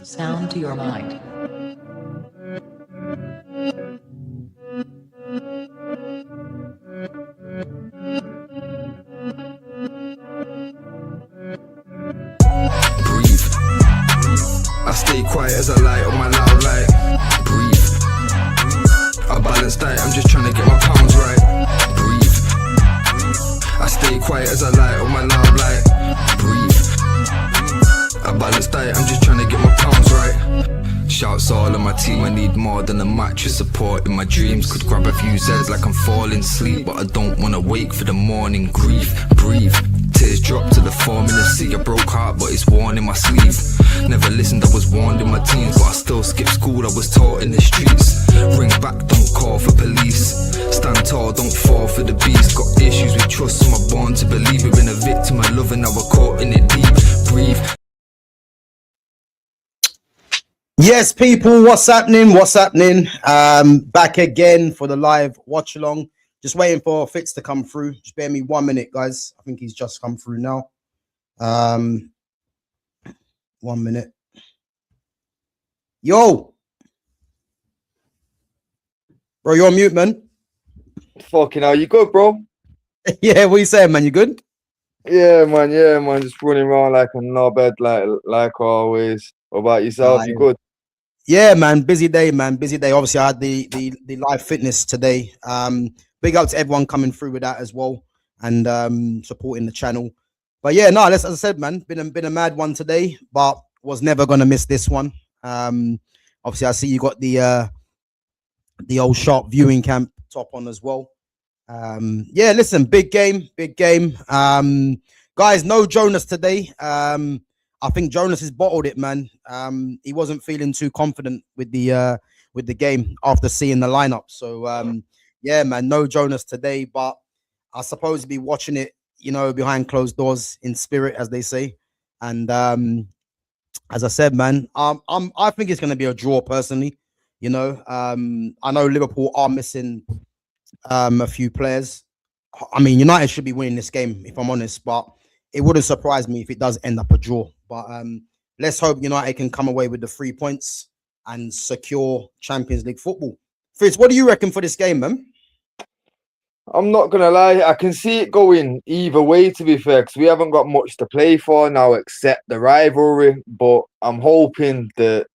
Sound to your mind. Breathe. I stay quiet as I light on my loud light. Breathe. I balance diet, I'm just trying to get my pounds right. Breathe. I stay quiet as I light on my loud light. Breathe. I balance diet, I'm just trying to get my pounds right. Shouts all on my team, I need more than a mattress support. In my dreams, could grab a few Zeds like I'm falling asleep, but I don't wanna wake for the morning. Grief, breathe. Tears drop to the form in the sea. A broke heart, but it's worn in my sleeve. Never listened, I was warned in my teens, but I still skipped school, I was taught in the streets. Ring back, don't call for police. Stand tall, don't fall for the beast. Got issues with trust, so I'm born to believe. We've been a victim of love and now we're caught in it deep. Breathe. Yes, people, what's happening? What's happening? Back again for the live watch along. Just waiting for Fitz to come through. Just bear me 1 minute, guys. I think he's just come through now. 1 minute. Yo, bro, you're on mute, man. Fucking hell, you good, bro? Yeah, what you saying, man? You good? Yeah, man. Just running around like a knobhead, like always. What about yourself? You good? Yeah, man. Busy day, man. Busy day. Obviously, I had the live fitness today. Big up to everyone coming through with that as well and supporting the channel. But yeah, no, as I said, man, been a mad one today, but was never gonna miss this one. Obviously, I see you got the old sharp viewing camp top on as well. Yeah, listen, big game. Guys, no Jonas today. I think Jonas has bottled it, man. He wasn't feeling too confident with the game after seeing the lineup. So yeah, man, no Jonas today, but I suppose to be watching it, you know, behind closed doors in spirit, as they say. And as I said, man, I think it's going to be a draw personally. You know, I know Liverpool are missing a few players. I mean, United should be winning this game, if I'm honest, but it wouldn't surprise me if it does end up a draw. But let's hope United can come away with the 3 points and secure Champions League football. Fritz, what do you reckon for this game, man? I'm not gonna lie, I can see it going either way, to be fair, because we haven't got much to play for now except the rivalry. But I'm hoping that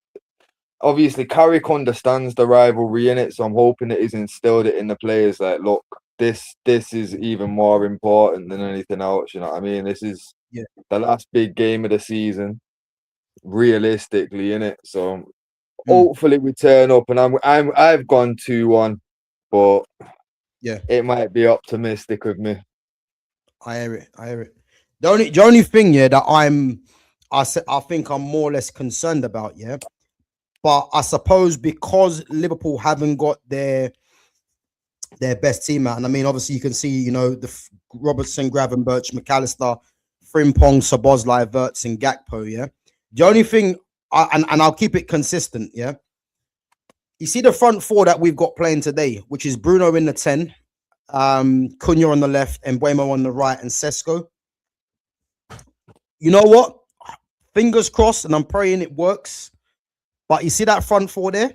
obviously Carrick understands the rivalry in it, so I'm hoping that he's instilled it in the players. Like, look, this is even more important than anything else. You know what I mean? This is the last big game of the season, realistically, in it. So hopefully we turn up, and I've gone 2-1, but yeah, it might be optimistic of me. I hear it. The only thing, yeah, that I think I'm more or less concerned about, yeah. But I suppose because Liverpool haven't got their best team out, and I mean, obviously you can see, you know, the Robertson, Gravenberch, McAllister, Frimpong, Szoboszlai, Wirtz, and Gakpo, yeah. The only thing, and I'll keep it consistent, yeah. You see the front four that we've got playing today, which is Bruno in the 10, Cunha on the left, and Mbeumo on the right, and Sesko. You know what? Fingers crossed, and I'm praying it works. But you see that front four there?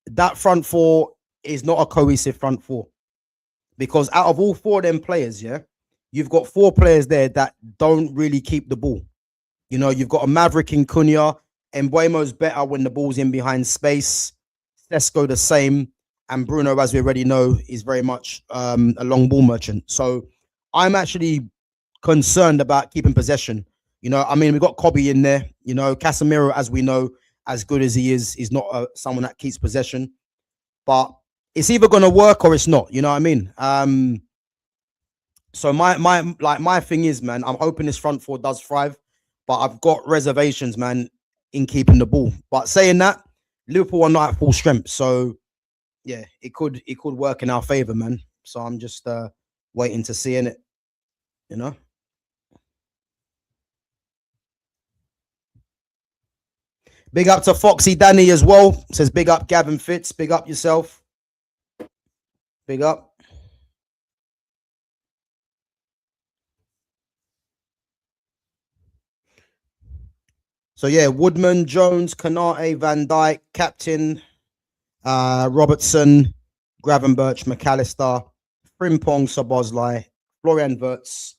That front four is not a cohesive front four. Because out of all four of them players, yeah, you've got 4 players there that don't really keep the ball. You know, you've got a Maverick in Cunha, and Mbeumo's better when the ball's in behind space. Sesko the same, and Bruno, as we already know, is very much a long ball merchant. So I'm actually concerned about keeping possession. You know, I mean, we've got Kobbie in there. You know, Casemiro, as we know, as good as he is not someone that keeps possession. But it's either going to work or it's not. You know what I mean? So my thing is, man, I'm hoping this front four does thrive, but I've got reservations, man, in keeping the ball. But saying that, Liverpool are not at full strength, so yeah, it could work in our favor, man. So I'm just waiting to see in it, you know. Big up to Foxy Danny as well. Says big up Gavin Fitz. Big up yourself. Big up. So yeah, Woodman, Jones, Kanate, Van Dijk, Captain, Robertson, Gravenberch, McAllister, Frimpong, Soboslai, Florian Wirtz,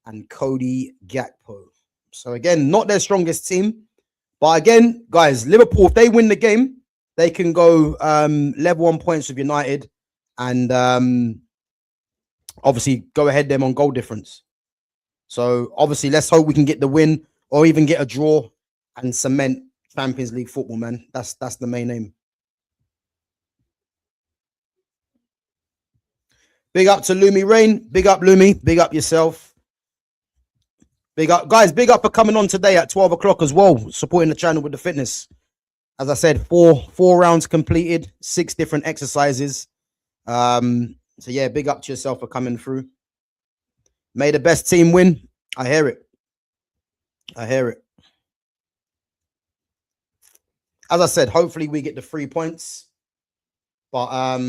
and Cody Gakpo. So again, not their strongest team. But again, guys, Liverpool, if they win the game, they can go level on points with United and obviously go ahead them on goal difference. So obviously, let's hope we can get the win or even get a draw and cement Champions League football, man. That's the main aim. Big up to Lumi Rain. Big up, Lumi. Big up yourself. Big up, guys. Big up for coming on today at 12 o'clock as well, supporting the channel with the fitness. As I said, four rounds completed, 6 different exercises. So yeah, big up to yourself for coming through. May the best team win. I hear it. I hear it. As I said, hopefully we get the 3 points. But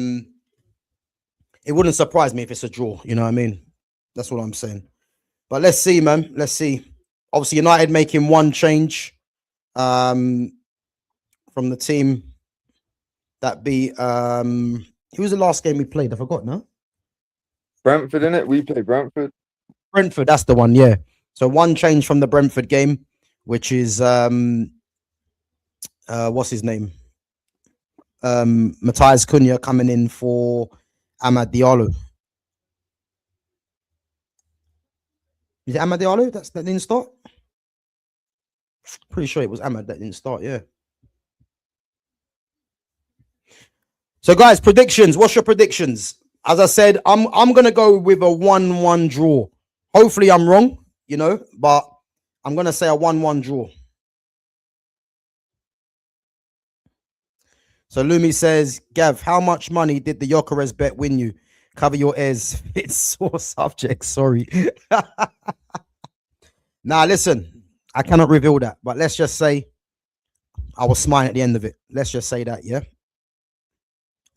it wouldn't surprise me if it's a draw. You know what I mean? That's what I'm saying. But let's see, man. Let's see. Obviously, United making one change from the team that beat who was the last game we played? I forgot now. Brentford, innit? We play Brentford. Brentford, that's the one, yeah. So one change from the Brentford game, which is what's his name? Matthias Cunha coming in for Amad Diallo. Is it Amad Diallo that didn't start? Pretty sure it was Amad that didn't start, yeah. So, guys, predictions. What's your predictions? As I said, I'm gonna go with a 1-1 draw. Hopefully, I'm wrong, you know, but I'm gonna say a 1-1 draw. So Lumi says, Gav, how much money did the Gyökeres bet win you? Cover your ears. It's sore subject. Sorry. Now, listen, I cannot reveal that, but let's just say I was smiling at the end of it. Let's just say that, yeah.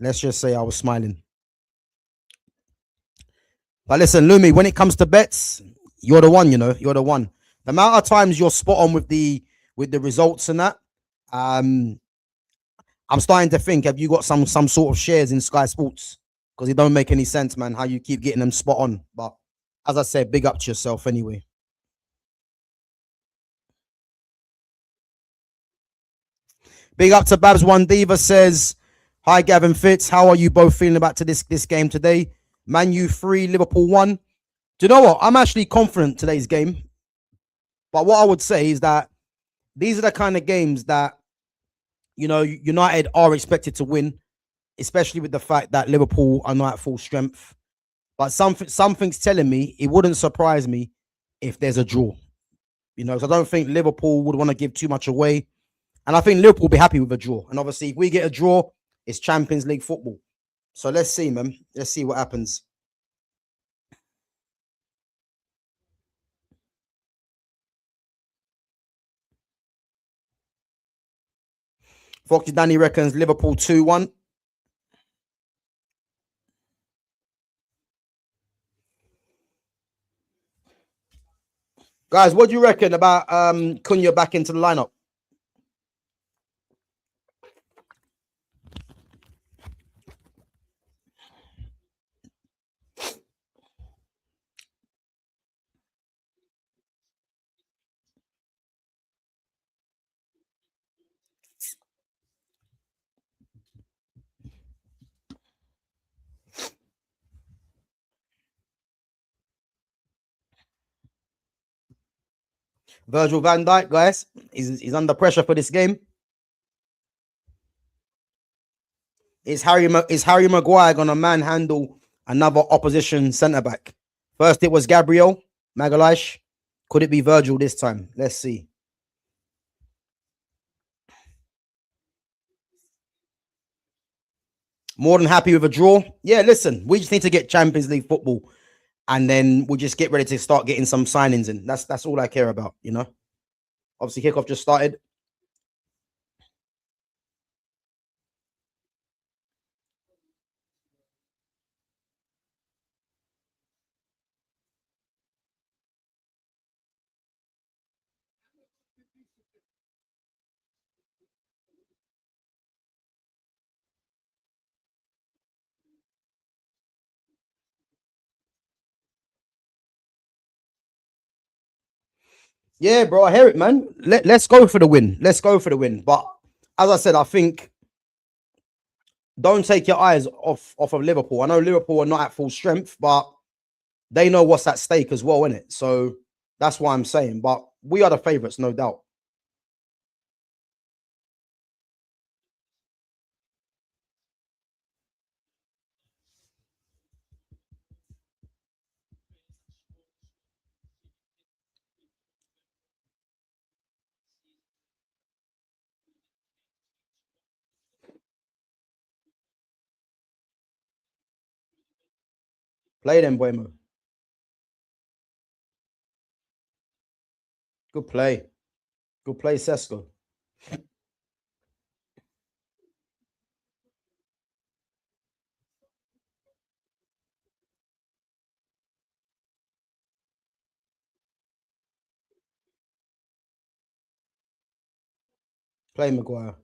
Let's just say I was smiling. But listen, Lumi, when it comes to bets, you're the one, you know, you're the one. The amount of times you're spot on with the results and that, I'm starting to think, have you got some sort of shares in Sky Sports? Because it don't make any sense, man, how you keep getting them spot on. But as I said, big up to yourself anyway. Big up to Babs One Diva says, hi, Gavin Fitz. How are you both feeling about this game today? Man U 3, Liverpool 1. Do you know what? I'm actually confident today's game. But what I would say is that these are the kind of games that, you know, United are expected to win, especially with the fact that Liverpool are not at full strength. But something's telling me it wouldn't surprise me if there's a draw. You know, because I don't think Liverpool would want to give too much away. And I think Liverpool will be happy with a draw. And obviously, if we get a draw, it's Champions League football. So let's see, man. Let's see what happens. Foxy Danny reckons Liverpool 2-1. Guys, what do you reckon about Cunha back into the lineup? Virgil van Dijk, guys, he's under pressure for this game. Is Harry Maguire gonna manhandle another opposition centre back? First, it was Gabriel Magalhaes. Could it be Virgil this time? Let's see. More than happy with a draw. Yeah, listen, we just need to get Champions League football, and then we'll just get ready to start getting some signings in. That's all I care about, you know. Obviously, kickoff just started. Yeah, bro, I hear it, man. Let's go for the win. Let's go for the win. But as I said, I think don't take your eyes off of Liverpool. I know Liverpool are not at full strength, but they know what's at stake as well, innit? So that's why I'm saying. But we are the favourites, no doubt. Play them, Buemo. Good play. Good play, Sesko. Play Maguire.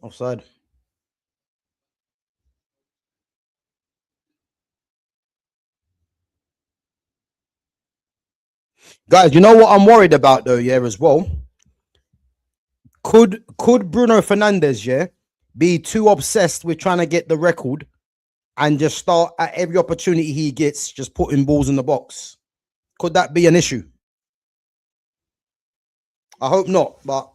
Offside. Guys, you know what I'm worried about though, yeah, as well? Could Bruno Fernandes, yeah, be too obsessed with trying to get the record and just start at every opportunity he gets, just putting balls in the box? Could that be an issue? I hope not, but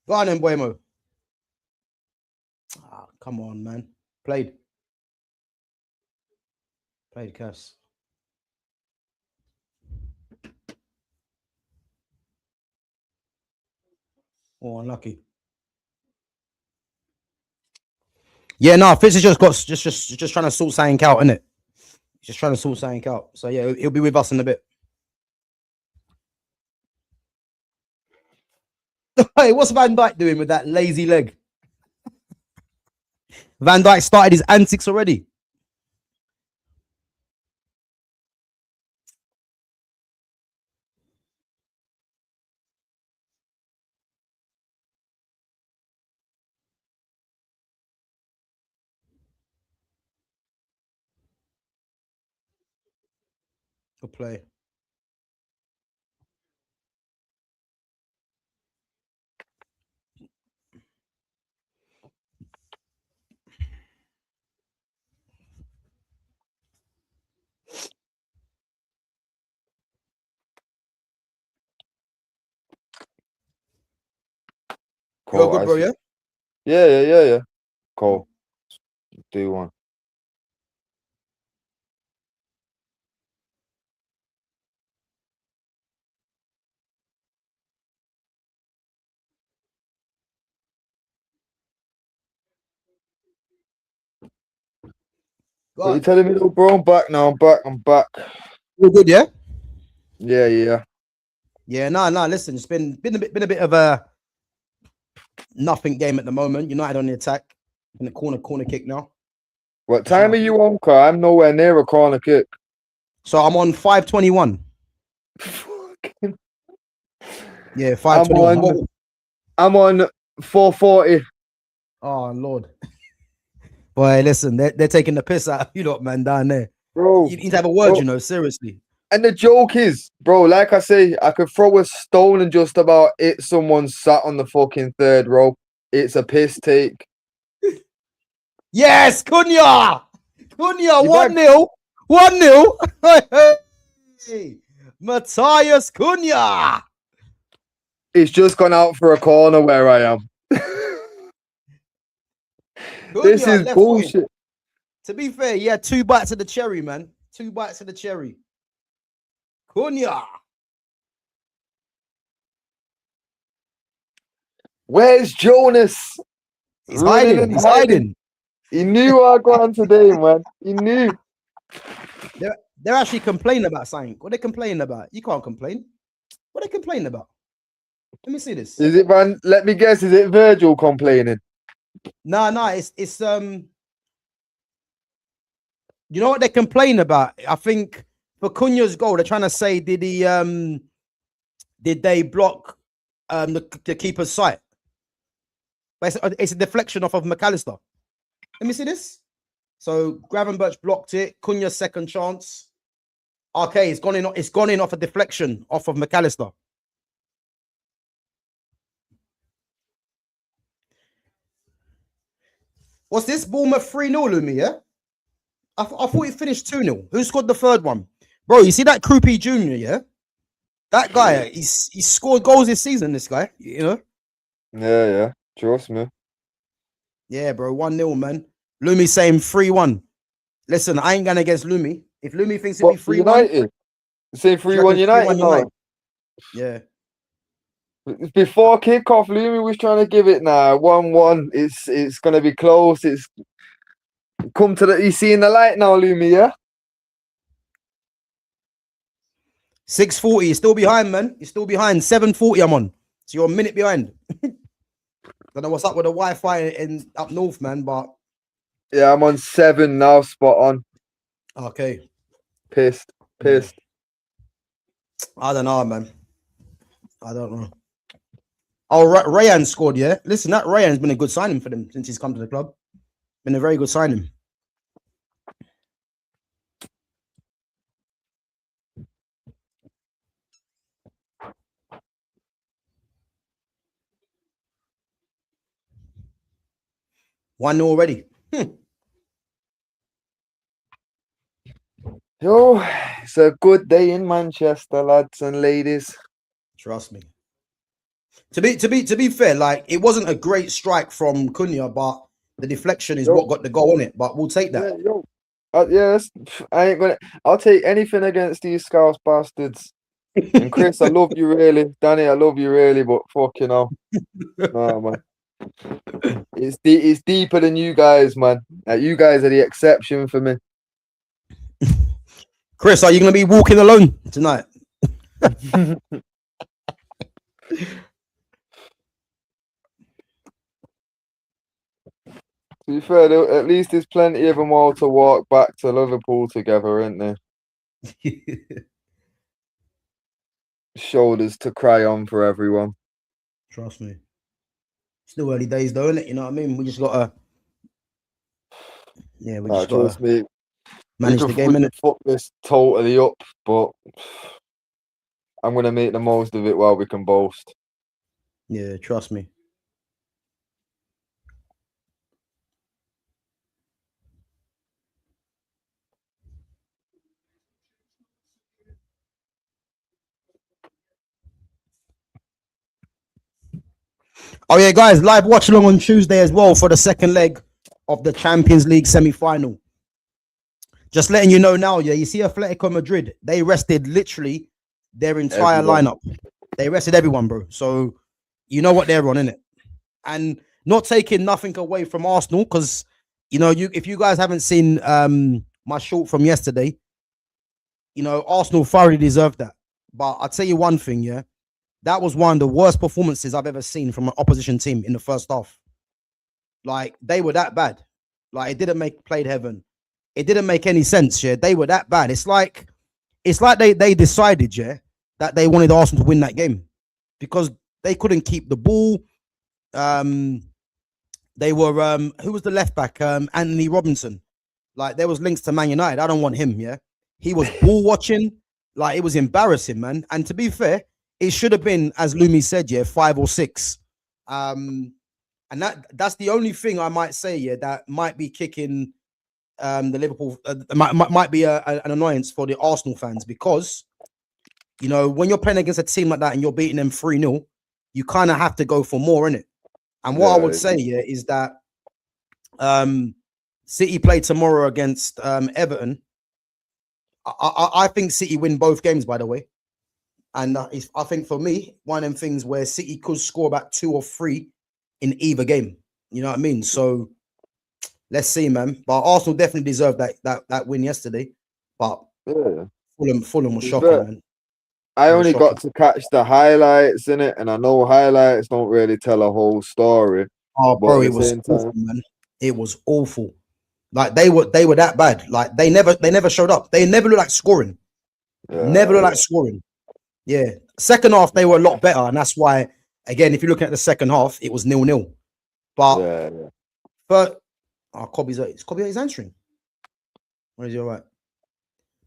go on then, Buemo. Ah, come on, man. Played, Cass. Oh, unlucky. Yeah, no, Fitz has just got just trying to sort something out, innit? Just trying to sort something out. So yeah, he'll be with us in a bit. Hey, what's Van Dijk doing with that lazy leg? Van Dijk started his antics already. Good play. You're Cool. good, bro, yeah? Yeah. Cool. Do one. Go What you on. telling me, though, bro? I'm back now. I'm back. You're good, yeah? Yeah. Yeah, no. Listen, it's been a bit of a nothing game at the moment. United on the attack. In the corner kick now. What time are you on, car? I'm nowhere near a corner kick. So I'm on 521. Fucking- Yeah, 521. I'm on 440. Oh Lord. Boy, listen, they're taking the piss out of you lot, man, down there. Bro, You need to have a word, you know, seriously. And the joke is, bro, like I say, I could throw a stone and just about hit someone sat on the fucking third row. It's a piss take. Yes, Cunha! Cunha, You 1-0. 1-0. Hey, Matthias Cunha. It's just gone out for a corner where I am. This Cunha, is left bullshit. footed. To be fair, he had 2 bites of the cherry, man. 2 bites of the cherry. Cunha. Where's Jonas? He's hiding. He's hiding. He knew I got on today, man. He knew. They're actually complaining about something. What are they complaining about? You can't complain. What are they complaining about? Let me see this. Is it, man? Let me guess. Is it Virgil complaining? No, it's you know what they're complaining about? I think for Cunha's goal, they're trying to say did they block the keeper's sight? But it's a deflection off of McAllister. Let me see this. So Gravenberch blocked it. Cunha's second chance. Okay, it's gone in. It's gone in off a deflection off of McAllister. What's this? Bournemouth 3-0, Lumi, yeah? I thought it finished 2-0. Who scored the third one? Bro, you see that Krupi Jr., yeah? That guy, he's scored goals this season, this guy, you know? Yeah. Trust me. Yeah, bro, 1-0, man. Lumi saying 3-1. Listen, I ain't going against Lumi. If Lumi thinks it'll be 3-1... United? Say 3-1 United? No. Yeah. Before kickoff, Lumi was trying to give it now. 1-1. It's gonna be close. It's come to the. You seeing the light now, Lumi? Yeah. 6:40. You're still behind, man. You're still behind. 7:40. I'm on. So you're a minute behind. Don't know what's up with the Wi-Fi in up north, man. But yeah, I'm on 7 now. Spot on. Okay. Pissed. I don't know, man. I don't know. Oh, Rayan scored, yeah? Listen, that Rayan's been a good signing for them since he's come to the club. Been a very good signing. One already. Yo, it's a good day in Manchester, lads and ladies. Trust me. To be fair, like it wasn't a great strike from Cunha, but the deflection is what got the goal on it. But we'll take that. I ain't gonna. I'll take anything against these Scouse bastards. And Chris, I love you really. Danny, I love you really, but fucking hell, nah, man. It's deeper than you guys, man. You guys are the exception for me. Chris, are you gonna be walking alone tonight? To be fair, at least there's plenty of them all to walk back to Liverpool together, isn't there? Shoulders to cry on for everyone. Trust me. Still early days, though, isn't it? You know what I mean? We just gotta. Yeah, we just trust gotta me. manage the game, innit? Fuck this totally up, but I'm gonna make the most of it while we can boast. Yeah, trust me. Oh yeah, guys, live watch along on Tuesday as well for the second leg of the Champions League semi-final. Just letting you know now, yeah, you see Atletico Madrid, they rested literally their entire lineup. They rested everyone, bro. So you know what they're on, innit? And not taking nothing away from Arsenal, because you know, if you guys haven't seen my short from yesterday, you know, Arsenal thoroughly deserved that. But I'll tell you one thing, yeah. That was one of the worst performances I've ever seen from an opposition team in the first half. Like, they were that bad. Like, it didn't make played heaven. It didn't make any sense, yeah. They were that bad. It's like they decided, yeah, that they wanted Arsenal to win that game because they couldn't keep the ball. They were who was the left back? Anthony Robinson. Like there was links to Man United. I don't want him. Yeah, he was ball watching. Like it was embarrassing, man. And to be fair, it should have been, as Lumi said, 5 or 6. And that's the only thing I might say, that might be kicking the Liverpool might be an annoyance for the Arsenal fans, because when you're playing against a team like that and you're beating them 3-0, you kind of have to go for more, innit? And what I would say is that City play tomorrow against Everton. I think City win both games, by the way. And I think for me, one of them things where City could score about 2 or 3 in either game. You know what I mean? So let's see, man. But Arsenal definitely deserved that win yesterday. But Fulham was shocking, man. I only got to catch the highlights in it, and I know highlights don't really tell a whole story. Oh, bro, it was awful, man. It was awful. Like they were that bad. Like they never showed up. They never looked like scoring. Never looked like scoring. Yeah. Second half they were a lot better, and that's why, again, if you're looking at the second half, it was 0-0. But Kobbie's his hamstring. Or is he all right?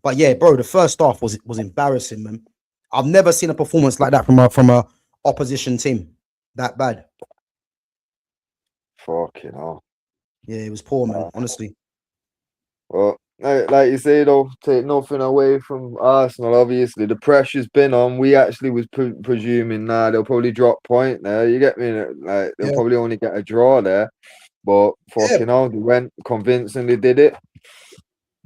But yeah, bro, the first half was embarrassing, man. I've never seen a performance like that from a opposition team that bad. Fucking hell. Yeah, it was poor, man. Honestly. Well, like you say, though, take nothing away from Arsenal. Obviously, the pressure's been on. We actually was presuming they'll probably drop point there. You get me? Like they'll probably only get a draw there, but fucking hell, they went convincingly, did it.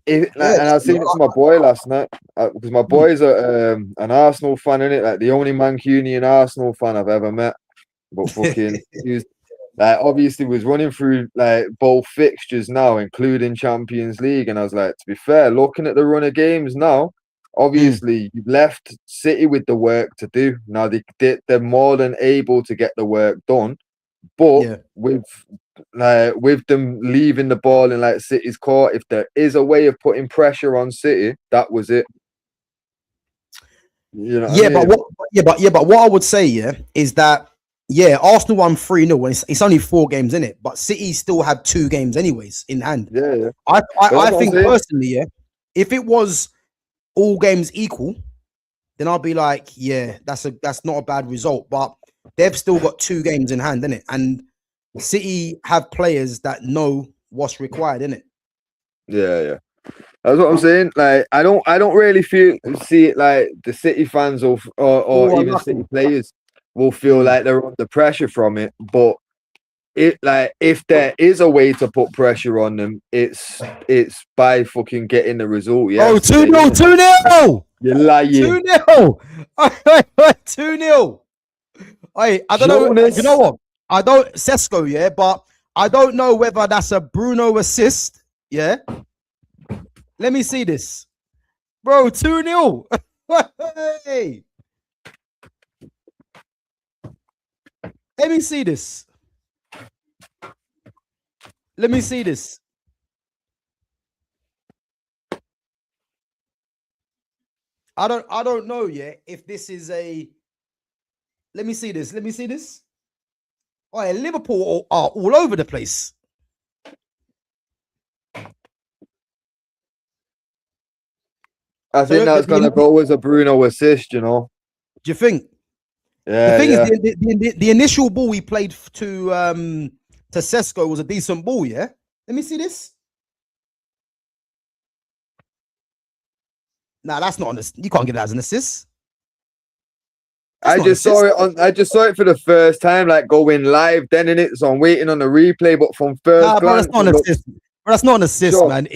And I seen it to my boy last night, because my boy's an Arsenal fan, innit? Like the only Mancunian Arsenal fan I've ever met. But fucking, he was like, obviously was running through like both fixtures now, including Champions League, and I was like, to be fair, looking at the run of games now, obviously you've left City with the work to do. Now they're more than able to get the work done, but with them leaving the ball in like City's court, if there is a way of putting pressure on City, that was it. You know what I mean? But what I would say is that Arsenal won 3-0 and it's only 4 games in it, but City still had 2 games anyways in hand. I think personally, if it was all games equal, then I'll be like, that's not a bad result, but they've still got 2 games in hand, innit? And City have players that know what's required, innit? Yeah. That's what I'm saying. Like, I don't really see it like the City fans or even City players will feel like they're under pressure from it. But if there is a way to put pressure on them, it's by fucking getting the result. Yeah. Oh, 2-0, 2-0. You're lying. 2-0. 2-0. I don't know. You know what? I don't Sesko, but I don't know whether that's a Bruno assist. Yeah. Let me see this. Bro, 2-0. Hey. Let me see this. Let me see this. I don't know if this is a. Let me see this. Let me see this. Oh, yeah, Liverpool are all over the place. I think that's going to go as a Bruno assist, you know. Do you think? Yeah. The thing is, the initial ball we played to Sesko was a decent ball, yeah? Let me see this. Nah, that's not an assist. You can't get that as an assist. I just saw it for the first time, like going live then in it. So I'm waiting on the replay, but from first glance, that's not an assist. Bro, that's not an assist, sure. Man.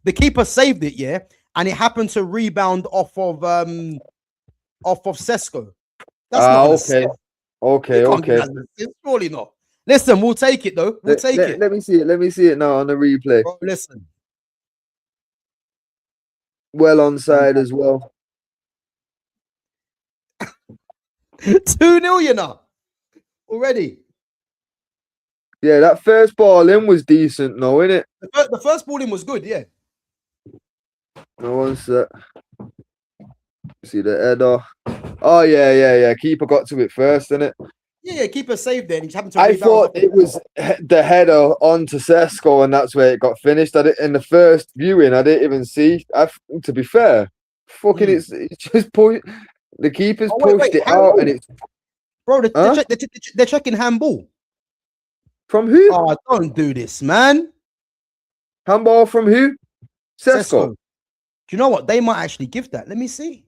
The keeper saved it, yeah, and it happened to rebound off of Sesko. That's not an assist. Okay. Surely not. Listen, we'll take it though. We'll take it. Let me see it. Let me see it now on the replay. Bro, listen. Well onside as well. 2-0, you know, already. Yeah, that first ball in was decent, no, innit? The first ball in was good, yeah. No one set. See the header. Oh yeah. Keeper got to it first, innit? Yeah, keeper saved there. And he happened to I rebound. thought it was the header onto Sesko, and that's where it got finished. In the first viewing, I didn't even see. To be fair, fucking, it's just the keeper's Oh, pushed it out, handball. and it's Bro, Huh? they're checking handball. from who? Oh, don't do this, man. Handball from who? Sesko. Sesko. Do you know what? They might actually give that. Let me see.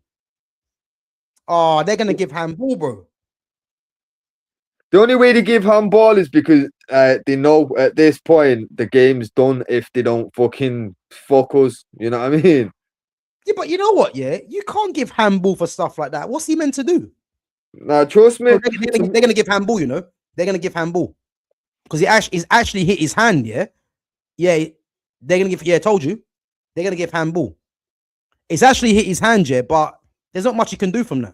Oh, they're gonna give handball, bro. The only way to give handball is because they know at this point the game's done if they don't fucking fuck us. You know what I mean? Yeah, but you know what? Yeah, you can't give handball for stuff like that. What's he meant to do? Now, trust me. Bro, they're gonna give handball. You know, they're gonna give handball because he's actually hit his hand. Yeah, yeah. They're gonna give. Yeah, I told you. They're gonna give handball. It's actually hit his hand, yeah, but there's not much he can do from that.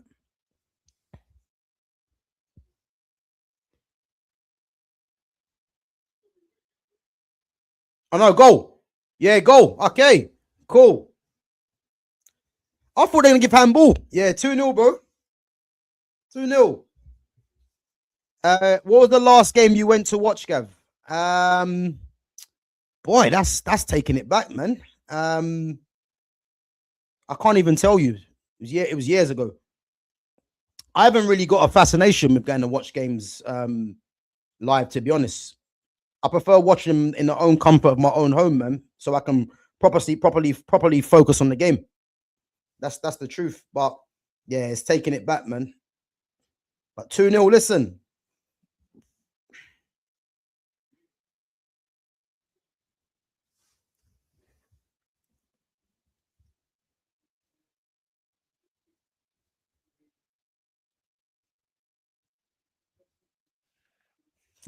Oh no, go. Yeah, go. Okay, cool. I thought they're gonna give handball. Yeah, 2-0, bro. 2-0. What was the last game you went to watch, Gav? Boy, that's taking it back, man. I can't even tell you. It was years ago. I haven't really got a fascination with going to watch games live, to be honest. I prefer watching them in the own comfort of my own home, man, so I can properly focus on the game. That's the truth. But yeah, it's taking it back, man. But 2-0, listen.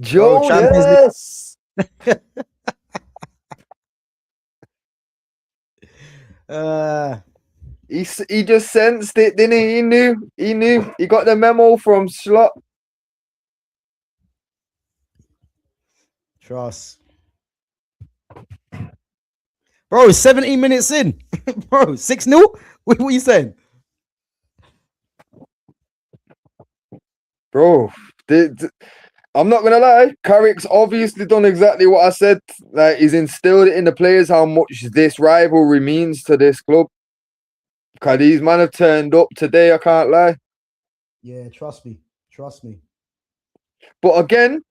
Jonas. He just sensed it, didn't he? He knew. He got the memo from Slot. Trust. Bro, 17 minutes in. Bro, 6-0? What are you saying? Bro, I'm not gonna lie. Carrick's obviously done exactly what I said. Like, he's instilled it in the players how much this rivalry means to this club. Because these men have turned up today, I can't lie. Yeah, trust me. Trust me. But again,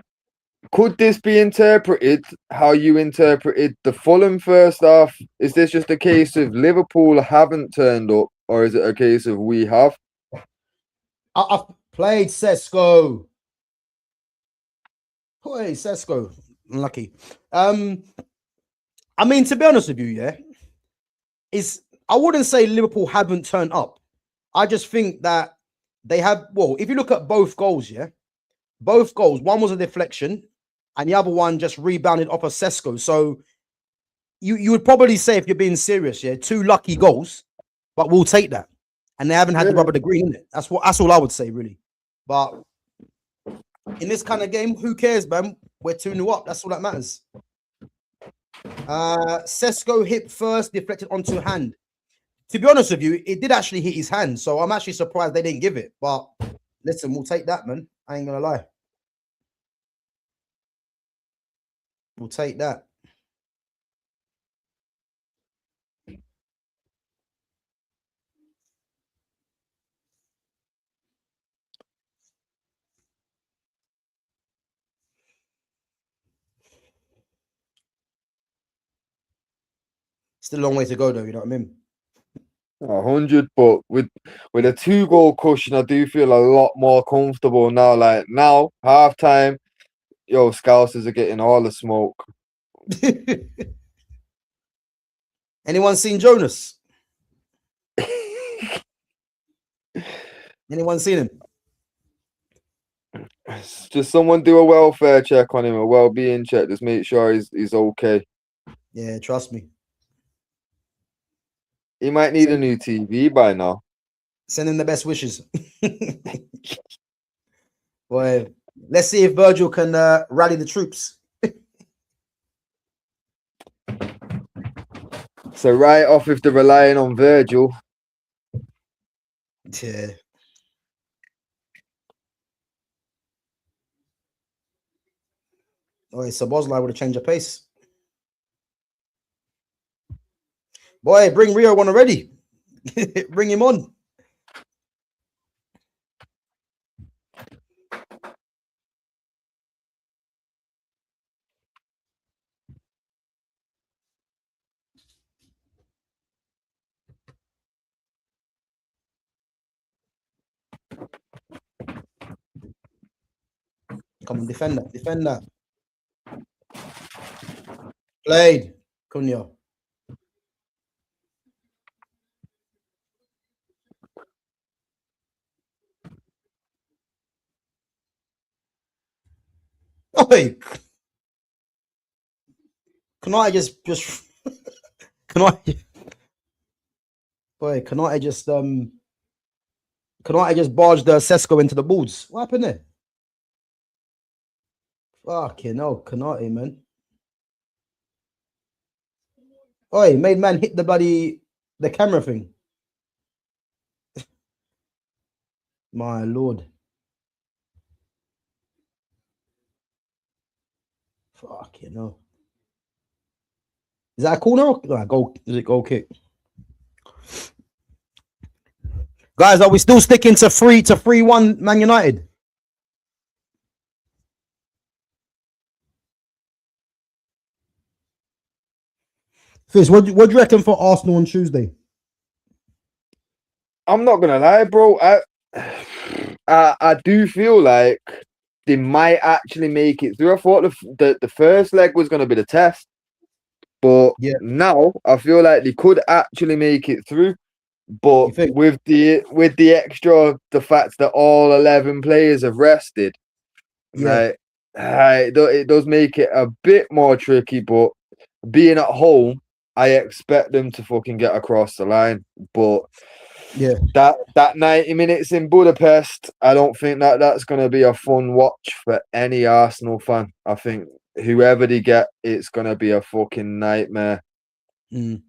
could this be interpreted how you interpreted the Fulham first half? Is this just a case of Liverpool haven't turned up, or is it a case of we have? I've played Sesko. Hey, Sesko. Unlucky. I mean, to be honest with you, yeah, I wouldn't say Liverpool haven't turned up. I just think that they have. Well, if you look at both goals, yeah, both goals. One was a deflection, and the other one just rebounded off of Sesko. So you would probably say, if you're being serious, yeah, 2 lucky goals, but we'll take that. And they haven't had the rubber the green in it. That's all I would say, really. But in this kind of game, who cares, man? We're 2-0 up. That's all that matters. Sesko hit first, deflected onto hand. To be honest with you, it did actually hit his hand. So I'm actually surprised they didn't give it. But listen, we'll take that, man. I ain't gonna lie. We'll take that. Still a long way to go, though. You know what I mean? 100, but with a 2-goal cushion, I do feel a lot more comfortable now. Like now, half time, Scousers are getting all the smoke. Anyone seen Jonas? Anyone seen him? Just someone do a welfare check on him, a well-being check. Just make sure he's okay. Yeah, trust me. He might need a new TV by now. Send him the best wishes. Boy, let's see if Virgil can rally the troops. So right off, if they're relying on Virgil. Yeah. Oh, it's a Bosley with a change of pace. Boy, bring Rio one already. Bring him on. Come on, defend that. Defend that. Played. Cunha. Oi. Can I just can I boy, can I just barge the Sesko into the balls? What happened there? Fucking hell, Kanate, man. Oi, made man hit the camera thing. My lord. Fucking hell. Is that a corner or no, goal? Is it goal kick? Guys, are we still sticking to 3-1 Man United? Fizz, what do you reckon for Arsenal on Tuesday? I'm not gonna lie, bro. I do feel like they might actually make it through. I thought the first leg was gonna be the test, but Yeah. now I feel like they could actually make it through. But with the extra, the fact that all 11 players have rested, Yeah. it does make it a bit more tricky. But being at home, I expect them to fucking get across the line. But yeah, that 90 minutes in Budapest, I don't think that's going to be a fun watch for any Arsenal fan. I think whoever they get, it's going to be a fucking nightmare. Because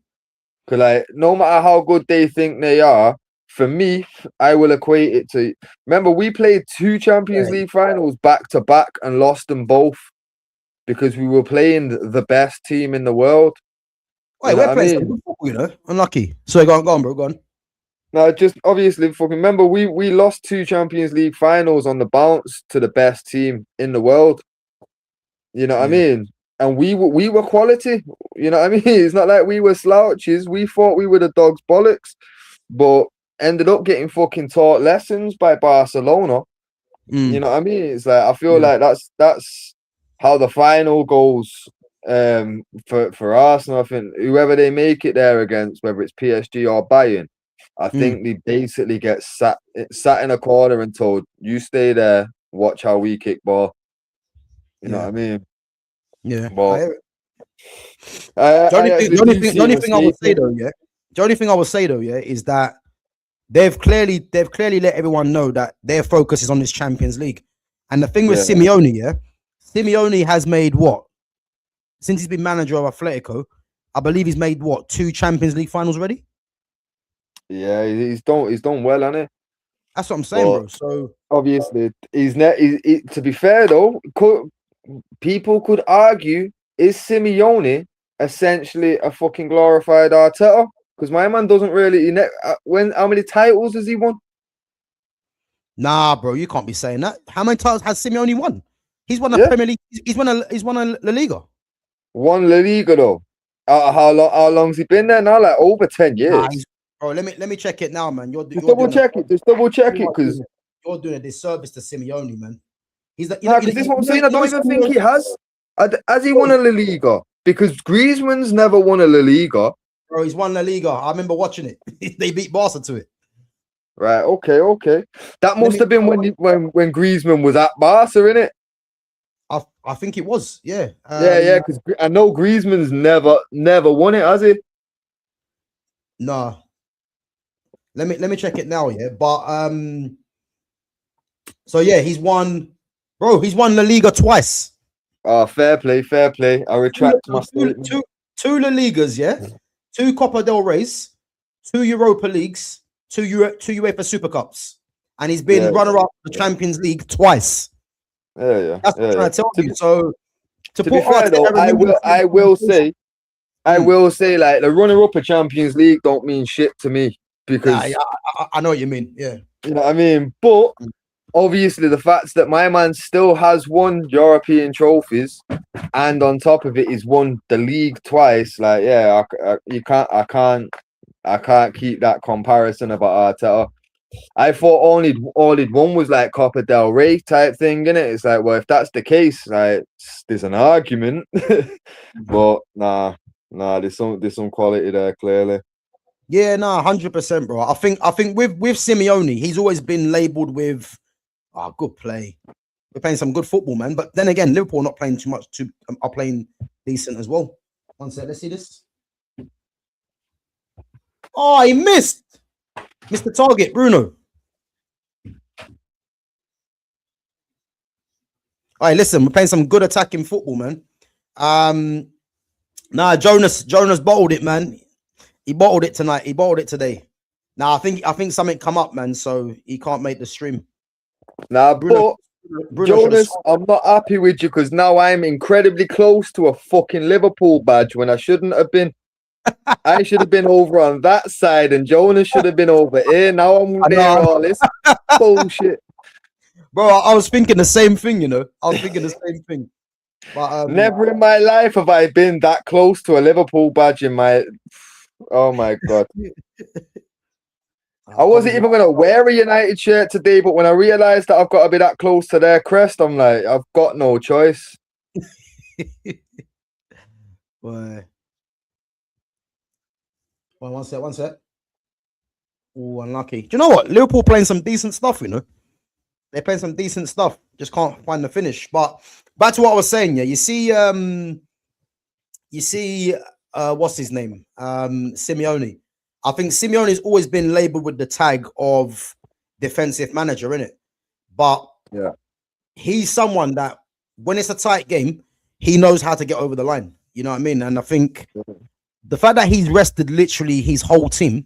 like, no matter how good they think they are, for me, I will equate it to. Remember, we played 2 Champions League finals back to back and lost them both because we were playing the best team in the world. Wait, we're playing some good football, you know. Unlucky. So go on, bro. Go on. No, just obviously, fucking remember, we lost 2 Champions League finals on the bounce to the best team in the world. You know what I mean? And we were quality. You know what I mean? It's not like we were slouches. We thought we were the dog's bollocks, but ended up getting fucking taught lessons by Barcelona. You know what I mean? It's like I feel like that's how the final goes for Arsenal. I think whoever they make it there against, whether it's PSG or Bayern, I think they basically get sat in a corner and told, "You stay there, watch how we kick ball." You know what I mean? Yeah. But the only thing I would say though, the only thing I would say though, is that they've clearly let everyone know that their focus is on this Champions League. And the thing with Simeone, Simeone has made what? Since he's been manager of Atletico, I believe he's made what, 2 Champions League finals already? Yeah, he's done well, hasn't he? That's what I'm saying, bro. So obviously, to be fair though, people could argue, is Simeone essentially a fucking glorified Arteta? Because my man doesn't really. How many titles has he won? Nah, bro, you can't be saying that. How many titles has Simeone won? He's won a Premier League. He's won a La Liga. Won La Liga though. How long's he been there now? Like over 10 years. Nah, bro, let me check it now, man. Just double check it, because you're doing a disservice to Simeone, man. He's like, this is what I'm saying. I don't even think he has. Has he won a La Liga? Because Griezmann's never won a La Liga. Bro, he's won La Liga. I remember watching it. They beat Barca to it. Right. Okay. That must have been when Griezmann was at Barca, innit? I think it was. Yeah. Yeah. Because I know Griezmann's never won it, has he? Nah. Let me check it now. Yeah, but so yeah, he's won La Liga twice. Oh, fair play. I retract my statement. Two La Ligas, yeah. 2 Copa del Reys, 2 Europa Leagues, 2 UEFA Super Cups, and he's been runner-up the Champions League twice. Yeah. That's what I'm trying to tell you. So To be fair though, I will say, like the runner-up of Champions League don't mean shit to me because I know what you mean. Yeah, you know what I mean. But obviously, the fact that my man still has won European trophies, and on top of it, he's won the league twice. Like, yeah, I can't keep that comparison about Arteta. I thought all he'd won was like Copa del Rey type thing, innit? It's like, well, if that's the case, like, there's an argument, but nah, there's some quality there clearly. Yeah, 100%, bro. I think with Simeone, he's always been labelled with good play. We're playing some good football, man. But then again, Liverpool are not playing too much. Are playing decent as well. One sec, let's see this. Oh, he missed. Missed the target, Bruno. All right, listen, we're playing some good attacking football, man. Jonas bottled it, man. He bottled it tonight. He bottled it today. I think something come up, man. So he can't make the stream. Bruno, Jonas, I'm not happy with you because now I'm incredibly close to a fucking Liverpool badge when I shouldn't have been. I should have been over on that side, and Jonas should have been over here. Now I'm there. All this bullshit, bro. I was thinking the same thing, you know. I was thinking the same thing. But never in my life have I been that close to a Liverpool badge in my. Oh my god! I wasn't even gonna wear a United shirt today, but when I realised that I've got to be that close to their crest, I'm like, I've got no choice. Boy. One sec. Oh, unlucky. Do you know what? Liverpool playing some decent stuff, you know. They're playing some decent stuff. Just can't find the finish. But back to what I was saying, yeah. You see, what's his name? Simeone. I think Simeone's always been labelled with the tag of defensive manager, innit? But yeah, he's someone that when it's a tight game, he knows how to get over the line. You know what I mean? And I think the fact that he's rested literally his whole team,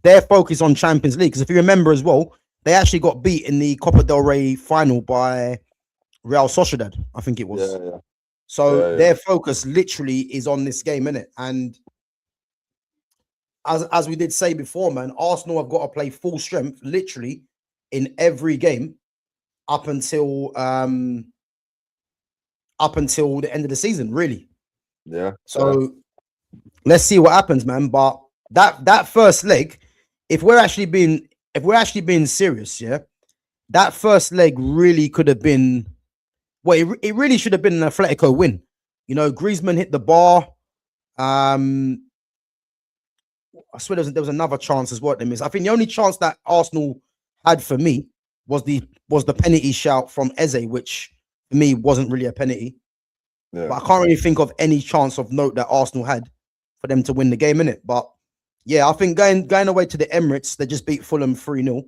their focus on Champions League. Because if you remember as well, they actually got beat in the Copa del Rey final by Real Sociedad, I think it was. Yeah. So their focus literally is on this game, innit? And as we did say before, man, Arsenal have got to play full strength literally in every game up until the end of the season, really. Yeah. So let's see what happens, man. But that first leg, if we're actually being serious, yeah, that first leg really could have been. Well, it really should have been an Atletico win. You know, Griezmann hit the bar. I swear there was another chance as well they missed. I think the only chance that Arsenal had for me was the penalty shout from Eze, which for me wasn't really a penalty. Yeah. But I can't really think of any chance of note that Arsenal had for them to win the game, innit? But yeah, I think going away to the Emirates, they just beat Fulham 3-0.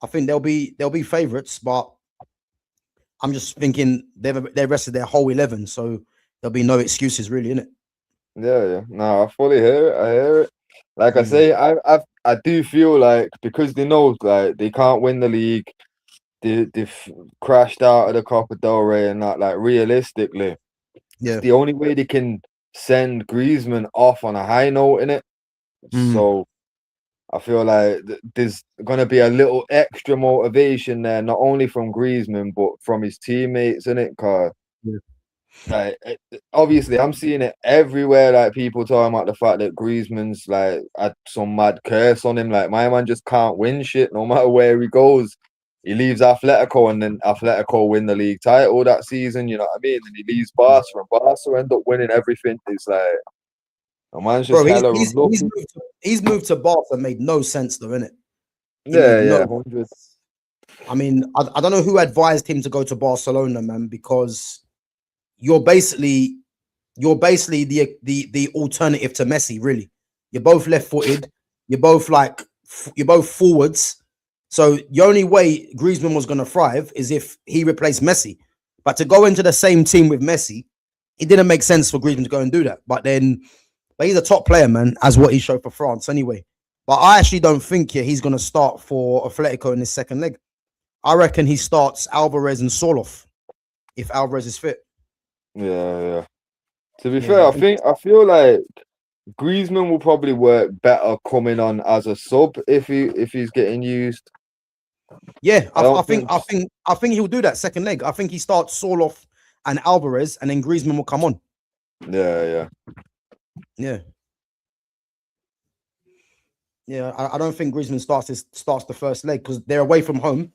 I think they'll be favourites, but I'm just thinking they've rested their whole 11, so there'll be no excuses, really, innit? Yeah. No, I fully hear it. I hear it. Like I say, I do feel like because they know like they can't win the league, they've crashed out of the Copa del Rey and that. Like realistically, yeah, the only way they can send Griezmann off on a high note in it. So I feel like there's gonna be a little extra motivation there, not only from Griezmann but from his teammates in it. Cause like obviously I'm seeing it everywhere. Like people talking about the fact that Griezmann's like had some mad curse on him. Like my man just can't win shit no matter where he goes. He leaves Atletico and then Atletico win the league title that season. You know what I mean? And he leaves Barca and Barca end up winning everything. It's like. Man's just he's moved to Barca made no sense though, innit? Yeah. I mean, I don't know who advised him to go to Barcelona, man, because you're basically the alternative to Messi, really. You're both left-footed, you're both forwards. So the only way Griezmann was gonna thrive is if he replaced Messi. But to go into the same team with Messi, it didn't make sense for Griezmann to go and do that. But he's a top player, man, as what he showed for France anyway. But I actually don't think he's going to start for Atletico in his second leg. I reckon he starts Alvarez and Soloff. if Alvarez is fit. Yeah. To be Yeah, fair, I I feel like Griezmann will probably work better coming on as a sub if he's getting used. Yeah, I don't think. I think he'll do that second leg. I think he starts Sorloth and Alvarez, and then Griezmann will come on. Yeah. I don't think Griezmann starts the first leg because they're away from home,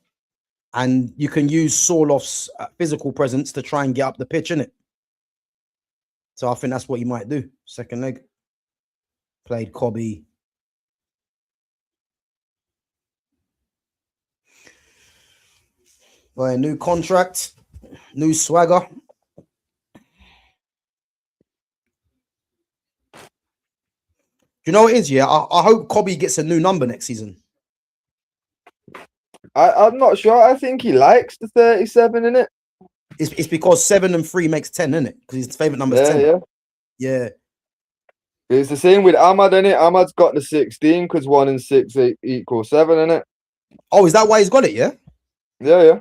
and you can use Sorloth's physical presence to try and get up the pitch, innit? So I think that's what he might do. Second leg. Played Kobbie. Well, a new contract, new swagger. Do you know what it is? Yeah, I hope Kobbie gets a new number next season. I'm not sure. I think he likes the 37 in it. It's because 7 and 3 makes 10, isn't it? Because his favorite number is 10. Yeah. It's the same with Ahmad, innit? Ahmad's got the 16 because 1 and 6 equals 7, innit? Oh, is that why he's got it? Yeah. Yeah.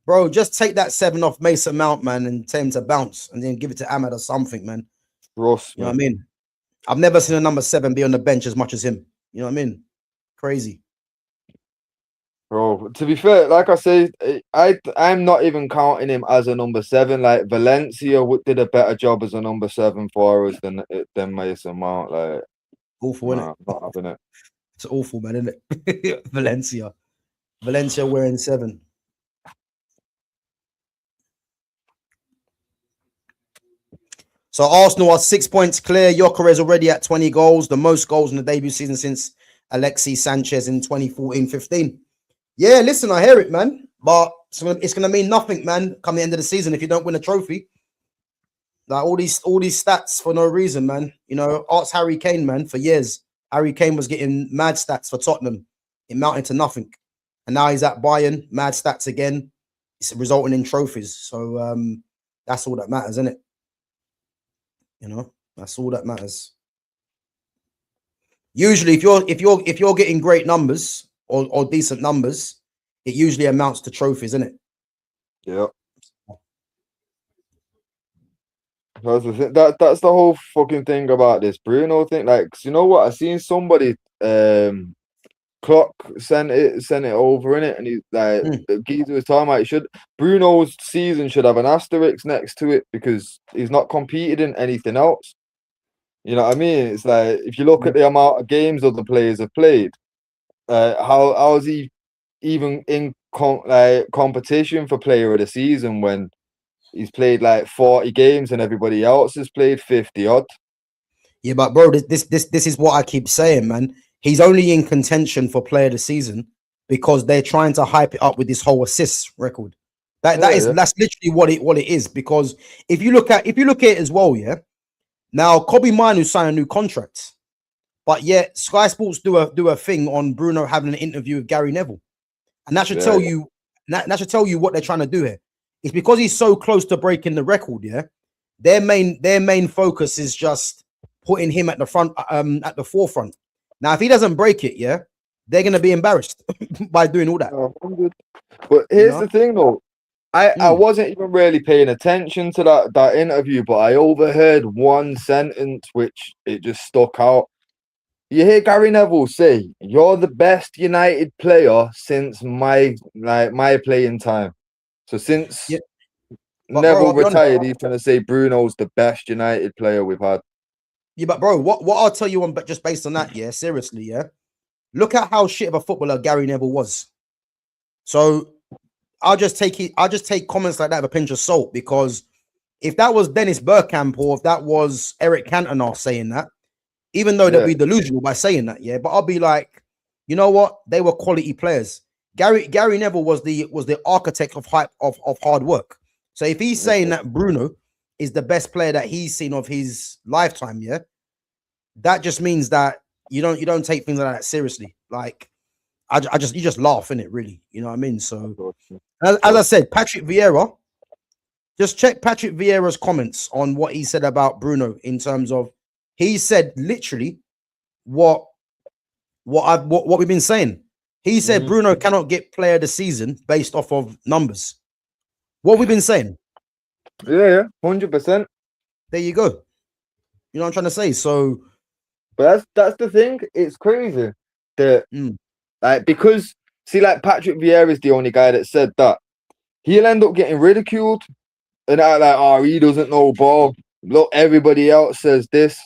Bro, just take that 7 off Mason Mount, man, and tell him to bounce, and then give it to Ahmad or something, man. Ross, you know what I mean? I've never seen a number 7 be on the bench as much as him. You know what I mean? Crazy. Bro, to be fair, like I say, I'm not even counting him as a number 7. Like Valencia did a better job as a number 7 for us than Mason Mount. Like awful, isn't it? Not having it. It's awful, man, isn't it? Valencia wearing 7. So Arsenal are 6 points clear. Gyökeres already at 20 goals, the most goals in the debut season since Alexis Sanchez in 2014-15. Yeah, listen, I hear it, man. But it's gonna mean nothing, man, come the end of the season if you don't win a trophy. Like all these stats for no reason, man. You know, ask Harry Kane, man, for years. Harry Kane was getting mad stats for Tottenham. It mounted to nothing. And now he's at Bayern, mad stats again. It's resulting in trophies. So that's all that matters, isn't it? You know, that's all that matters. Usually, if you're getting great numbers or decent numbers, it usually amounts to trophies, isn't it? Yeah. That's the thing. That's the whole fucking thing about this Bruno thing. Like, you know what? I seen somebody Clock sent it over in it, and he like Geezer was talking about Bruno's season should have an asterisk next to it because he's not competed in anything else. You know what I mean? It's like if you look at the amount of games other players have played, how is he even in competition for player of the season when he's played like 40 games and everybody else has played 50 odd? Yeah, but bro, this is what I keep saying, man. He's only in contention for player of the season because they're trying to hype it up with this whole assists record. That's literally what it is. Because if you look at it as well, yeah. Now Kobbie Mainoo signed a new contract, but yet Sky Sports do a thing on Bruno having an interview with Gary Neville, and that should tell you what they're trying to do here. It's because he's so close to breaking the record. Yeah, their main focus is just putting him at the front, at the forefront. Now, if he doesn't break it, yeah, they're gonna be embarrassed by doing all that. But here's the thing, though. I wasn't even really paying attention to that interview, but I overheard one sentence which it just stuck out. You hear Gary Neville say, "You're the best United player since my playing time." So since Neville retired, he's trying to say Bruno's the best United player we've had. Yeah, but bro, what I'll tell you on, but just based on that, yeah, seriously, yeah. Look at how shit of a footballer Gary Neville was. So I'll just take comments like that with a pinch of salt, because if that was Dennis Bergkamp or if that was Eric Cantona saying that, even though they'll be delusional by saying that, yeah, but I'll be like, you know what? They were quality players. Gary Neville was the architect of hard work. So if he's saying that Bruno is the best player that he's seen of his lifetime, yeah, that just means that you don't take things like that seriously. Like you just laugh in it, really. You know what I mean? So as I said, Patrick Vieira, just check Patrick Vieira's comments on what he said about Bruno in terms of he said literally what we've been saying. He said Bruno cannot get player of the season based off of numbers. What we've been saying. Yeah, 100%. There you go. You know what I'm trying to say? So, But that's the thing. It's crazy that like because see, like Patrick Vieira is the only guy that said that he'll end up getting ridiculed and I like, oh, he doesn't know ball. Look, everybody else says this.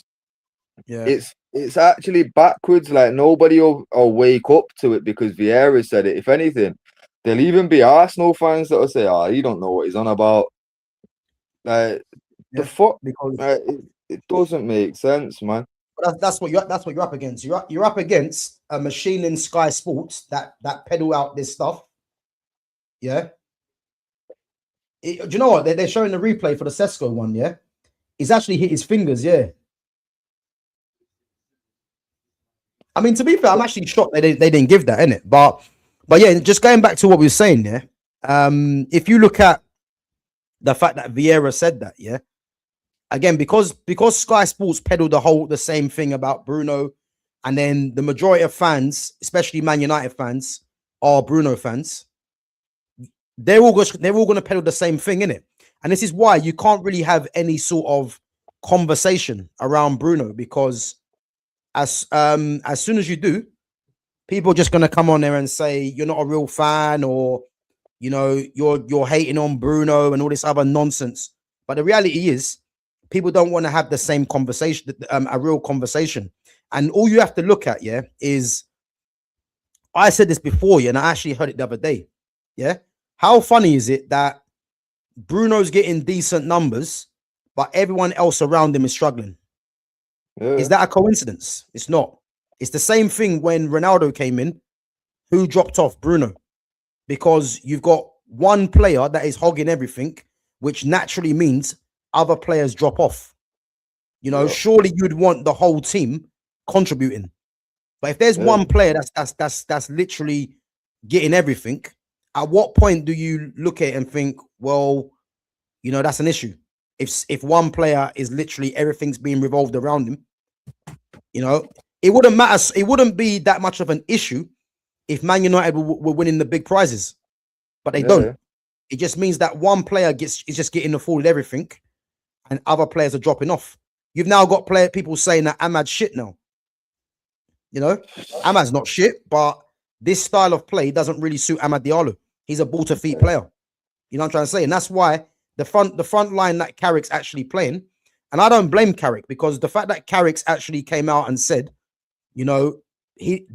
yeah. It's actually backwards. Like nobody will wake up to it because Vieira said it. If anything, there'll even be Arsenal fans that'll say, "Oh, he don't know what he's on about." Like the Yeah. fuck, Because it doesn't make sense, man. that's what you're up against. You're up against a machine in Sky Sports that pedal out this stuff. Yeah. Do you know what? They're showing the replay for the Sesko one, yeah? He's actually hit his fingers, yeah. I mean, to be fair, I'm actually shocked they didn't give that, innit? But yeah, just going back to what we were saying, yeah. If you look at the fact that Vieira said that, yeah, again, because Sky Sports peddled the same thing about Bruno, and then the majority of fans, especially Man United fans, are Bruno fans. They're all going to peddle the same thing, innit? And this is why you can't really have any sort of conversation around Bruno, because as soon as you do, people are just going to come on there and say you're not a real fan, or you know you're hating on Bruno and all this other nonsense. But the reality is, people don't want to have the same conversation, a real conversation. And all you have to look at, yeah, is I said this before, yeah, and I actually heard it the other day, yeah. How funny is it that Bruno's getting decent numbers, but everyone else around him is struggling? Yeah. Is that a coincidence? It's not. It's the same thing when Ronaldo came in. Who dropped off? Bruno. Because you've got one player that is hogging everything, which naturally means other players drop off. You know, surely you'd want the whole team contributing. But if there's one player that's literally getting everything, at what point do you look at it and think, well, you know, that's an issue? If one player is literally everything's being revolved around him, you know, it wouldn't matter. It wouldn't be that much of an issue if Man United were winning the big prizes, but they don't. It just means that one player is just getting afforded everything, and other players are dropping off. You've now got people saying that Ahmad's shit now. You know, Ahmad's not shit, but this style of play doesn't really suit Amad Diallo. He's a ball to feet player. You know what I'm trying to say? And that's why the front line that Carrick's actually playing, and I don't blame Carrick, because the fact that Carrick's actually came out and said, you know,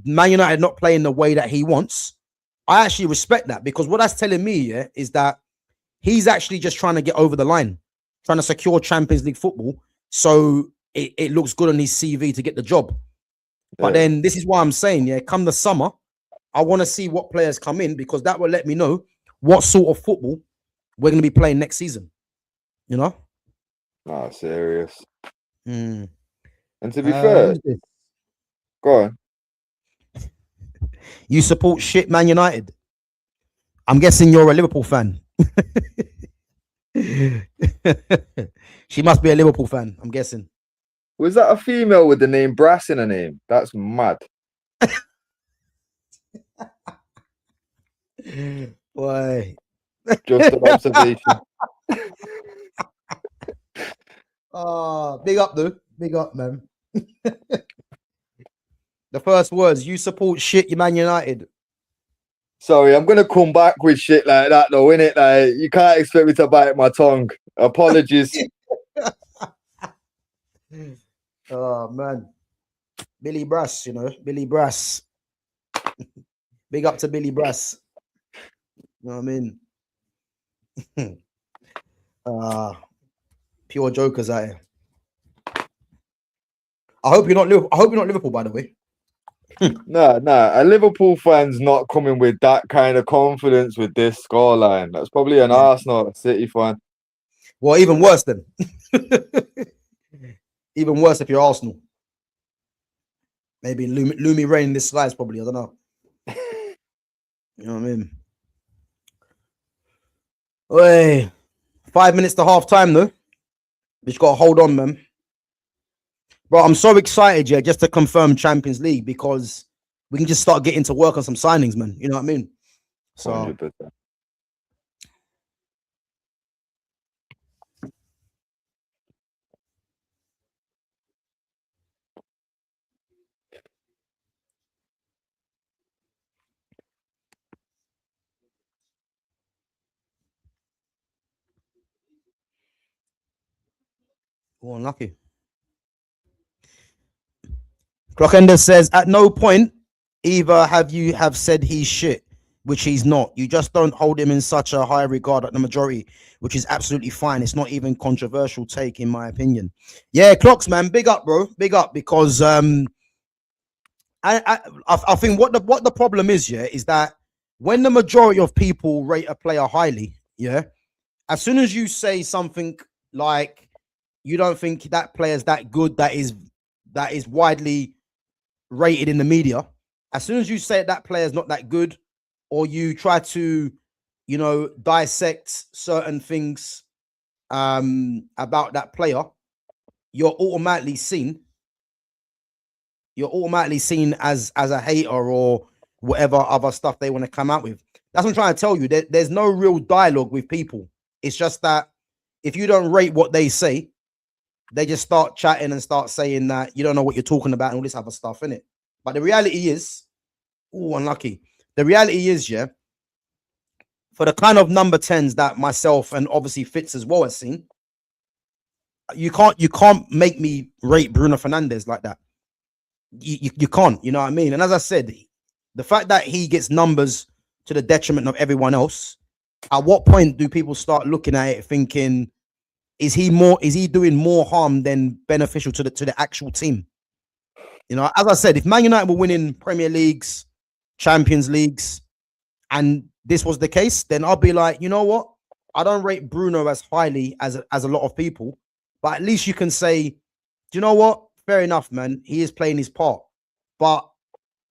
Man United not playing the way that he wants, I actually respect that, because what that's telling me, yeah, is that he's actually just trying to get over the line, trying to secure Champions League football, so it looks good on his CV to get the job. But then this is why I'm saying, yeah, come the summer, I want to see what players come in, because that will let me know what sort of football we're going to be playing next season. You know? Nah, serious. Mm. And to be fair, go on. You support shit Man United. I'm guessing you're a Liverpool fan. She must be a Liverpool fan, I'm guessing. Was that a female with the name Brass in her name? That's mad. Boy. Just an observation. Big up, dude. Big up, man. The first words, you support shit, you Man United. Sorry, I'm gonna come back with shit like that though, innit? Like, you can't expect me to bite my tongue. Apologies. Oh man. Billy Brass, you know, Billy Brass. Big up to Billy Brass. You know what I mean? Pure jokers out here. I hope you're not Liverpool, by the way. Nah. A Liverpool fan's not coming with that kind of confidence with this scoreline. That's probably an Arsenal City fan. Well, even worse then. Even worse if you're Arsenal. Maybe Lumi Rain this slides probably. I don't know. You know what I mean? Hey, 5 minutes to half time though. We just got to hold on, man. Bro, I'm so excited, yeah, just to confirm Champions League, because we can just start getting to work on some signings, man. You know what I mean? So 100%. Oh, unlucky. Clockender says, at no point either have said he's shit, which he's not. You just don't hold him in such a high regard at the majority, which is absolutely fine. It's not even controversial take, in my opinion. Yeah, Clocks, man, big up, bro, big up, because I think what the problem is, yeah, is that when the majority of people rate a player highly, yeah, as soon as you say something like you don't think that player's that good, that is widely rated in the media, as soon as you say that player's not that good, or you try to, dissect certain things about that player, you're automatically seen as a hater or whatever other stuff they want to come out with. That's what I'm trying to tell you. There's no real dialogue with people. It's just that if you don't rate what they say, they just start chatting and start saying that you don't know what you're talking about and all this other stuff, innit? But the reality is, unlucky. The reality is, yeah, for the kind of number 10s that myself and obviously Fitz as well has seen, you can't make me rate Bruno Fernandes like that. You can't, you know what I mean? And as I said, the fact that he gets numbers to the detriment of everyone else, at what point do people start looking at it thinking, is he doing more harm than beneficial to the actual team? As I said, if Man United were winning Premier Leagues, Champions Leagues, and this was the case, then I'll be like, you know what? I don't rate Bruno as highly as a lot of people, but at least you can say, do you know what? Fair enough, man. He is playing his part, but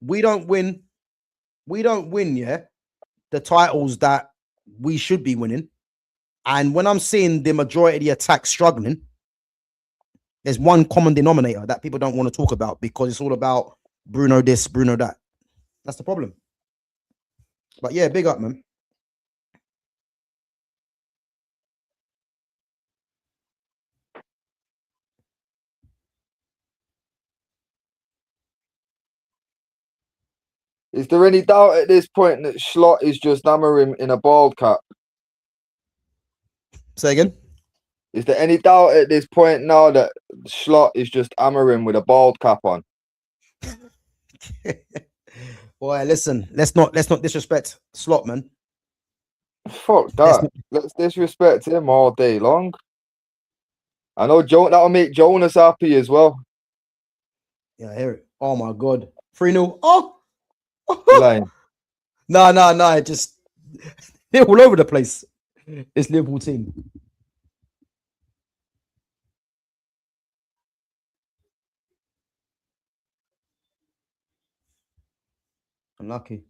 we don't win. Yeah, the titles that we should be winning. And when I'm seeing the majority of the attack struggling, there's one common denominator that people don't want to talk about because it's all about Bruno this, Bruno that. That's the problem. But yeah, big up, man. Is there any doubt at this point that Schlott is just hammering in a bald cap? Say again? Is there any doubt at this point now that Schlott is just hammering with a bald cap on? Boy, listen, let's not disrespect Slot, man. Fuck that. Let's disrespect him all day long. I know that'll make Jonas happy as well. Yeah, I hear it. Oh my god. 3-0. Oh! Line. No, just they're all over the place. This Liverpool team. Unlucky.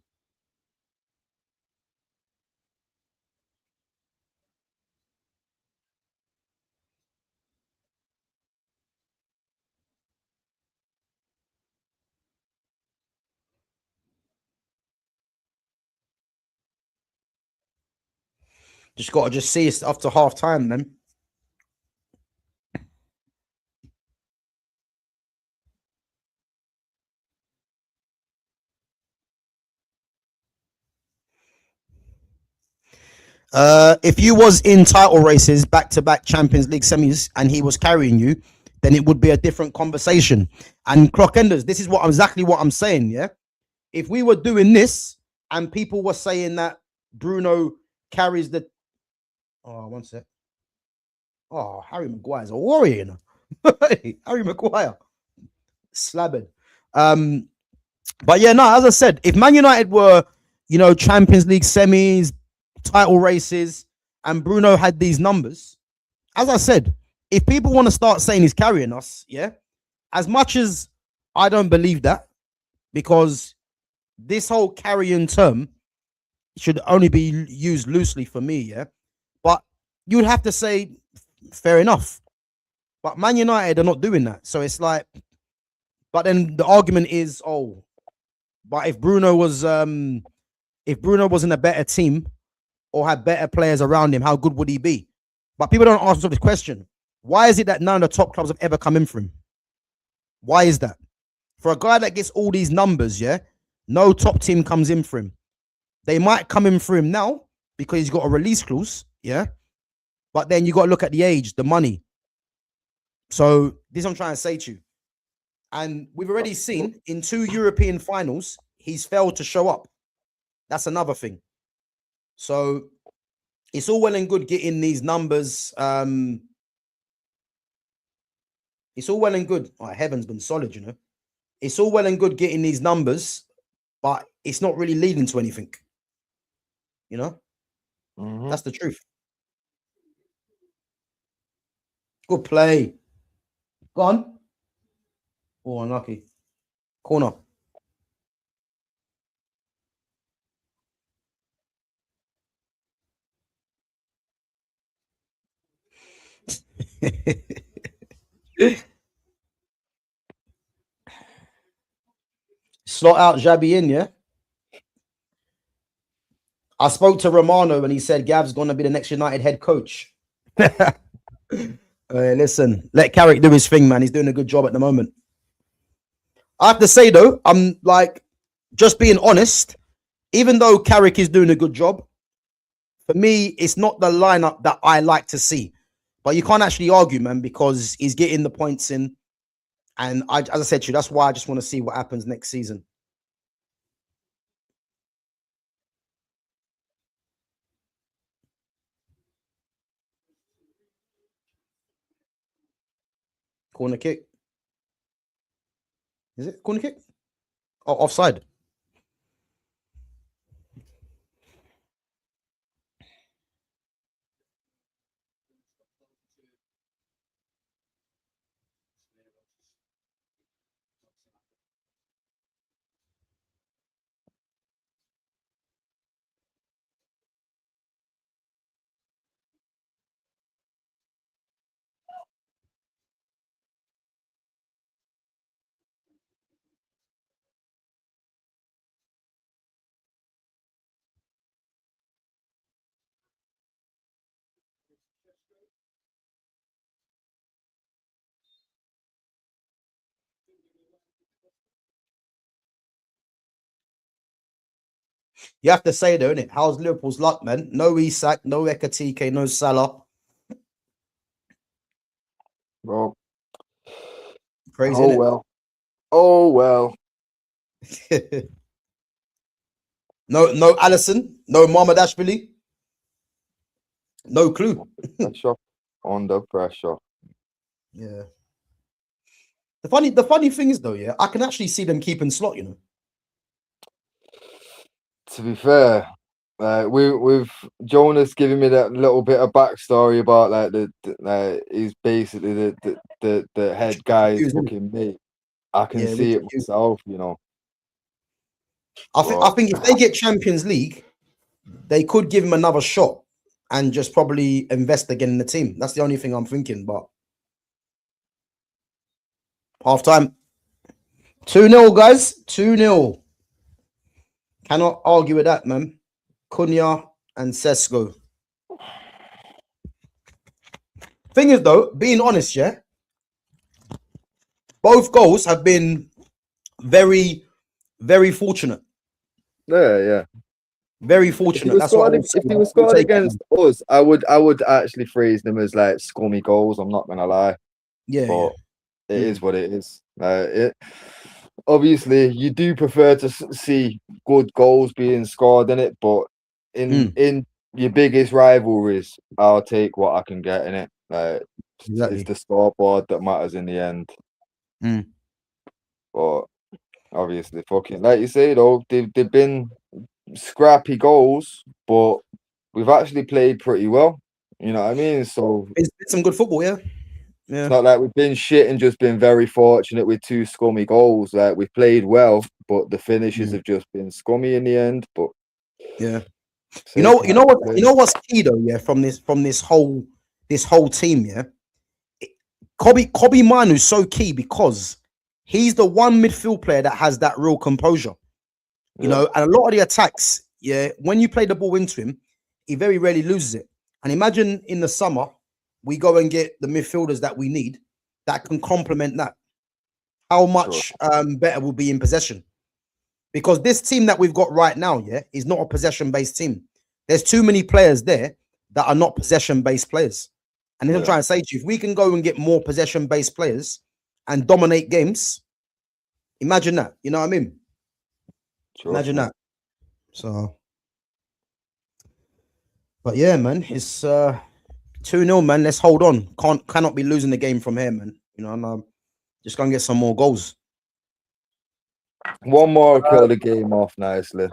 Just got to see it after half time, then. If you was in title races, back-to-back Champions League semis, and he was carrying you, then it would be a different conversation. And clock enders, this is exactly what I'm saying, yeah? If we were doing this and people were saying that Bruno carries the... Oh, one sec. Oh, Harry Maguire's a warrior, you know? Harry Maguire. Slabbed. But yeah, no, as I said, if Man United were, Champions League semis, title races, and Bruno had these numbers, as I said, if people want to start saying he's carrying us, yeah, as much as I don't believe that, because this whole carrying term should only be used loosely for me, yeah, but you'd have to say fair enough. But Man United are not doing that, so it's like, but then the argument is, but if Bruno was in a better team or had better players around him, how good would he be? But people don't answer this question. Why is it that none of the top clubs have ever come in for him? Why is that? For a guy that gets all these numbers, yeah, no top team comes in for him. They might come in for him now because he's got a release clause, yeah. But then you got to look at the age, the money. So this I'm trying to say to you. And we've already seen in 2 European finals, he's failed to show up. That's another thing. So it's all well and good getting these numbers. It's all well and good. Oh, heaven's been solid, you know. It's all well and good getting these numbers, but it's not really leading to anything. You know, that's the truth. Good play. Go on. Oh, unlucky. Corner. Slot out Xabi in, yeah? I spoke to Romano and he said Gav's going to be the next United head coach. Listen, let Carrick do his thing, man. He's doing a good job at the moment. I have to say, though, I'm like, just being honest, even though Carrick is doing a good job, for me, it's not the lineup that I like to see. But you can't actually argue, man, because he's getting the points in. And as I said to you, that's why I just want to see what happens next season. Corner kick. Is it corner kick? Oh, offside. You have to say, though, innit? How's Liverpool's luck, man? No Isak, no Ekatike, no Salah. Bro. Crazy, Oh, innit? well. Oh, well. No Allison, no Mamadashvili. No clue. Pressure. Under pressure. Yeah. The funny thing is, though, yeah, I can actually see them keeping Slot, you know. To be fair, with Jonas giving me that little bit of backstory about like he's basically the head guy's fucking mate. I can see it myself, you know. I think if they get Champions League, they could give him another shot and just probably invest again in the team. That's the only thing I'm thinking. But half time, 2-0, guys, 2-0. Cannot argue with that, man. Cunha and Sesko. Thing is, though, being honest, yeah, both goals have been very, very fortunate. Yeah. Very fortunate. If he was scored against us, I would actually phrase them as like scummy goals. I'm not gonna lie. Yeah, but it is what it is. Obviously you do prefer to see good goals being scored in it, but in your biggest rivalries, I'll take what I can get in it. It's the scoreboard that matters in the end. But obviously, fucking like you say though, they've been scrappy goals, but we've actually played pretty well. You know what I mean? So it's some good football, yeah. It's not like we've been shit and just been very fortunate with 2 scummy goals. Like we've played well, but the finishes have just been scummy in the end. But yeah, you know what's key though, yeah, from this whole team, yeah. Kobbie Mainoo is so key because he's the one midfield player that has that real composure. You know, and a lot of the attacks, yeah, when you play the ball into him, he very rarely loses it. And imagine in the summer, we go and get the midfielders that we need that can complement that. How much better we'll be in possession. Because this team that we've got right now, yeah, is not a possession-based team. There's too many players there that are not possession-based players. And I'm trying to say to you, if we can go and get more possession-based players and dominate games, imagine that. You know what I mean? Imagine that. So, but yeah, man, it's 2-0, man. Let's hold on. Cannot be losing the game from here, man. You know, and just gonna get some more goals. One more will kill the game off nicely.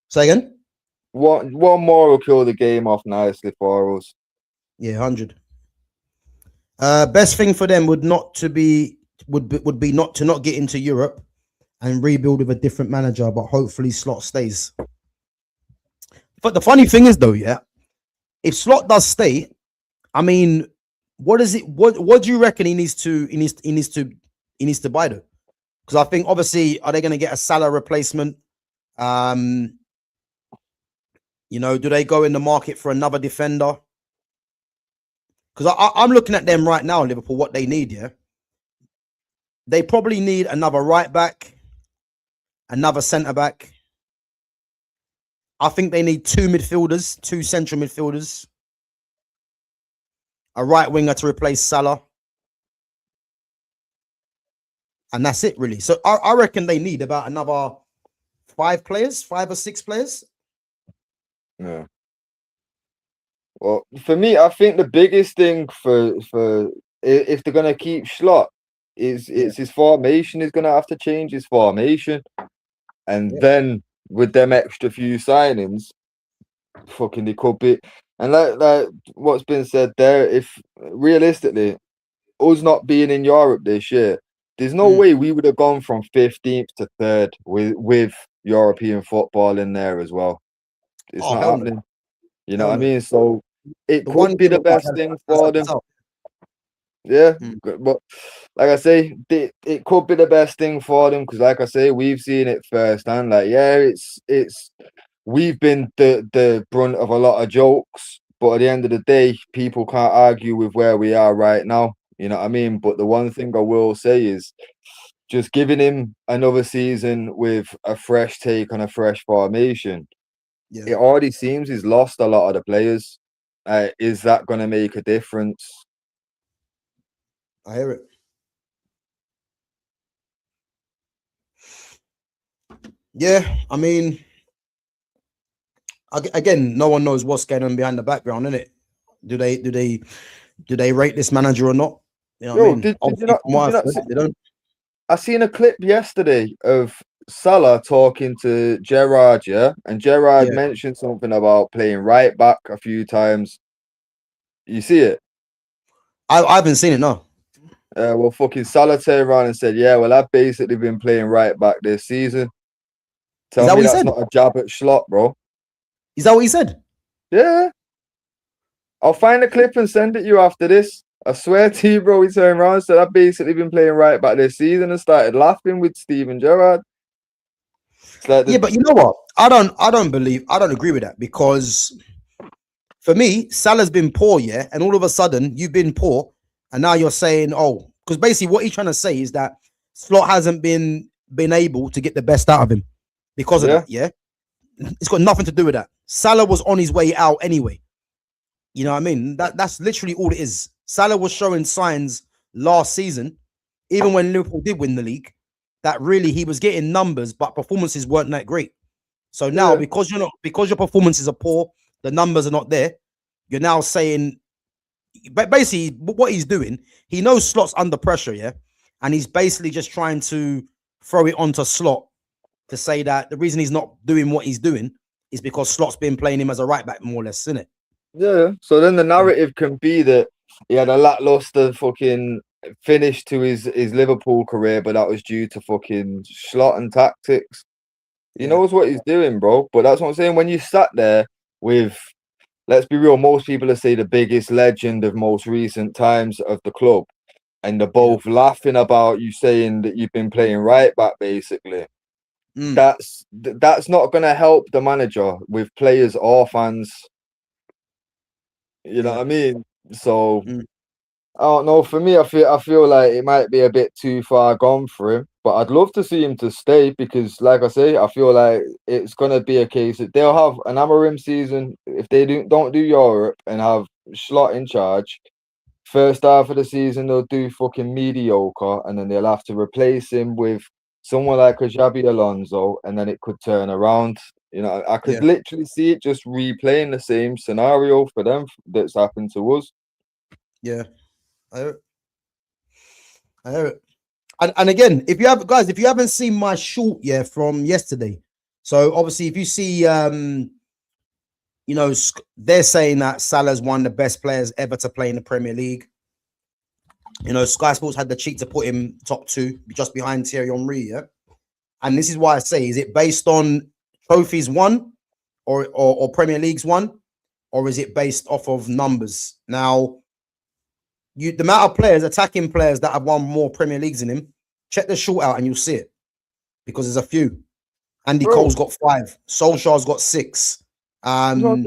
Say again? One more will kill the game off nicely for us. Yeah, 100. Best thing for them would be not to not get into Europe and rebuild with a different manager, but hopefully Slot stays. But the funny thing is, though, yeah, if Slot does stay, I mean, what is it? What do you reckon he needs to buy though? Because I think obviously, are they going to get a Salah replacement? You know, do they go in the market for another defender? Because I'm looking at them right now, Liverpool, what they need, yeah? They probably need another right back, another centre back. I think they need 2 midfielders, 2 central midfielders, a right winger to replace Salah. And that's it, really. So I reckon they need about another 5 or 6 players. Yeah. Well, for me, I think the biggest thing for if they're gonna keep Slot is his formation is gonna have to change his formation, and then with them extra few signings, fucking they could be. And like what's been said there, if realistically, us not being in Europe this year, there's no way we would have gone from 15th to 3rd with European football in there as well. It's not happening. You know what I mean? So it could be the best thing for them. Yeah, but like I say, it could be the best thing for them because, like I say, we've seen it firsthand. Like, yeah, it's we've been the brunt of a lot of jokes, but at the end of the day, people can't argue with where we are right now. You know what I mean? But the one thing I will say is just giving him another season with a fresh take on a fresh formation. Yeah. It already seems he's lost a lot of the players. Is that going to make a difference? I hear it. Yeah, I mean, again, no one knows what's going on behind the background, innit? Do they rate this manager or not? You know what I mean? Did you not they don't. I seen a clip yesterday of Salah talking to Gerrard, yeah, and Gerrard mentioned something about playing right back a few times. You see it? I haven't seen it, no. Well, fucking Salah turned around and said, "Yeah, well, I've basically been playing right back this season." Tell me that's not a jab at Slot, bro. Is that what he said? Yeah. I'll find the clip and send it you after this. I swear to you, bro, he turned around and said, I've basically been playing right back this season and started laughing with Steven Gerrard. Like yeah, but you know what? I don't agree with that because for me, Salah's been poor, yeah, and all of a sudden you've been poor, and now you're saying, oh, because basically what he's trying to say is that Slot hasn't been able to get the best out of him because of that, yeah? It's got nothing to do with that. Salah was on his way out anyway. You know what I mean? That's literally all it is. Salah was showing signs last season, even when Liverpool did win the league, that really he was getting numbers, but performances weren't that great. So now, because your performances are poor, the numbers are not there. You're now saying, but basically, what he's doing, he knows Slot's under pressure, yeah, and he's basically just trying to throw it onto Slot to say that the reason he's not doing what he's doing is because Slot's been playing him as a right back, more or less, isn't it? Yeah. So then the narrative can be that he had a lackluster fucking finish to his Liverpool career, but that was due to fucking Slot and tactics. He knows what he's doing, bro. But that's what I'm saying. When you sat there with, let's be real, most people say the biggest legend of most recent times of the club, and they're both laughing about you saying that you've been playing right back, basically. That's not going to help the manager with players or fans. You know what I mean? So I don't know. For me, I feel like it might be a bit too far gone for him. But I'd love to see him to stay because, like I say, I feel like it's gonna be a case that they'll have an Amorim season if they don't do Europe and have Slot in charge. first half of the season they'll do fucking mediocre, and then they'll have to replace him with someone like a Xabi Alonso, and then it could turn around. You know, I could literally see it just replaying the same scenario for them that's happened to us. Yeah, I hear it. And again, if you haven't seen my short from yesterday, so obviously if you see, you know, they're saying that Salah's one of the best players ever to play in the Premier League. You know, Sky Sports had the cheek to put him top 2, just behind Thierry Henry. Yeah, and this is why I say, is it based on trophies won, or Premier Leagues won, or is it based off of numbers? Now, the amount of players, attacking players that have won more Premier Leagues than him, check the short out and you'll see it, because there's a few. Andy Cole's got 5. Solskjaer's got 6. And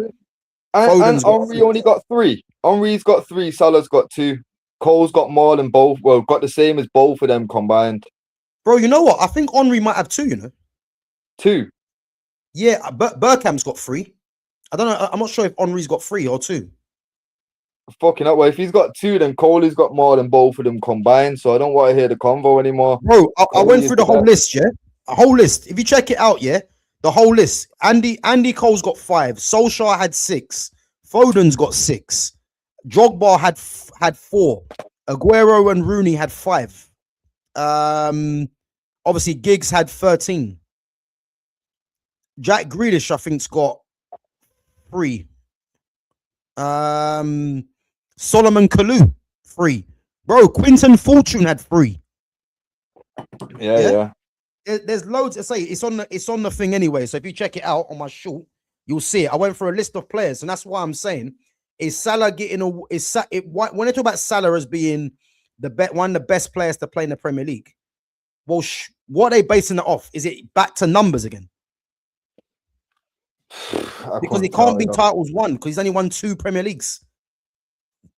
Henry only got 3. Henry's got 3. Salah's got 2. Cole's got more than both. Well, got the same as both of them combined. Bro, you know what? I think Henry might have 2. You know, 2. Yeah, but Bergkamp's got 3. I don't know. I'm not sure if Henry's got 3 or 2. Fucking up. Well, if he's got 2, then Coley's got more than both of them combined. So I don't want to hear the convo anymore. Bro, I went through the whole list, yeah? A whole list. If you check it out, yeah? The whole list. Andy Cole's got 5. Solskjaer had 6. Foden's got 6. Drogba had 4. Aguero and Rooney had 5. Obviously, Giggs had 13. Jack Grealish, I think's got 3. Solomon Kalou, 3. Bro, Quinton Fortune had 3. Yeah. There's loads to say. It's on the thing anyway. So if you check it out on my short, you'll see it. I went for a list of players, and that's why I'm saying, is Salah getting when they talk about Salah as being one of the best players to play in the Premier League? Well, what are they basing it off? Is it back to numbers again? Because he can't be titles won, because he's only won 2 Premier Leagues.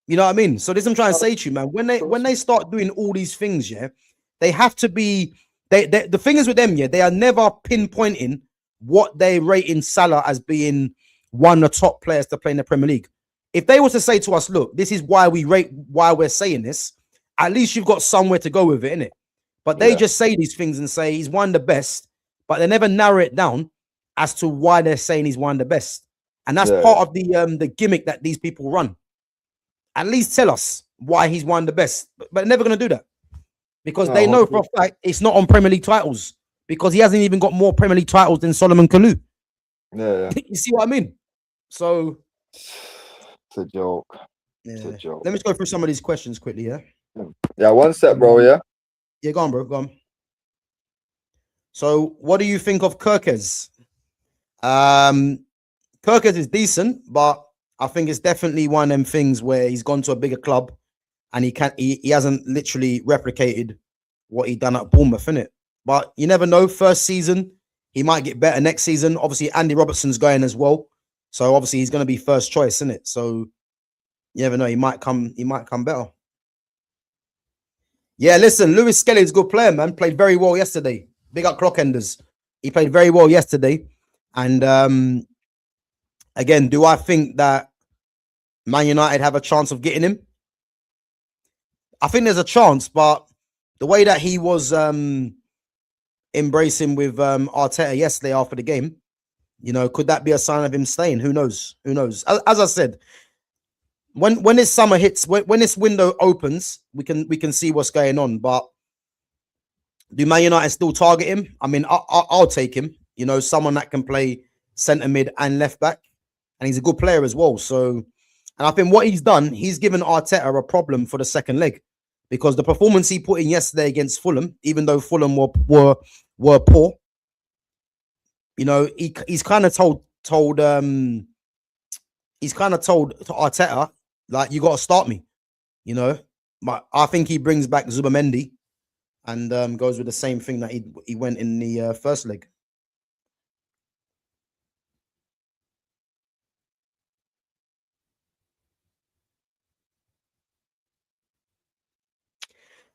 You know what I mean? So this I'm trying to say to you, man. When they start doing all these things, yeah, they have to be. The thing is with them, yeah, they are never pinpointing what they rating Salah as being one of the top players to play in the Premier League. If they were to say to us, look, this is why we're saying this, at least you've got somewhere to go with it, innit? But they just say these things and say he's one of the best, but they never narrow it down as to why they're saying he's one of the best. And that's part of the gimmick that these people run. At least tell us why he's one of the best. But they're never going to do that. Because they know for a fact it's not on Premier League titles. Because he hasn't even got more Premier League titles than Solomon Kalou. Yeah. You see what I mean? So it's a joke. Yeah. It's a joke. Let me just go through some of these questions quickly, yeah? Yeah, one sec, bro, yeah? Yeah, go on, bro. Go on. So what do you think of Kirkes? Kirkes is decent, but I think it's definitely one of them things where he's gone to a bigger club and he hasn't literally replicated what he done at Bournemouth, innit? But you never know. First season, he might get better next season. Obviously, Andy Robertson's going as well. So obviously he's going to be first choice, innit? So you never know. He might come better. Yeah, listen, Lewis Skelly's a good player, man. Played very well yesterday. Big up Clockenders. He played very well yesterday. And again, do I think that Man United have a chance of getting him? I think there's a chance, but the way that he was embracing with Arteta yesterday after the game, you know, could that be a sign of him staying? Who knows? Who knows? As I said, when this summer hits, when this window opens, we can see what's going on. But do Man United still target him? I mean, I'll take him. You know, someone that can play centre mid and left back, and he's a good player as well. So, and I think what he's done, he's given Arteta a problem for the second leg, because the performance he put in yesterday against Fulham, even though Fulham were poor, you know, he's kind of told Arteta, like, you got to start me, you know. But I think he brings back Zubamendi and goes with the same thing that he went in the first leg.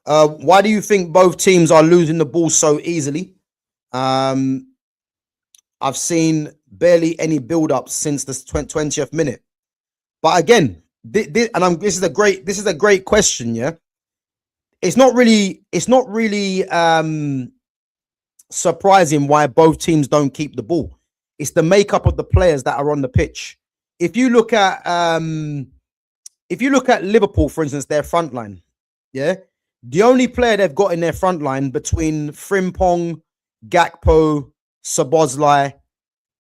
Why do you think both teams are losing the ball so easily? I've seen barely any build-up since the 20th minute. But again, This is a great question. Yeah, it's not really surprising why both teams don't keep the ball. It's the makeup of the players that are on the pitch. If you look at Liverpool, for instance, their front line, yeah, the only player they've got in their front line between Frimpong, Gakpo, Szoboszlai,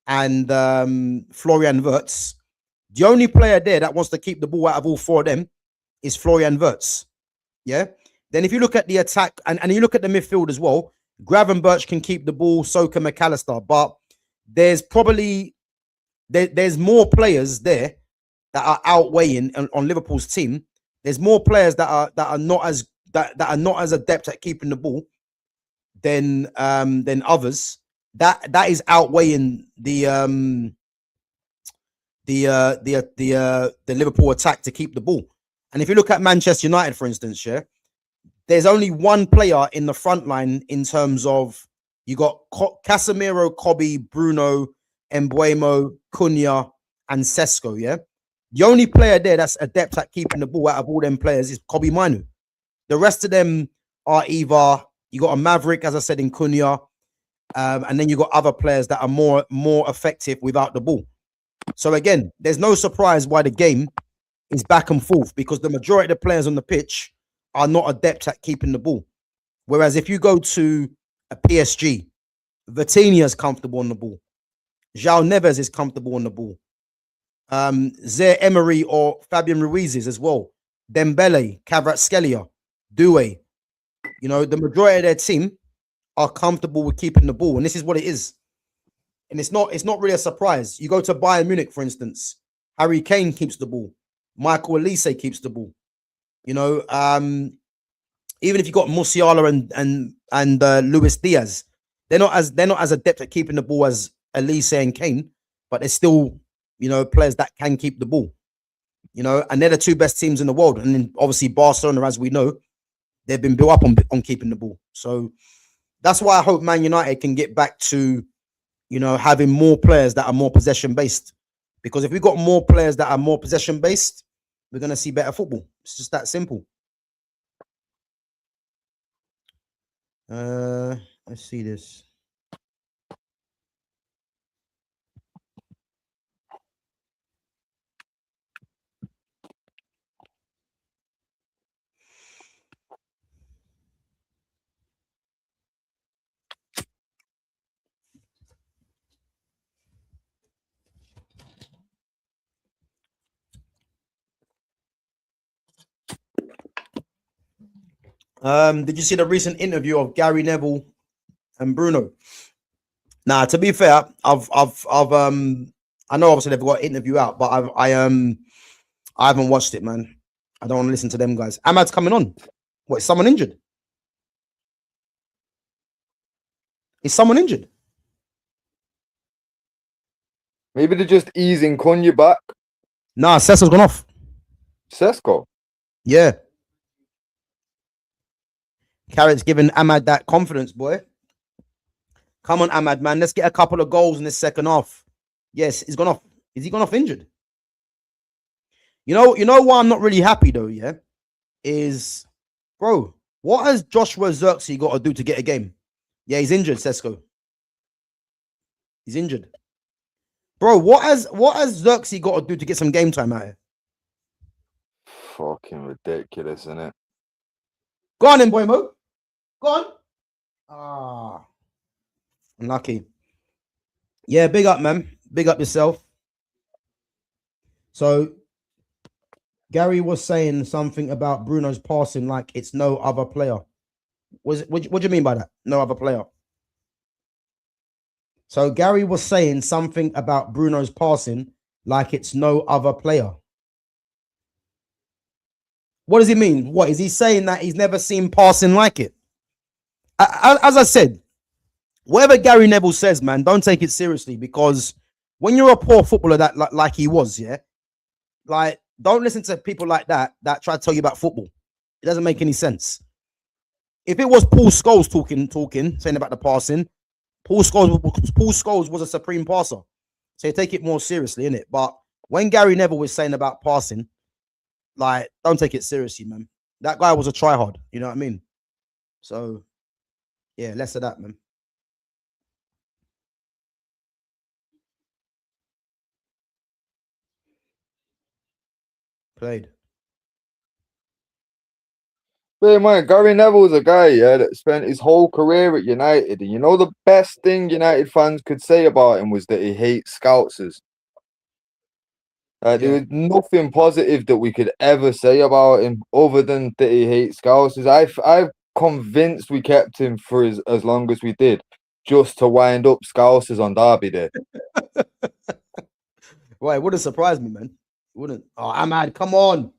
and Florian Wirtz, the only player there that wants to keep the ball out of all four of them is Florian Wirtz. Yeah. Then if you look at the attack and you look at the midfield as well, Gravenberch can keep the ball, so can McAllister. But there's probably there's more players there that are outweighing on Liverpool's team. There's more players that are not as adept at keeping the ball than others. That is outweighing the Liverpool attack to keep the ball. And if you look at Manchester United, for instance, yeah, there's only one player in the front line in terms of you got Casemiro, Kobbie, Bruno, Mbeumo, Cunha, and Sesko. Yeah, the only player there that's adept at keeping the ball out of all them players is Kobbie Mainoo. The rest of them are either you got a maverick, as I said, in Cunha, and then you got other players that are more effective without the ball. So again, there's no surprise why the game is back and forth, because the majority of the players on the pitch are not adept at keeping the ball. Whereas if you go to a PSG, Vitinha is comfortable on the ball. João Neves is comfortable on the ball. Zaire Emery or Fabian Ruiz is as well. Dembele, Kvaratskhelia, Doué. You know, the majority of their team are comfortable with keeping the ball, and this is what it is. And it's not really a surprise. You go to Bayern Munich, for instance, Harry Kane keeps the ball. Michael Olise keeps the ball. You know, even if you got Musiala and Luis Diaz, they're not as adept at keeping the ball as Olise and Kane, but they're still, you know, players that can keep the ball. You know, and they're the two best teams in the world. And then obviously Barcelona, as we know, they've been built up on keeping the ball. So that's why I hope Man United can get back to, you know, having more players that are more possession based. Because if we've got more players that are more possession based, we're going to see better football. It's just that simple. Let's see this. Did you see the recent interview of Gary Neville and Bruno? Now, to be fair, I know obviously they've got an interview out, but I haven't watched it, man. I don't want to listen to them guys. Ahmad's coming on. What, is someone injured? Is someone injured? Maybe they're just easing Cunha back. Nah, Cesar's gone off. Sesko? Yeah. Carrot's giving Ahmad that confidence, boy. Come on, Ahmad, man. Let's get a couple of goals in this second half. Yes, he's gone off. Is he gone off injured? You know why I'm not really happy though, yeah? Is, bro, what has Joshua Zirkzee got to do to get a game? Yeah, he's injured, Sesko. He's injured. Bro, what has Zirkzee got to do to get some game time out here? Fucking ridiculous, isn't it? Go on then, Boymo. Go on. Ah. Unlucky. Yeah, big up, man. Big up yourself. So, Gary was saying something about Bruno's passing like it's no other player. What do you mean by that? No other player. So, Gary was saying something about Bruno's passing like it's no other player. What does he mean? What is he saying, that he's never seen passing like it? As I said, whatever Gary Neville says, man, don't take it seriously, because when you're a poor footballer that like he was, yeah, like don't listen to people like that try to tell you about football. It doesn't make any sense. If it was Paul Scholes talking, saying about the passing, Paul Scholes was a supreme passer, so you take it more seriously, innit? But when Gary Neville was saying about passing, like, don't take it seriously, man. That guy was a tryhard. You know what I mean? So, yeah, less of that, man. Played. But man, Gary Neville's a guy, yeah, that spent his whole career at United. And you know the best thing United fans could say about him was that he hates Scousers. There Yeah. was nothing positive that we could ever say about him other than that he hates Scousers. I'm convinced we kept him for as long as we did just to wind up Scousers on Derby Day. Right, it wouldn't surprise me, man. It wouldn't. Oh, Ahmad, come on.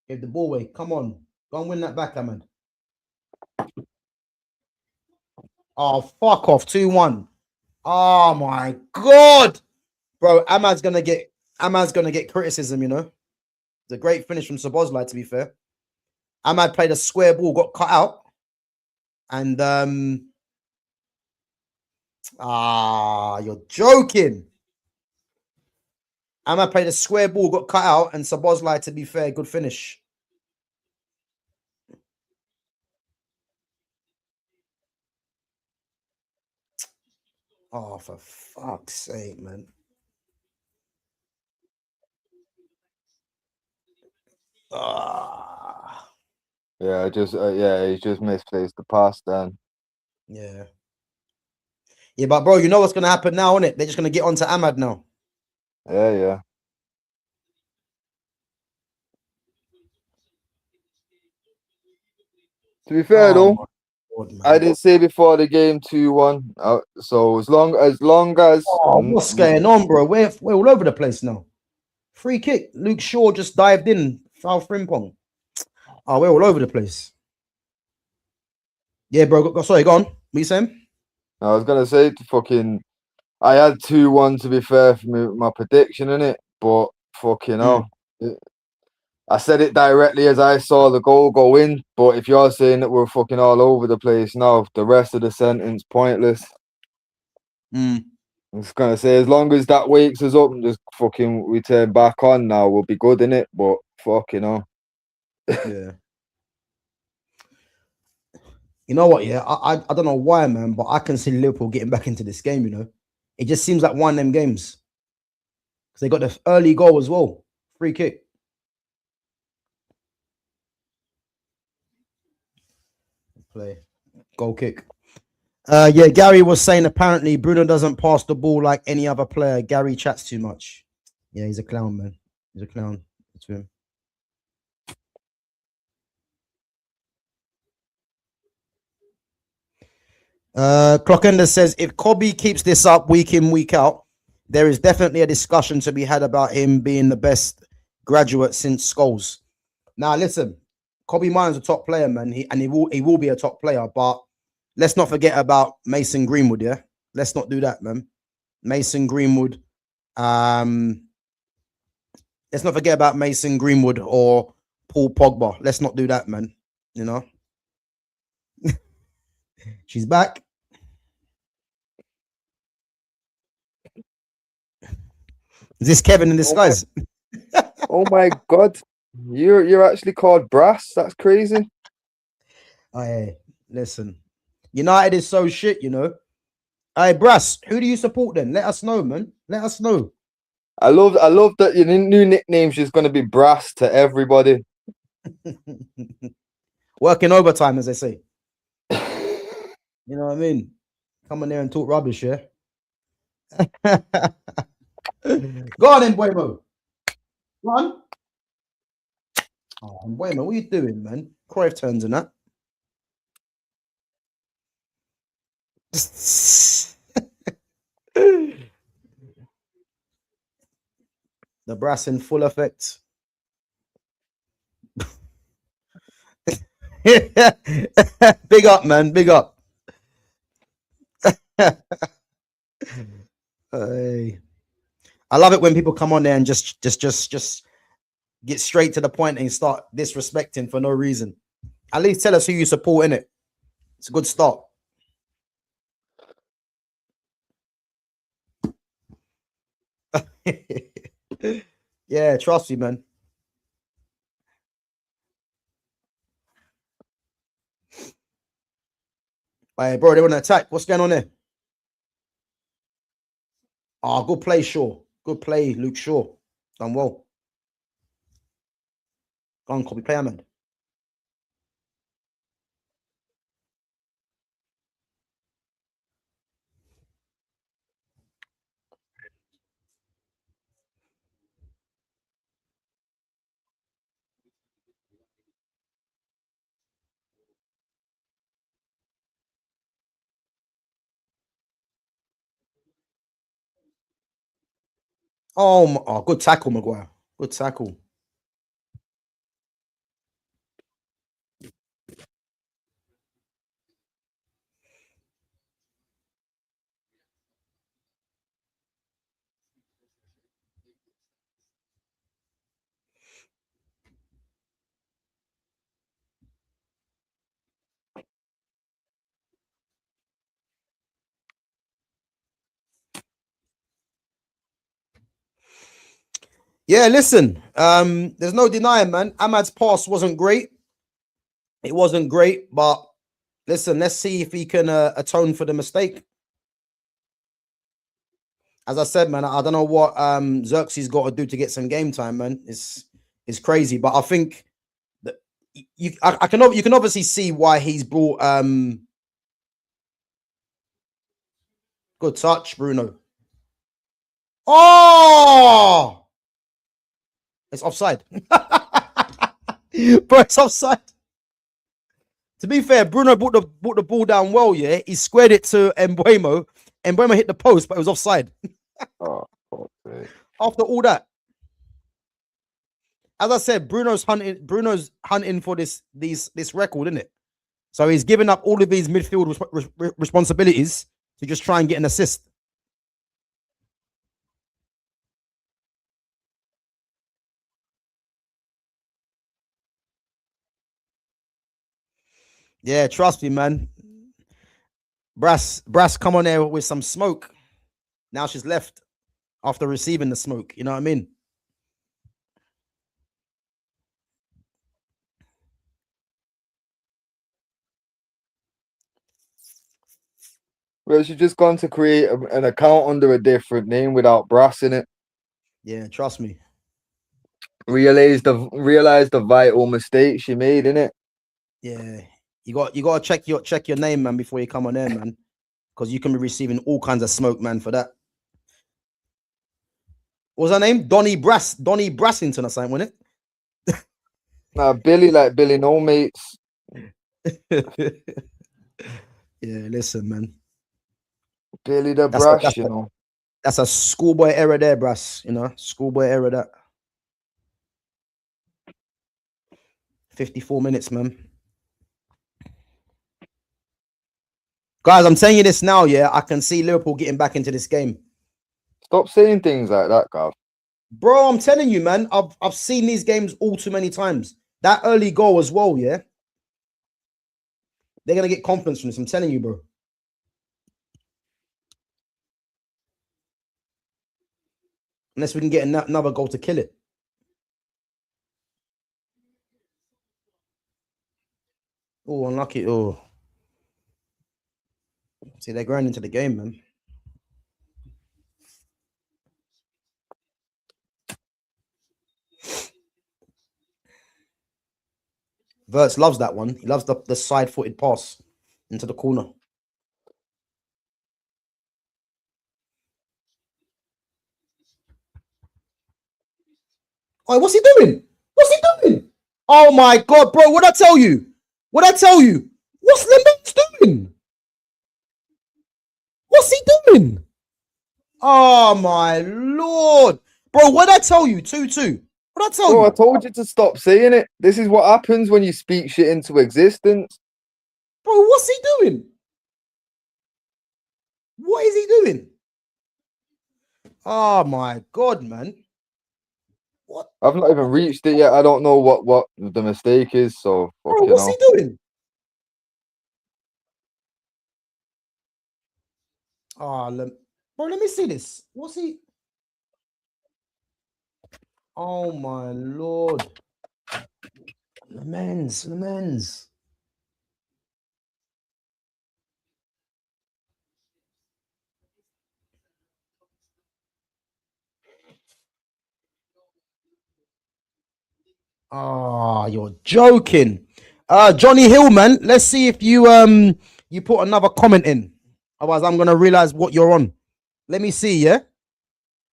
Give the ball away. Come on. Go and win that back, Ahmad. Oh, fuck off. 2-1. Oh my god. Bro, Ahmad's gonna get criticism, you know. It's a great finish from Szoboszlai, to be fair. Ahmad played a square ball, got cut out. And you're joking. Ahmad played a square ball, got cut out, and Szoboszlai, to be fair, good finish. Oh, for fuck's sake, man. Yeah, he just misplaced the pass then. Yeah. Yeah, but bro, you know what's gonna happen now, innit? They're just gonna get onto Ahmad now. Yeah. To be fair though, God, I did say before the game 2-1. So as long as what's going on, bro? We're all over the place now. Free kick. Luke Shaw just dived in. Foul Frimpong. Oh, we're all over the place. Yeah, bro. Sorry, go on. What you saying? I was gonna say I had 2-1 to be fair for my prediction in it, but fucking hell. I said it directly as I saw the goal go in, but if you're saying that we're fucking all over the place now, the rest of the sentence pointless. I'm just gonna say as long as that wakes us up and just fucking we turn back on now, we'll be good in it. But fucking hell. Yeah. You know what? Yeah, I don't know why, man, but I can see Liverpool getting back into this game. You know, it just seems like one of them games because they got the early goal as well, free kick. Play, goal kick. Yeah, Gary was saying apparently Bruno doesn't pass the ball like any other player. Gary chats too much. Yeah, he's a clown, man. He's a clown. It's him. Clockender says if Kobbie keeps this up week in, week out, there is definitely a discussion to be had about him being the best graduate since Scholes. Now, listen, Kobbie Mainoo's a top player, man. He will be a top player, but let's not forget about Mason Greenwood, yeah? Let's not do that, man. Mason Greenwood. Let's not forget about Mason Greenwood or Paul Pogba. Let's not do that, man. You know? She's back. Is this Kevin in disguise? Oh my god. You're actually called Brass? That's crazy. Hey, listen. United is so shit, you know. Hey, Brass, who do you support then? Let us know, man. Let us know. I love that your new nickname's just gonna be Brass to everybody. Working overtime, as they say. You know what I mean? Come on there and talk rubbish, yeah? Go on then, Buemo. Go on. Oh, Buemo, what are you doing, man? Cruyff turns in that. The Brass in full effect. Big up, man. Big up. Hey. I love it when people come on there and just get straight to the point and start disrespecting for no reason. At least tell us who you support in it. It's a good start. Yeah, trust me, man. Hey, bro, they want to attack. What's going on there? Ah, good play, Shaw. Good play, Luke Shaw. Done well. Go on, Kobbie, play man. Oh, good tackle, Maguire. Good tackle. Yeah, listen. There's no denying, man. Ahmad's pass wasn't great. It wasn't great, but listen, let's see if he can atone for the mistake. As I said, man, I don't know what Xerxes got to do to get some game time, man. It's crazy, but I think that you can obviously see why he's brought good touch, Bruno. Oh, it's offside. Bro, it's offside. To be fair, Bruno brought the ball down well, yeah. He squared it to Mbeumo. Mbeumo hit the post, but it was offside. Oh, okay. After all that, as I said, Bruno's hunting for this record, isn't it? So he's giving up all of these midfield responsibilities to just try and get an assist. Yeah, trust me, man. Brass, come on there with some smoke. Now she's left after receiving the smoke. You know what I mean? Well, she's just gone to create an account under a different name without Brass in it. Yeah, trust me. Realize the vital mistake she made in it. Yeah, you got to check your name, man, before you come on there, man, because you can be receiving all kinds of smoke, man, for that. What was her name? Donny Brassington or something, wasn't Nah, Billy like Billy no mates. it? Yeah, listen, man. Billy the That's Brass, you know. That's a schoolboy error there, Brass. You know, schoolboy error that. 54 minutes, man. Guys, I'm telling you this now, yeah. I can see Liverpool getting back into this game. Stop saying things like that, Gav. Bro, I'm telling you, man. I've seen these games all too many times. That early goal as well, yeah. They're gonna get confidence from this. I'm telling you, bro. Unless we can get another goal to kill it. Oh, unlucky. Oh. See, they're growing into the game, man. Verts loves that one. He loves the side-footed pass into the corner. Oh, what's he doing? What's he doing? Oh my god, bro! What I tell you? What I tell you? What's Lemens doing? What's he doing? Oh my lord, bro! What I tell you? 2-2. What I tell Bro, you? I told you to stop saying it. This is what happens when you speak shit into existence. Bro, what's he doing? What is he doing? Oh my god, man! What? I've not even reached it yet. I don't know what the mistake is. So Bro, fucking what's hell. he doing? Oh, bro, let me see this. What's he? Oh my lord. Lemens. Oh, you're joking. Johnny Hillman, let's see if you you put another comment in. Otherwise, I'm gonna realize what you're on. Let me see, yeah.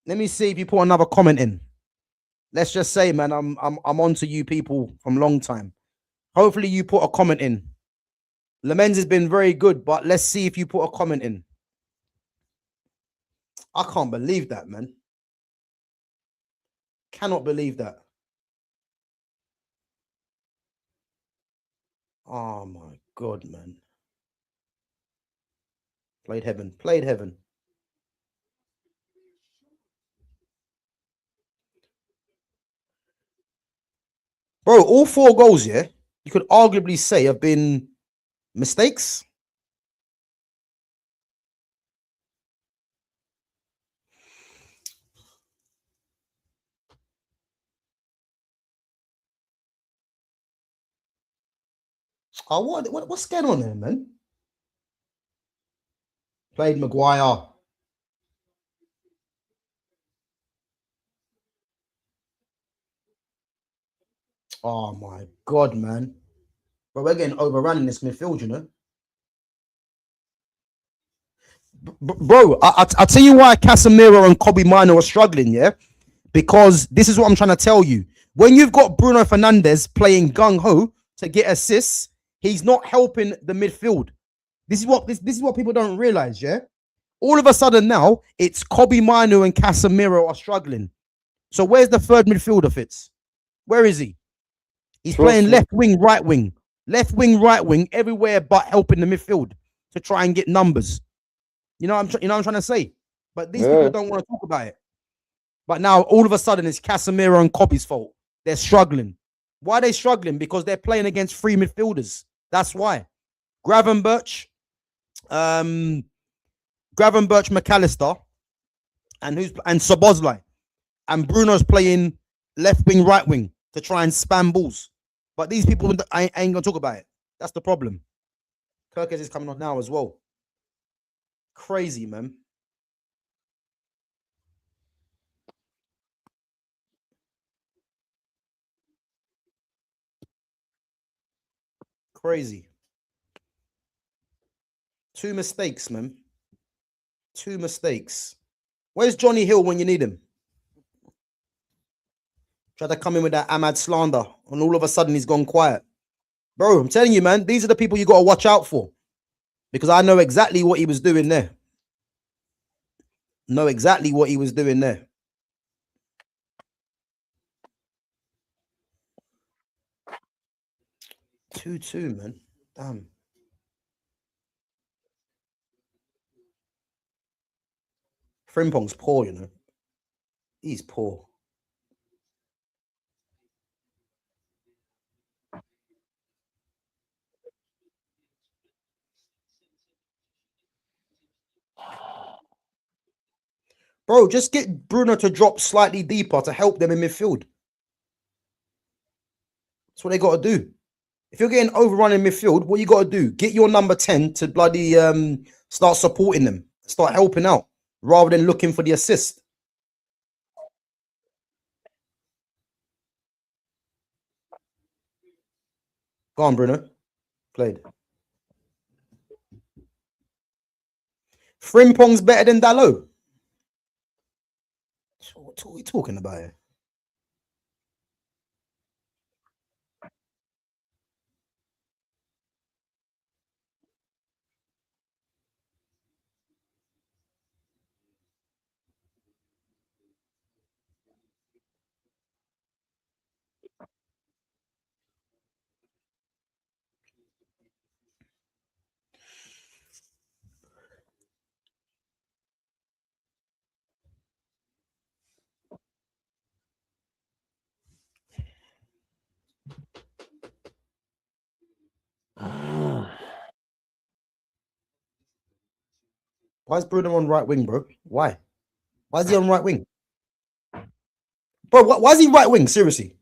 Let me see if you put another comment in. Let's just say, man, I'm on to you people from long time. Hopefully, you put a comment in. Lamens has been very good, but let's see if you put a comment in. I can't believe that, man. Cannot believe that. Oh my God, man. Played heaven. Played heaven. Bro, all 4 goals, yeah, you could arguably say have been mistakes. Oh, what's going on there, man? Played Maguire. Oh my God, man. But we're getting overrun in this midfield, you know. Bro, I'll tell you why Casemiro and Kobbie Mainoo are struggling, yeah? Because this is what I'm trying to tell you. When you've got Bruno Fernandes playing gung-ho to get assists, he's not helping the midfield. This is what people don't realize, yeah? All of a sudden now, it's Kobbie Mainoo and Casemiro are struggling. So where's the third midfielder, Fitz? Where is he? He's playing left wing, right wing, everywhere but helping the midfield to try and get numbers. You know what I'm trying to say? But these people don't want to talk about it. But now all of a sudden it's Casemiro and Kobbie's fault. They're struggling. Why are they struggling? Because they're playing against 3 midfielders. That's why. Gravenberch, McAllister, and Szoboszlai. And Bruno's playing left wing, right wing to try and spam balls. But these people ain't gonna talk about it. That's the problem. Kirkes is coming on now as well. Crazy, man. Crazy. 2 mistakes, man. 2 mistakes. Where's Johnny Hill when you need him? Try to come in with that Ahmad slander, and all of a sudden he's gone quiet. Bro, I'm telling you, man, these are the people you got to watch out for. Because I know exactly what he was doing there. 2-2, man. Damn. Frimpong's poor, you know. He's poor. Bro, just get Bruno to drop slightly deeper to help them in midfield. That's what they got to do. If you're getting overrun in midfield, what you got to do? Get your number 10 to bloody start supporting them. Start helping out rather than looking for the assist. Go on, Bruno. Played. Frimpong's better than Dalot. What are we talking about here? Why is Bruno on right wing, bro? Why? Why is he on right wing? Bro, why is he right wing? Seriously.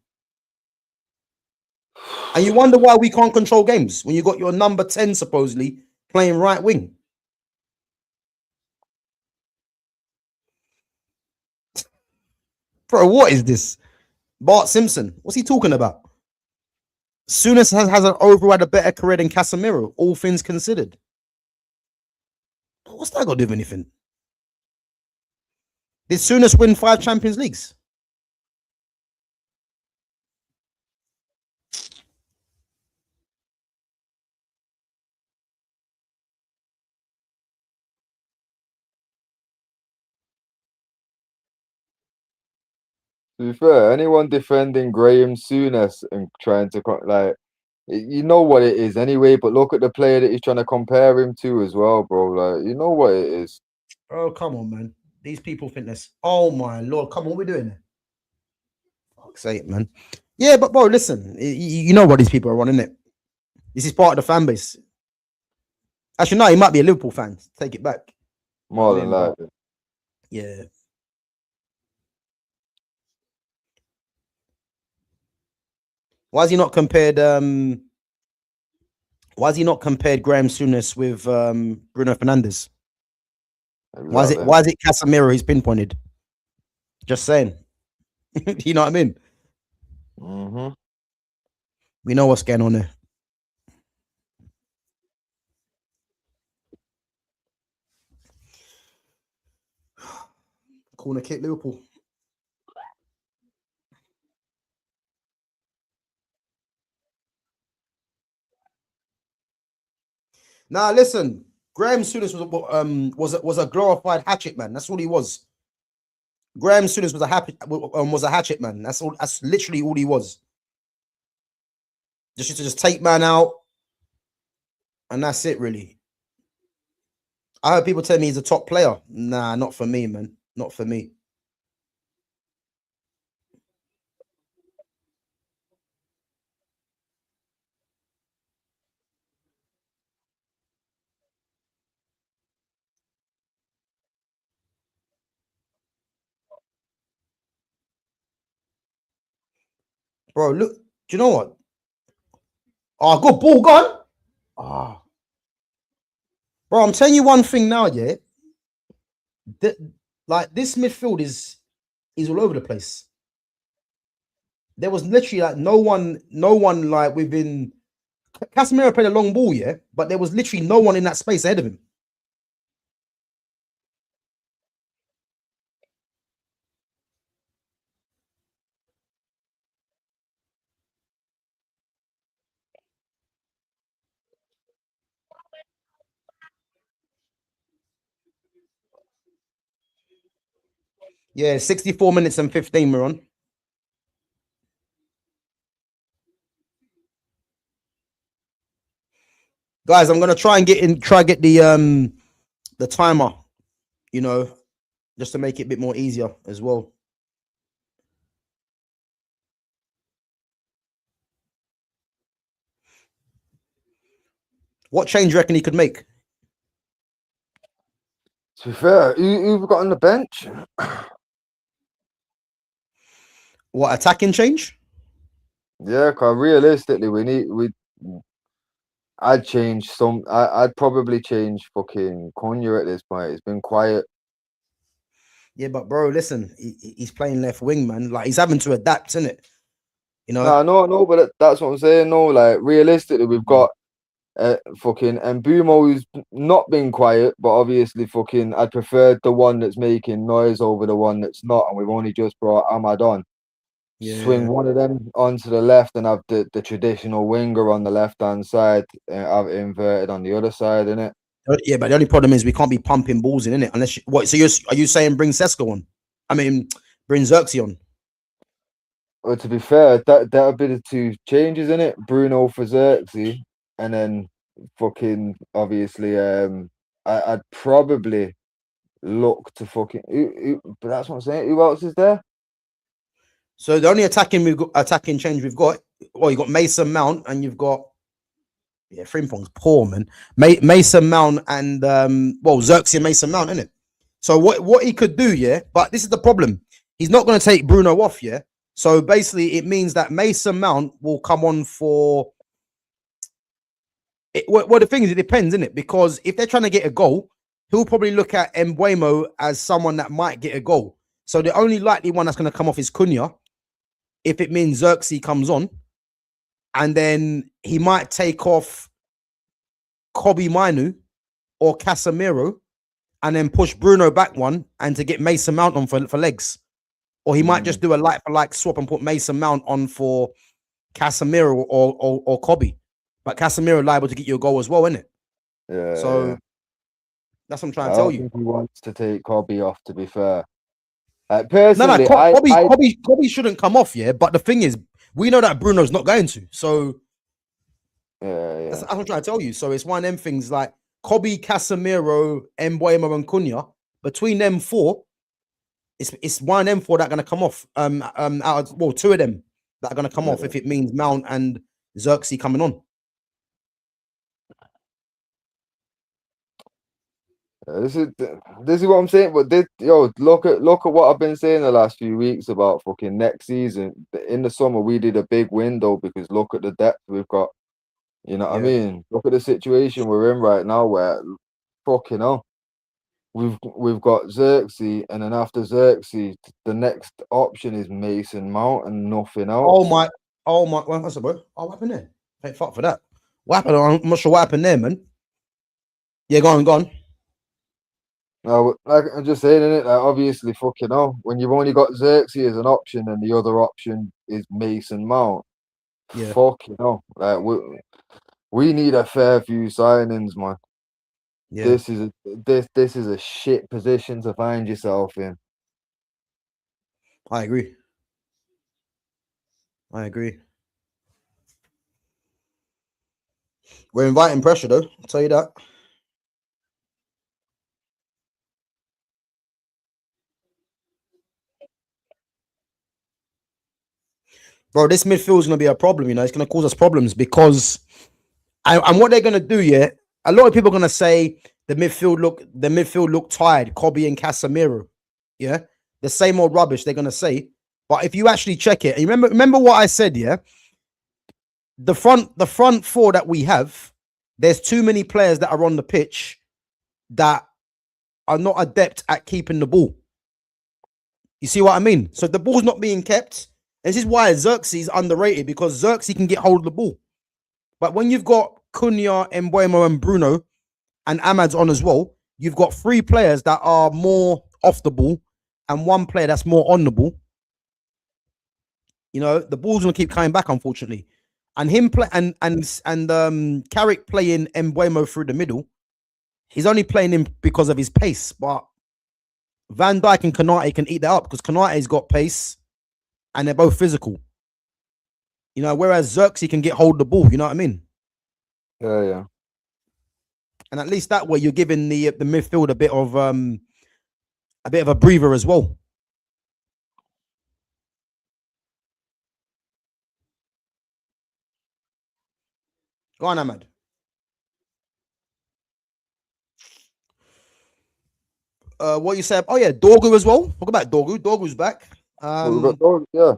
And you wonder why we can't control games when you got your number 10 supposedly playing right wing. Bro, what is this? Bart Simpson. What's he talking about? Souness has an overall had a better career than Casemiro, all things considered. What's that got to do with anything? Did Souness win 5 Champions Leagues? To be fair, anyone defending Graham Souness and trying to like, you know what it is anyway. But look at the player that he's trying to compare him to as well, bro. Like, you know what it is. Oh, come on, man. These people think this. Oh my lord, come on, what are we doing? Fuck's sake, man. Yeah, but bro, listen, you know what these people are on, innit? This is part of the fan base. Actually, no, he might be a Liverpool fan. Take it back. More than likely. Yeah. Why has he not compared Graham Souness with Bruno Fernandes? Exactly. Why is it Casemiro he's pinpointed? Just saying. You know what I mean? Mm-hmm. We know what's going on there. Corner kick, Liverpool. Now listen, Graham Souness was a glorified hatchet man. That's all he was. Graham Souness was a hatchet man. That's all. That's literally all he was. Just to take man out, and that's it, really. I heard people tell me he's a top player. Nah, not for me, man. Not for me. Bro, look. Do you know what? Oh, good ball, gone. Ah, bro, I'm telling you one thing now, yeah. Like this midfield is all over the place. There was literally like no one like within. Casemiro played a long ball, yeah, but there was literally no one in that space ahead of him. Yeah, 64 minutes and 15 we're on. Guys, I'm gonna try get the timer, you know, just to make it a bit more easier as well. What change do you reckon he could make? To be fair, who've got on the bench? What attacking change? Yeah, because realistically, I'd change some. I'd probably change fucking Cunha at this point. It's been quiet. Yeah, but bro, listen, he's playing left wing, man. Like he's having to adapt, isn't it? You know. No, but that's what I'm saying. No, like realistically, we've got fucking Mbumo who's not been quiet, but obviously fucking I preferred the one that's making noise over the one that's not, and we've only just brought Ahmad on. Yeah. Swing one of them onto the left and have the traditional winger on the left hand side, have it inverted on the other side, innit? Yeah, but the only problem is we can't be pumping balls in, innit? Unless what? So are you saying bring Sesko on? I mean, bring Xerxes on. Well, to be fair, that'll be the 2 changes, innit? Bruno for Xerxes, and then fucking obviously, I'd probably look to fucking. But that's what I'm saying. Who else is there? So the only attacking change we've got, well, you got Mason Mount and you've got Frimpong's poor, man. Mason Mount and Xerxes and Mason Mount, isn't it? So what he could do, yeah, but this is the problem. He's not going to take Bruno off, yeah. So basically, it means that Mason Mount will come on for. Well, the thing is, it depends, isn't it? Because if they're trying to get a goal, he'll probably look at Mbuemo as someone that might get a goal. So the only likely one that's going to come off is Cunha, if it means Xerxes comes on. and then he might take off Kobbie Mainoo or Casemiro, and then push Bruno back one, and to get Mason Mount on for legs. Or he might just do a like for like swap and put Mason Mount on for Casemiro or Kobbie. But Casemiro liable to get you a goal as well, isn't it? Yeah. So that's what I'm trying I to tell don't you. think he wants to take Kobbie off, to be fair. No, Personally, Kobbie shouldn't come off, yeah. But the thing is, we know that Bruno's not going to. So that's what I'm trying to tell you. So it's one of them things like Kobbie, Casemiro, Mbeumo, and Cunha. Between them four, it's one of them four that are going to come off. Out of, two of them that are going to come off if it means Mount and Xerxes coming on. This is what I'm saying. But look at what I've been saying the last few weeks about fucking next season. In the summer, we did a big window because look at the depth we've got. You know what I mean? Look at the situation we're in right now, where fucking hell, we've got Xerxes, and then after Xerxes, the next option is Mason Mount and nothing else. Oh my! What's up, bro? Oh, what happened there? Thank fuck for that. What happened? I'm not sure what happened there, man. Yeah, go on. No, like I'm just saying, innit? Like, obviously, fucking hell, when you've only got Xerxes as an option and the other option is Mason Mount, fucking hell, like we need a fair few signings, man. Yeah. This is a shit position to find yourself in. I agree. We're inviting pressure, though. I'll tell you that. Bro, this midfield is going to be a problem, you know. It's going to cause us problems because... And what they're going to do, yeah, a lot of people are going to say the midfield look tired, Kobbie and Casemiro, yeah? The same old rubbish they're going to say. But if you actually check it, and remember what I said, yeah? The front four that we have, there's too many players that are on the pitch that are not adept at keeping the ball. You see what I mean? So the ball's not being kept. This is why Xerxes is underrated, because Xerxes can get hold of the ball. But when you've got Cunha, Mbeumo, and Bruno, and Ahmad's on as well, you've got three players that are more off the ball and one player that's more on the ball. You know, the ball's gonna keep coming back, unfortunately. And him play and Carrick playing Mbeumo through the middle, he's only playing him because of his pace. But Van Dijk and Konate can eat that up because Konate's got pace and they're both physical. You know, whereas Xerxes can get hold of the ball, you know what I mean? Yeah. And at least that way you're giving the midfield a bit of a breather as well. Go on, Ahmad. What you said? Oh yeah, Dorgu as well. Talk about Dorgu. Dorgu's back. We've got Dorgu, yeah.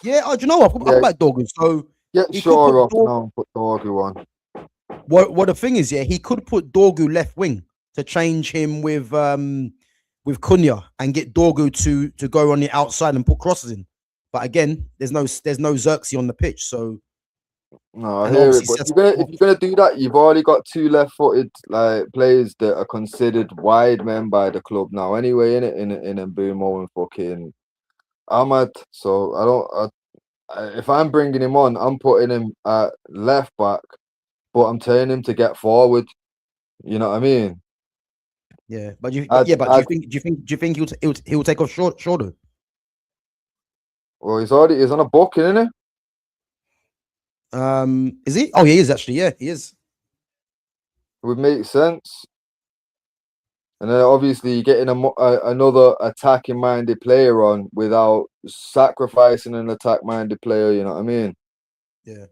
Yeah. Oh, do you know what? I forgot about Dorgu. So get sure off now and put Dorgu on. What the thing is, yeah, he could put Dorgu left wing to change him with Cunha and get Dorgu to go on the outside and put crosses in. But again, there's no Xerxes on the pitch, so. No, I hear it. But if you're gonna do that, you've already got two left-footed like players that are considered wide men by the club now. Anyway, in Mbeumo and fucking Ahmad. So if I'm bringing him on, I'm putting him at left back, but I'm telling him to get forward. You know what I mean? Yeah, but do you think he'll take off shorter? Well, he's on a booking, isn't he? Is he? Oh, he is actually. Yeah, he is. It would make sense. And then obviously you're getting another attacking-minded player on without sacrificing an attack-minded player. You know what I mean? Yeah.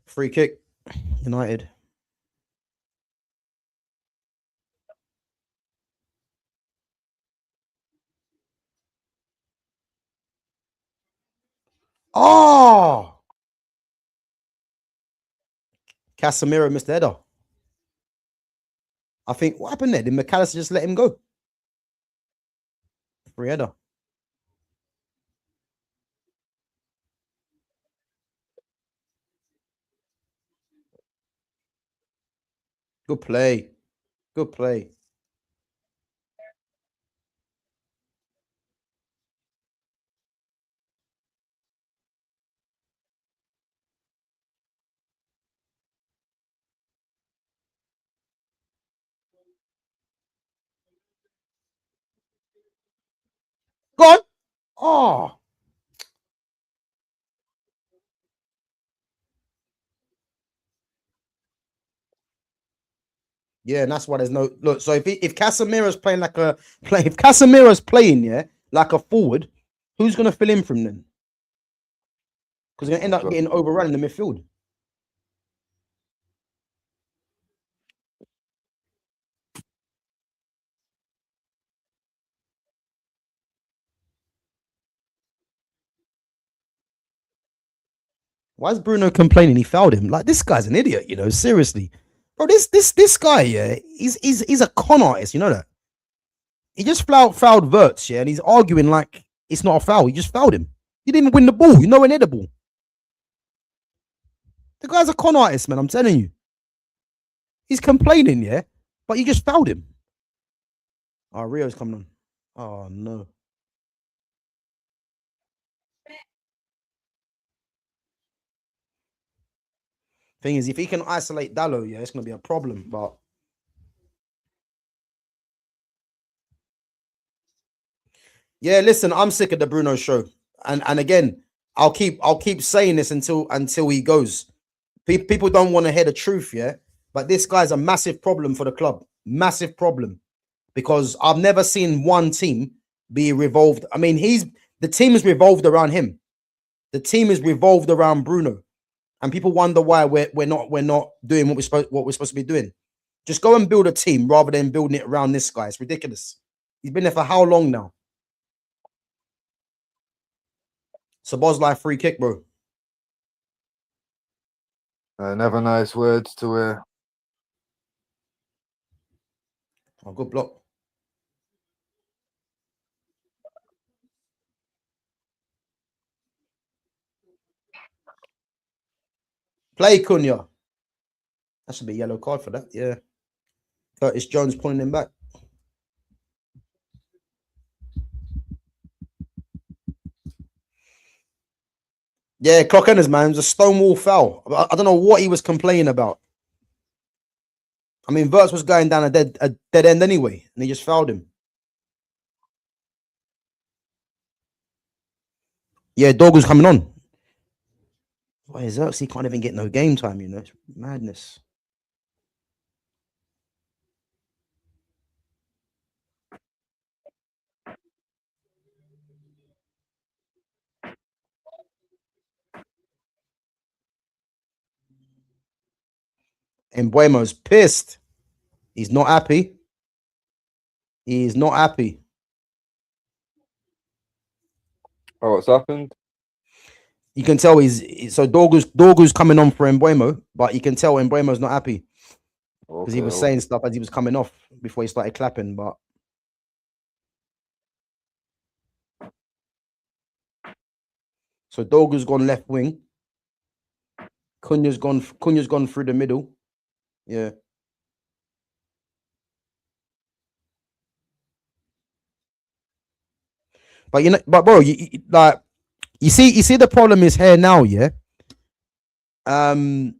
Free kick, United. Oh, Casemiro missed the header. I think what happened there? Did McAllister just let him go? Free header. Good play. Good play. Go on. Oh. Yeah, and that's why there's no look. So if Casemiro's playing if Casemiro's playing, yeah, like a forward, who's gonna fill in from them? Because they're gonna end up getting overrun in the midfield. Why is Bruno complaining? He fouled him. Like, this guy's an idiot, you know. Seriously, bro. This guy, yeah, he's a con artist. You know that. He just fouled Verts, yeah, and he's arguing like it's not a foul. He just fouled him. He didn't even win the ball. You know, an the ball. The guy's a con artist, man. I'm telling you. He's complaining, yeah, but you just fouled him. Oh, Rio's coming on. Oh no. Thing is, if he can isolate Dallo, yeah, it's gonna be a problem. But yeah, listen, I'm sick of the Bruno show, and again, I'll keep saying this until he goes. People don't want to hear the truth, yeah, but this guy's a massive problem for the club, massive problem, because I've never seen one team be revolved. I mean, the team is revolved around him. The team is revolved around Bruno. And people wonder why we're not doing what we're supposed to be doing. Just go and build a team rather than building it around this guy. It's ridiculous. He's been there for how long now? Szoboszlai free kick, bro. Never nice words to hear. Oh, good block. Play Cunha. That should be a yellow card for that. Yeah. Curtis Jones pulling him back. Yeah, clock enders, man. It was a stonewall foul. I don't know what he was complaining about. I mean, Verts was going down a dead end anyway, and he just fouled him. Yeah, Dorgu's coming on. Why is Xerxes? He can't even get no game time, you know. It's madness. And Buemo's pissed. He's not happy. He's not happy. Oh, what's happened? You can tell so Dorgu's coming on for Mbuemo, but you can tell Mbuemo's not happy because he was saying stuff as he was coming off before he started clapping. But so Dorgu's gone left wing. Cunha's gone through the middle. Yeah. But you know, bro, you see the problem is here now, yeah. Rio's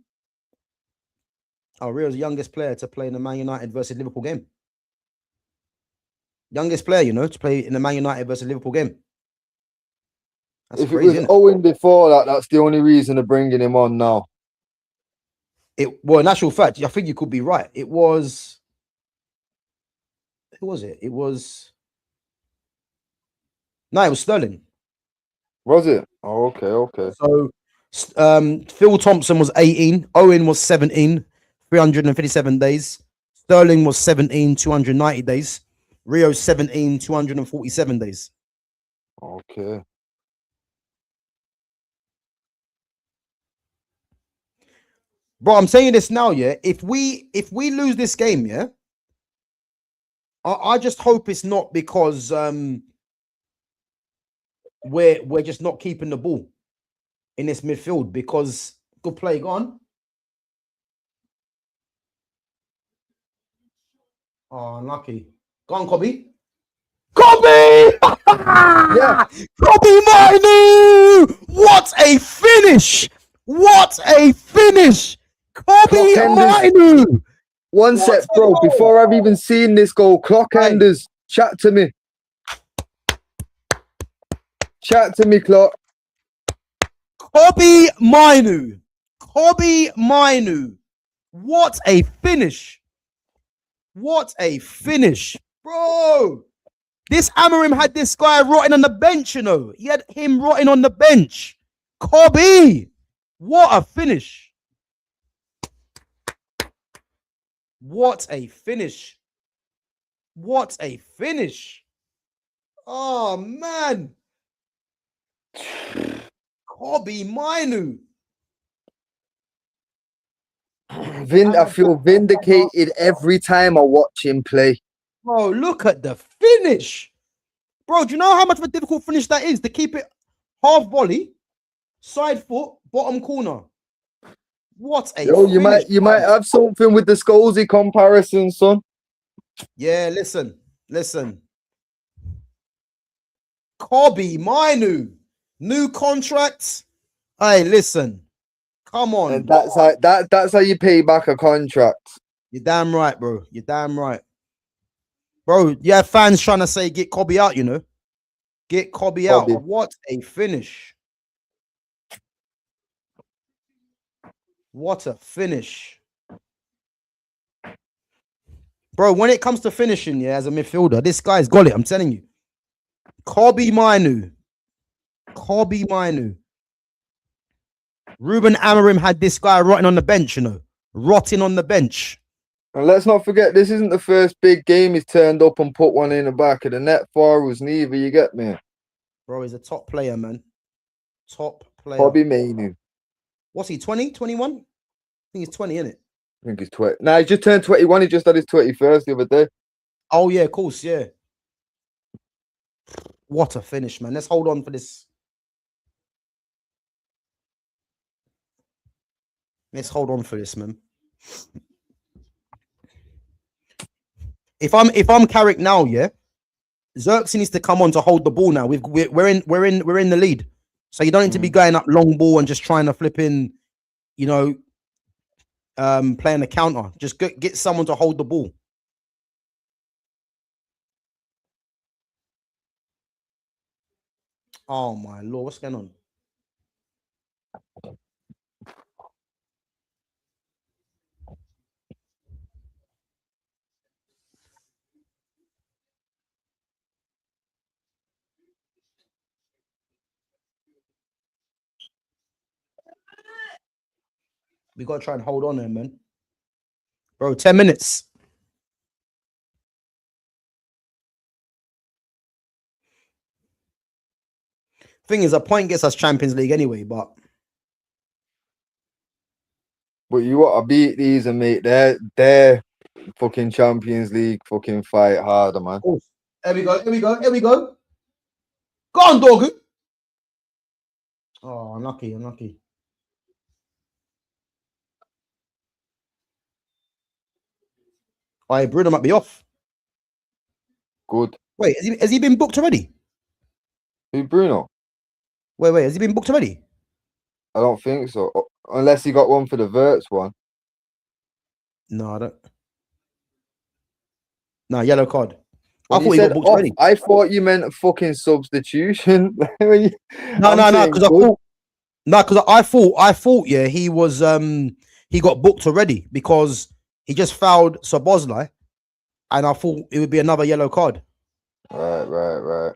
the youngest player to play in the Man United versus Liverpool game. Youngest player, you know, to play in the Man United versus Liverpool game. That's if crazy, it was Owen before that, that's the only reason of bringing him on now. Well, in actual fact, I think you could be right. It was. Who was it? It was. No, it was Sterling. Was it? Oh, okay. So, Phil Thompson was 18. Owen was 17, 357 days. Sterling was 17, 290 days. Rio 17, 247 days. Okay. Bro, I'm saying this now, yeah. If we lose this game, yeah, I just hope it's not because we're just not keeping the ball in this midfield, because good play, go on. Oh, unlucky. Go on, Kobbie. Kobbie! Yeah. Kobbie Mainoo! What a finish! What a finish! Kobbie Mainoo! One sec, bro. Before I've even seen this goal, clock enders, chat to me. Chat to me, clock. Kobbie Mainoo. Kobbie Mainoo. What a finish. What a finish. Bro. This Amorim had this guy rotting on the bench, you know. He had him rotting on the bench. Kobbie. What a finish. What a finish. What a finish. Oh, man. Kobbie Mainoo. I feel vindicated every time I watch him play. Bro, look at the finish. Bro, do you know how much of a difficult finish that is? To keep it half volley, side foot, bottom corner. What a finish. You might have something with the Scholesy comparison, son. Yeah, listen. Kobbie Mainoo. New contract. Hey, listen. Come on. And that's how you pay back a contract. You're damn right, bro. You're damn right. Bro, you have fans trying to say get Kobbie out, you know. Get Kobbie out. What a finish. What a finish. Bro, when it comes to finishing, yeah, as a midfielder, this guy's got it. I'm telling you. Kobbie Mainoo. Kobbie Mainoo. Ruben Amorim had this guy rotting on the bench, you know. Rotting on the bench. And let's not forget, this isn't the first big game he's turned up and put one in the back of the net for us neither, you get me? Bro, he's a top player, man. Top player. Kobbie Mainoo. What's he, 20, 21? I think he's 20, isn't it? I think he's 20. Nah, he just turned 21. He just had his 21st the other day. Oh, yeah, of course, yeah. What a finish, man. Let's hold on for this. Let's hold on for this, man. If I'm Carrick now, yeah, Xerxes needs to come on to hold the ball now. We're in the lead, so you don't need to be going up long ball and just trying to flip in, you know, playing the counter. Just get someone to hold the ball. Oh my lord, what's going on? We got to try and hold on there, man. Bro, 10 minutes. Thing is, a point gets us Champions League anyway, but you want to beat these and make their fucking Champions League fucking fight harder, man. Here we go. Go on, Dorgu. Oh, unlucky. Bruno might be off. Good. Wait, has he been booked already? Who, Bruno? Wait, has he been booked already? I don't think so. Unless he got one for the Verts one. No, I don't. No, yellow card. I thought he got booked already. I thought you meant a fucking substitution. No, because I thought, yeah, he was he got booked already because he just fouled Szoboszlai, and I thought it would be another yellow card. Right.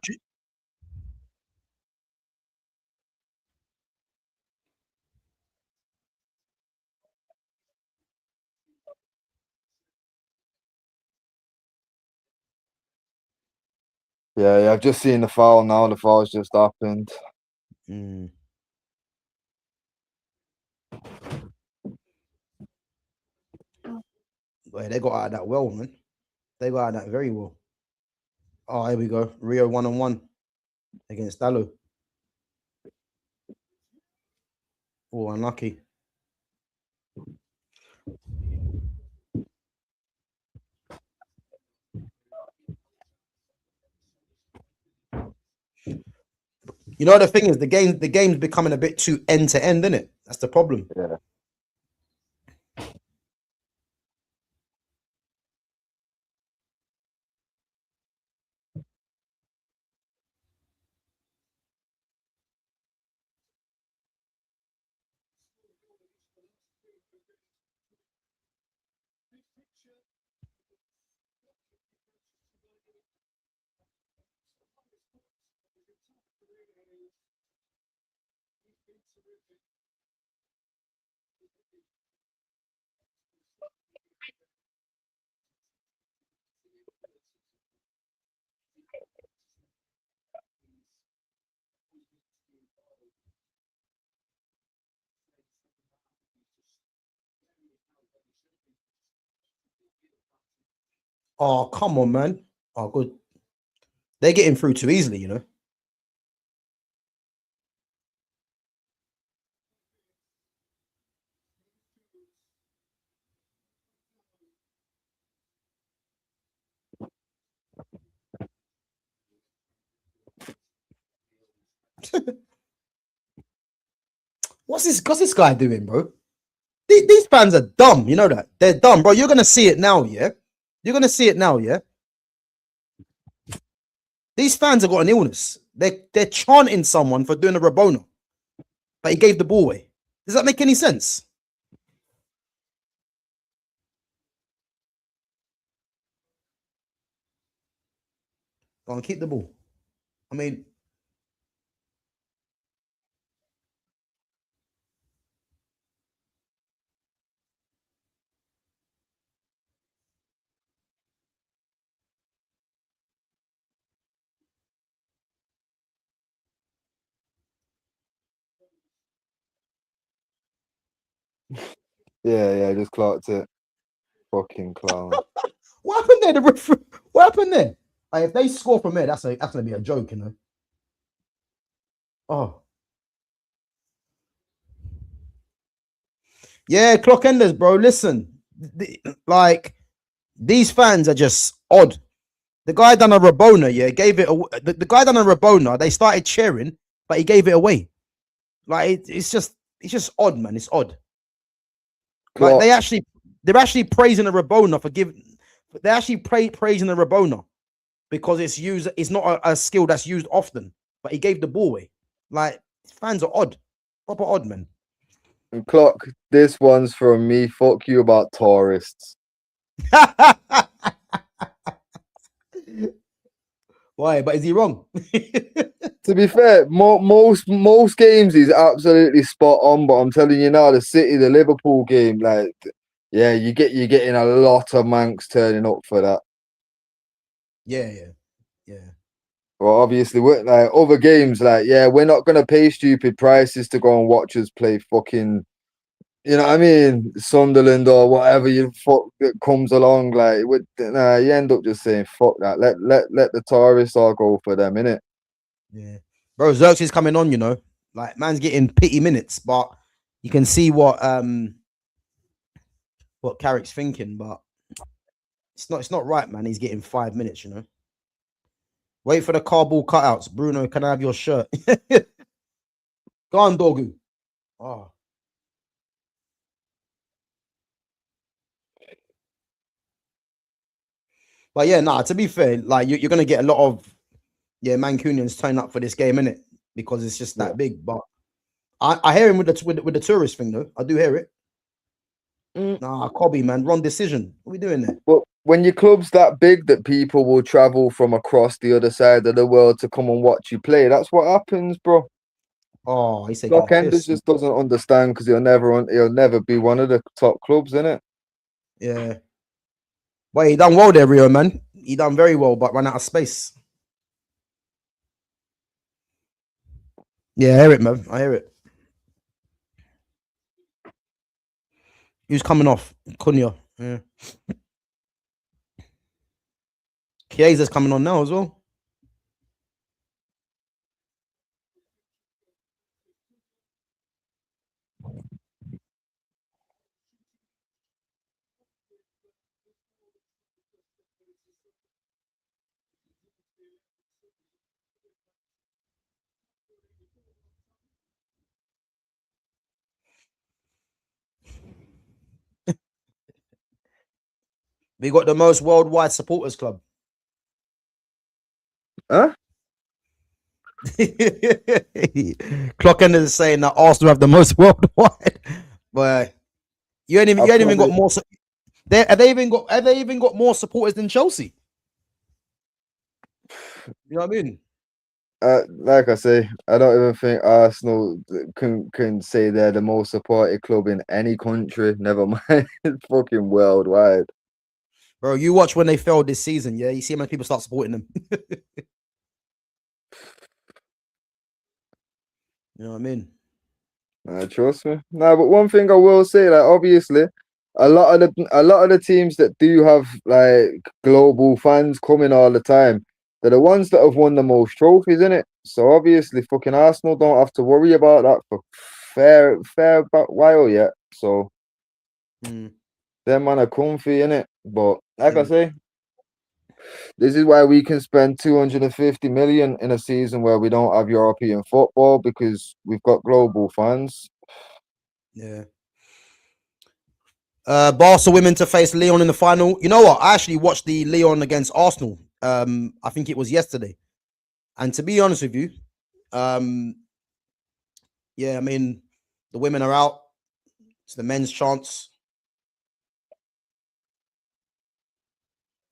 Yeah, I've just seen the foul now. The foul's just happened. Well, they got out of that well, man. They got out of that very well. Oh, here we go. Rio 1-on-1 against Dallo. Oh, unlucky. You know, the thing is, the game's becoming a bit too end to end, isn't it? That's the problem. Yeah. Oh, come on, man. Oh, good. They're getting through too easily, you know. What's this guy doing, bro? These fans are dumb. You know that they're dumb, bro. You're gonna see it now, yeah. You're gonna see it now, yeah. These fans have got an illness. They're chanting someone for doing a Rabona, but he gave the ball away. Does that make any sense? Go on, keep the ball. I mean, Yeah, just clocked it. Fucking clown. what happened there? What happened there? Like, if they score from there, that's gonna be a joke, you know. Oh, yeah, clock enders, bro. Listen, like these fans are just odd. The guy done a Rabona, yeah, gave it. The guy done a Rabona. They started cheering, but he gave it away. Like it's just odd, man. It's odd. Like they're actually praising the Rabona for giving. They're actually praising the Rabona because it's used. It's not a skill that's used often. But he gave the ball away. Like fans are odd, proper odd, man. And clock, this one's from me. Fuck you about tourists. Why? But is he wrong? To be fair, most games he's absolutely spot on. But I'm telling you now, the Liverpool game, like, yeah, you're getting a lot of Mancs turning up for that. Yeah. Well, obviously, like other games, like, yeah, we're not gonna pay stupid prices to go and watch us play fucking, you know what I mean, Sunderland or whatever you fuck that comes along. Like, you end up just saying fuck that. Let the tourists all go for them, innit? Yeah, bro, Xerxes is coming on. You know, like man's getting pity minutes, but you can see what Carrick's thinking, but it's not right, man. He's getting 5 minutes. You know. Wait for the cardboard cutouts. Bruno, can I have your shirt? Go on, Dorgu. Oh. But yeah, nah, to be fair, like you're going to get a lot of, Mancunians turn up for this game, innit? Because it's just that big. But I hear him with the tourist thing, though. I do hear it. Nah, Kobbie, man. Wrong decision. What are we doing there? But when your club's that big that people will travel from across the other side of the world to come and watch you play, that's what happens, bro. Oh, he's taking Doc Enders just doesn't understand because he'll never be one of the top clubs, innit? Yeah. But he done well there, Rio, man. He done very well, but ran out of space. Yeah, I hear it, man. I hear it. Who's coming off? Cunha. Yeah. Chiesa's coming on now as well. We got the most worldwide supporters club. Huh? Clockend is saying that Arsenal have the most worldwide, but you ain't even got more. Have they even got more supporters than Chelsea? You know what I mean? Like I say, I don't even think Arsenal can say they're the most supported club in any country. Never mind, fucking worldwide. Bro, you watch when they failed this season, yeah? You see how many people start supporting them. You know what I mean? Trust me. No, but one thing I will say, like obviously, a lot of the teams that do have like global fans coming all the time, they're the ones that have won the most trophies, innit? So obviously, fucking Arsenal don't have to worry about that for fair while yet. So them man are comfy, innit? But like I say, this is why we can spend 250 million in a season where we don't have European football, because we've got global fans. Yeah. Barca women to face Lyon in the final. You know what? I actually watched the Lyon against Arsenal. I think it was yesterday. And to be honest with you, yeah, I mean, the women are out. It's the men's chance.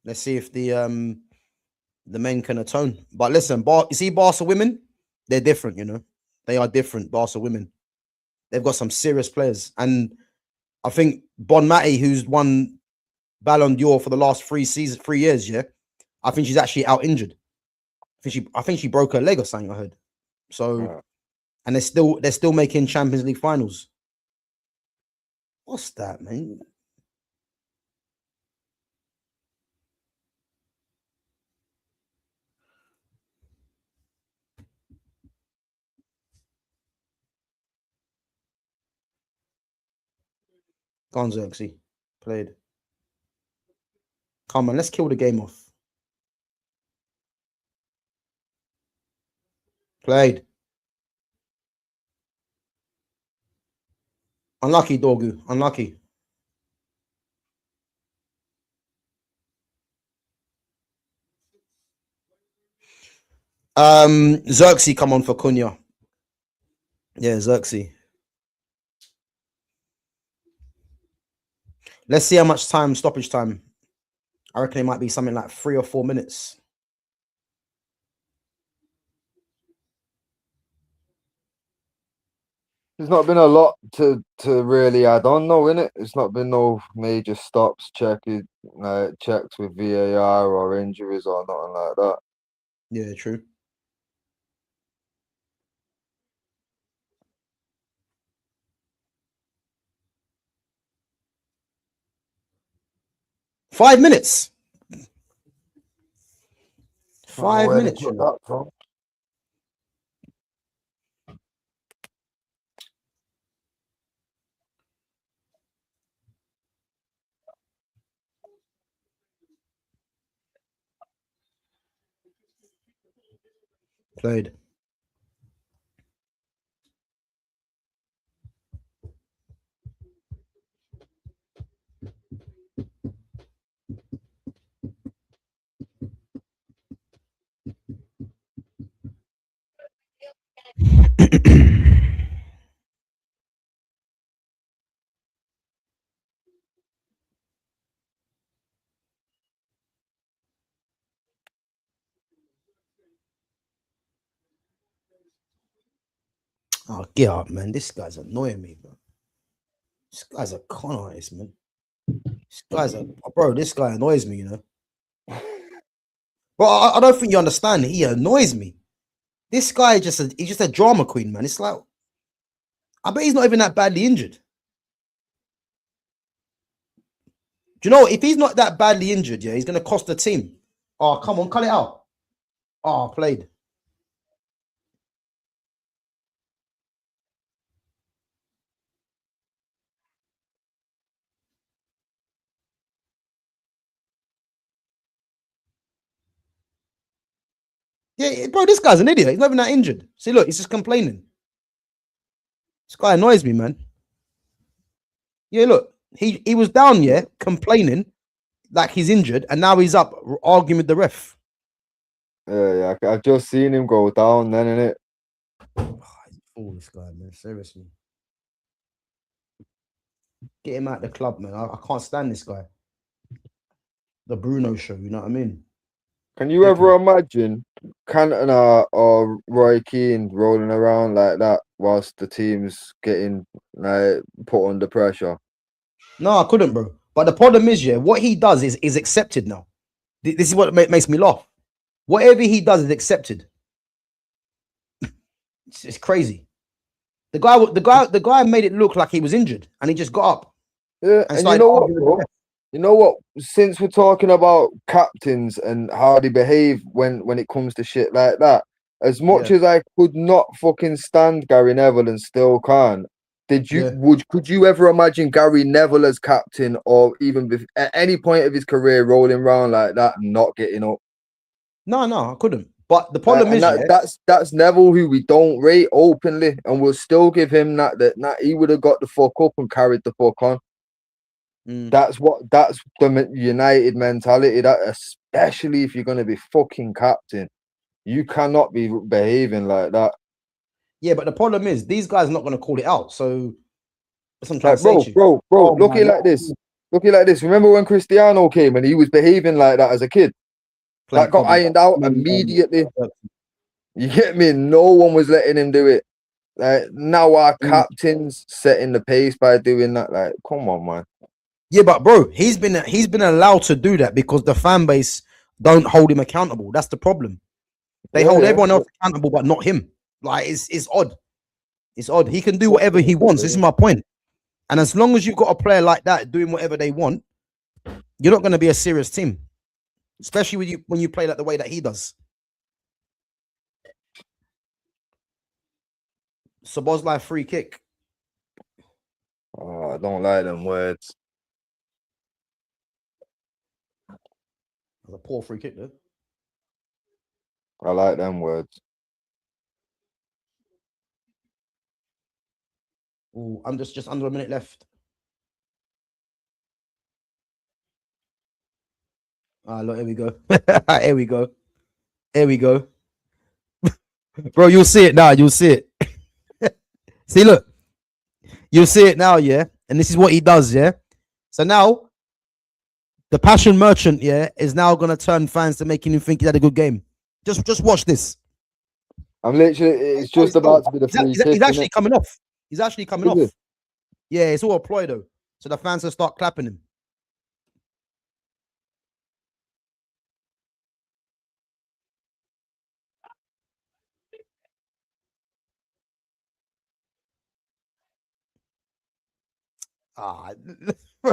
Let's see if the men can atone. But listen, you see Barca women, they're different, you know. They are different, Barca women. They've got some serious players. And I think Bon Mati, who's won Ballon d'Or for the last 3 years, yeah, I think she's actually out injured. I think she broke her leg or something, I heard. So, and they're still making Champions League finals. What's that, man? Gonzalez played. Come on, let's kill the game off. Played. Unlucky, Dorgu. Unlucky. Xerxes come on for Cunha. Yeah, Xerxes. Let's see how much stoppage time. I reckon it might be something like 3 or 4 minutes. There's not been a lot to really add on, though, innit? It's not been no major stops, checks with VAR or injuries or nothing like that. Yeah, true. Five minutes. 5 minutes. You know? Played. Oh, get up, man. This guy's annoying me, bro. This guy's a con artist, man. This guy annoys me, you know. Bro, I don't think you understand. He annoys me. This guy he's just a drama queen, man. It's like, I bet he's not even that badly injured. Do you know, if he's not that badly injured, yeah, he's going to cost the team. Oh, come on, cut it out. Oh, played. Yeah, bro, this guy's an idiot. He's not even that injured. See, look, he's just complaining. This guy annoys me, man. Yeah, look, he was down, yeah, complaining. like he's injured, and now he's up arguing with the ref. Yeah, I've just seen him go down then, innit? Oh, this guy, man, seriously. Get him out the club, man. I can't stand this guy. The Bruno show, you know what I mean? Can you ever imagine Cantona or Roy Keane rolling around like that whilst the team's getting like put under pressure? No, I couldn't, bro. But the problem is, yeah, what he does is accepted now. This is what makes me laugh. Whatever he does is accepted. It's crazy. The guy made it look like he was injured, and he just got up. Yeah, and you know what, bro? You know what? Since we're talking about captains and how they behave when it comes to shit like that, as much as I could not fucking stand Gary Neville and still can't, could you ever imagine Gary Neville as captain, or even at any point of his career rolling around like that and not getting up? No, I couldn't. But the problem is that's Neville, who we don't rate openly, and we'll still give him that he would have got the fuck up and carried the fuck on. That's the United mentality. That especially if you're gonna be fucking captain, you cannot be behaving like that. Yeah, but the problem is these guys are not gonna call it out. So that's what I'm trying to say to you. Bro, look at like this. Look at like this. Remember when Cristiano came and he was behaving like that as a kid? That got ironed out immediately. You get me? No one was letting him do it. Like now our captain's setting the pace by doing that. Like, come on, man. Yeah, but bro, he's been allowed to do that because the fan base don't hold him accountable. That's the problem. They hold everyone else accountable, but not him. Like it's odd. It's odd. He can do whatever he wants. This is my point. And as long as you've got a player like that doing whatever they want, you're not going to be a serious team, especially when you play like the way that he does. Szoboszlai free kick. Oh, I don't like them words. A poor free kick, though. I like them words. Ooh, I'm just under a minute left. Look, here we go. Here we go. Here we go. Bro, you'll see it now. You'll see it. See, look. You'll see it now, yeah? And this is what he does, yeah? So now, the passion merchant, yeah, is now going to turn fans to making him think he had a good game. Just watch this. I'm literally, it's just about to be the free kick. He's actually coming off. He's actually coming off. Yeah, it's all a ploy, though. So the fans will start clapping him.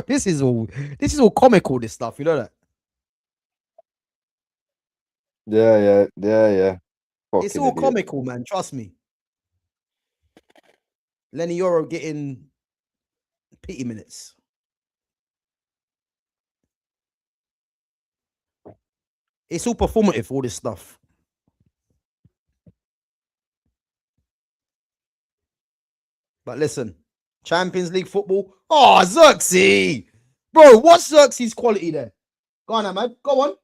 This is all comical, this stuff, you know that? Yeah. Fucking it's all idiot. comical, man. Trust me. Lenny Yoro getting pity minutes. It's all performative, all this stuff. But listen, Champions League football. Oh, Xerxes. Bro, what's Xerxes' quality there? Go on, man. Go on.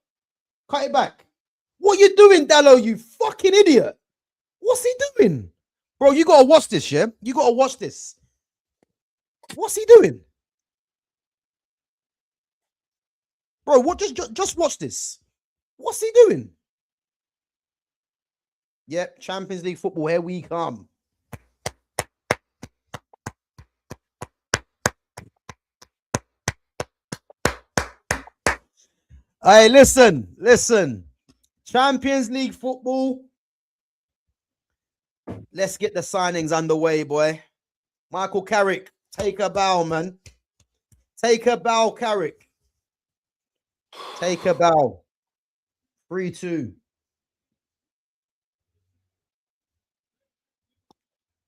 Cut it back. What you doing, Dallo, you fucking idiot? What's he doing? Bro, you got to watch this, yeah? You got to watch this. What's he doing? Bro, what? Just watch this. What's he doing? Yep, Champions League football, here we come. Hey, listen. Champions League football. Let's get the signings underway, boy. Michael Carrick, take a bow, man. Take a bow, Carrick. Take a bow. 3-2.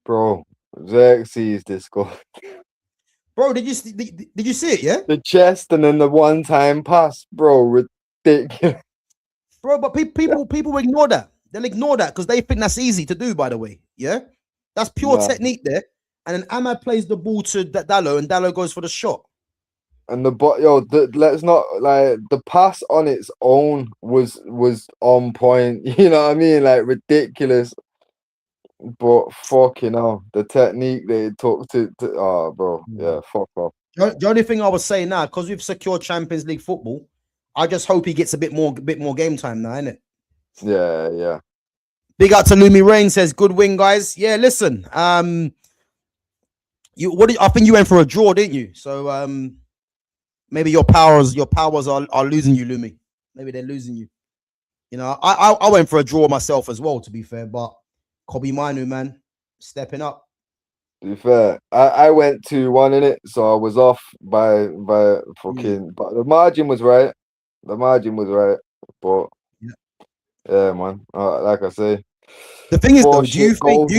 Bro, Xerxes this goal. Bro, did you see it, yeah? The chest and then the one-time pass, bro, ridiculous. Bro, but people ignore that. They'll ignore that because they think that's easy to do, by the way. Yeah? That's pure technique there. And then Ahmad plays the ball to Dallo and Dallo goes for the shot. And let's not like the pass on its own was on point. You know what I mean? Like ridiculous. But fucking hell, the technique they took to oh bro, yeah, fuck off. The only thing I was saying now, because we've secured Champions League football, I just hope he gets a bit more game time now, innit? Yeah, yeah. Big out to Lumi Rain says, good win, guys. Yeah, listen. I think you went for a draw, didn't you? So maybe your powers are losing you, Lumi. Maybe they're losing you. You know, I went for a draw myself as well, to be fair, but Kobbie Mainoo, man, stepping up. To be fair, I went 2-1 in it, so I was off by fucking. But the margin was right. The margin was right, but yeah, man. Like I say, the thing is, though, do you think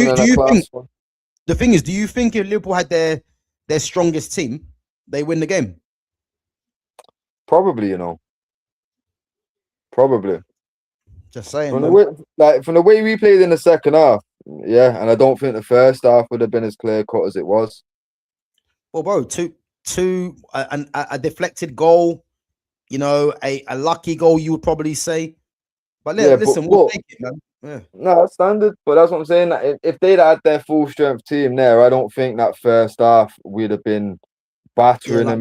the thing is, do you think if Liverpool had their strongest team, they win the game? Probably, you know. Probably. Just saying. From the way we played in the second half, yeah, and I don't think the first half would have been as clear cut as it was. Well, bro, a deflected goal, you know, a lucky goal, you would probably say. But listen, we'll take it, man. Yeah. No, that's standard. But that's what I'm saying. If they'd had their full strength team there, I don't think that first half we'd have been battering them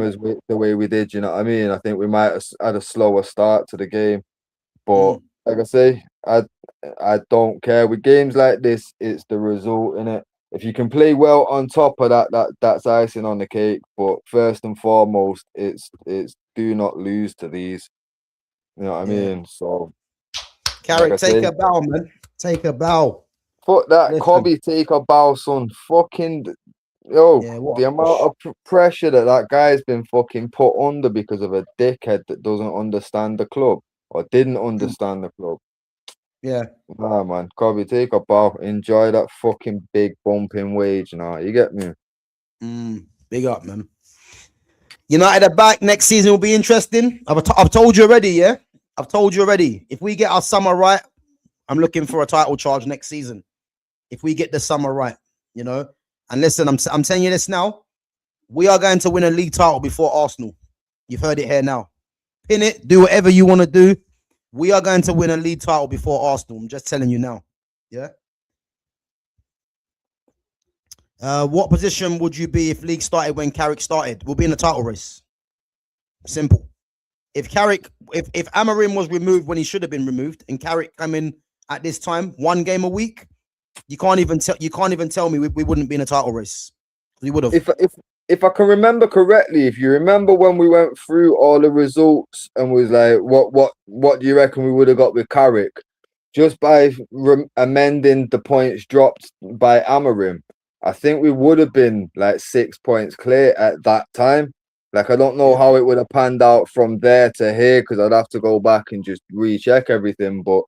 the way we did. You know what I mean? I think we might have had a slower start to the game. But like I say, I don't care with games like this. It's the result in it. If you can play well on top of that's icing on the cake. But first and foremost, it's do not lose to these. You know what I mean? So, Carrick, take a bow, man. Take a bow. Fuck that, Kobbie, take a bow, son. Fucking the amount of pressure that guy's been fucking put under because of a dickhead that doesn't understand the club or didn't understand the club. Yeah. Nah, man. Kobbie, take a bow. Enjoy that fucking big bumping wage now. You get me? Big up, man. United are back. Next season will be interesting. I've told you already, yeah? I've told you already. If we get our summer right, I'm looking for a title charge next season. If we get the summer right, you know? And listen, I'm telling you this now. We are going to win a league title before Arsenal. You've heard it here now. Pin it. Do whatever you want to do. We are going to win a league title before Arsenal. I'm just telling you now. Yeah? What position would you be if league started when Carrick started? We'll be in a title race. Simple. If Amorim was removed when he should have been removed, and Carrick come in at this time, 1 game a week, you can't even tell me we wouldn't be in a title race. We would have. If I can remember correctly, if you remember when we went through all the results and was like, what do you reckon we would have got with Carrick? Just by amending the points dropped by Amorim, I think we would have been like 6 points clear at that time. Like, I don't know how it would have panned out from there to here because I'd have to go back and just recheck everything. But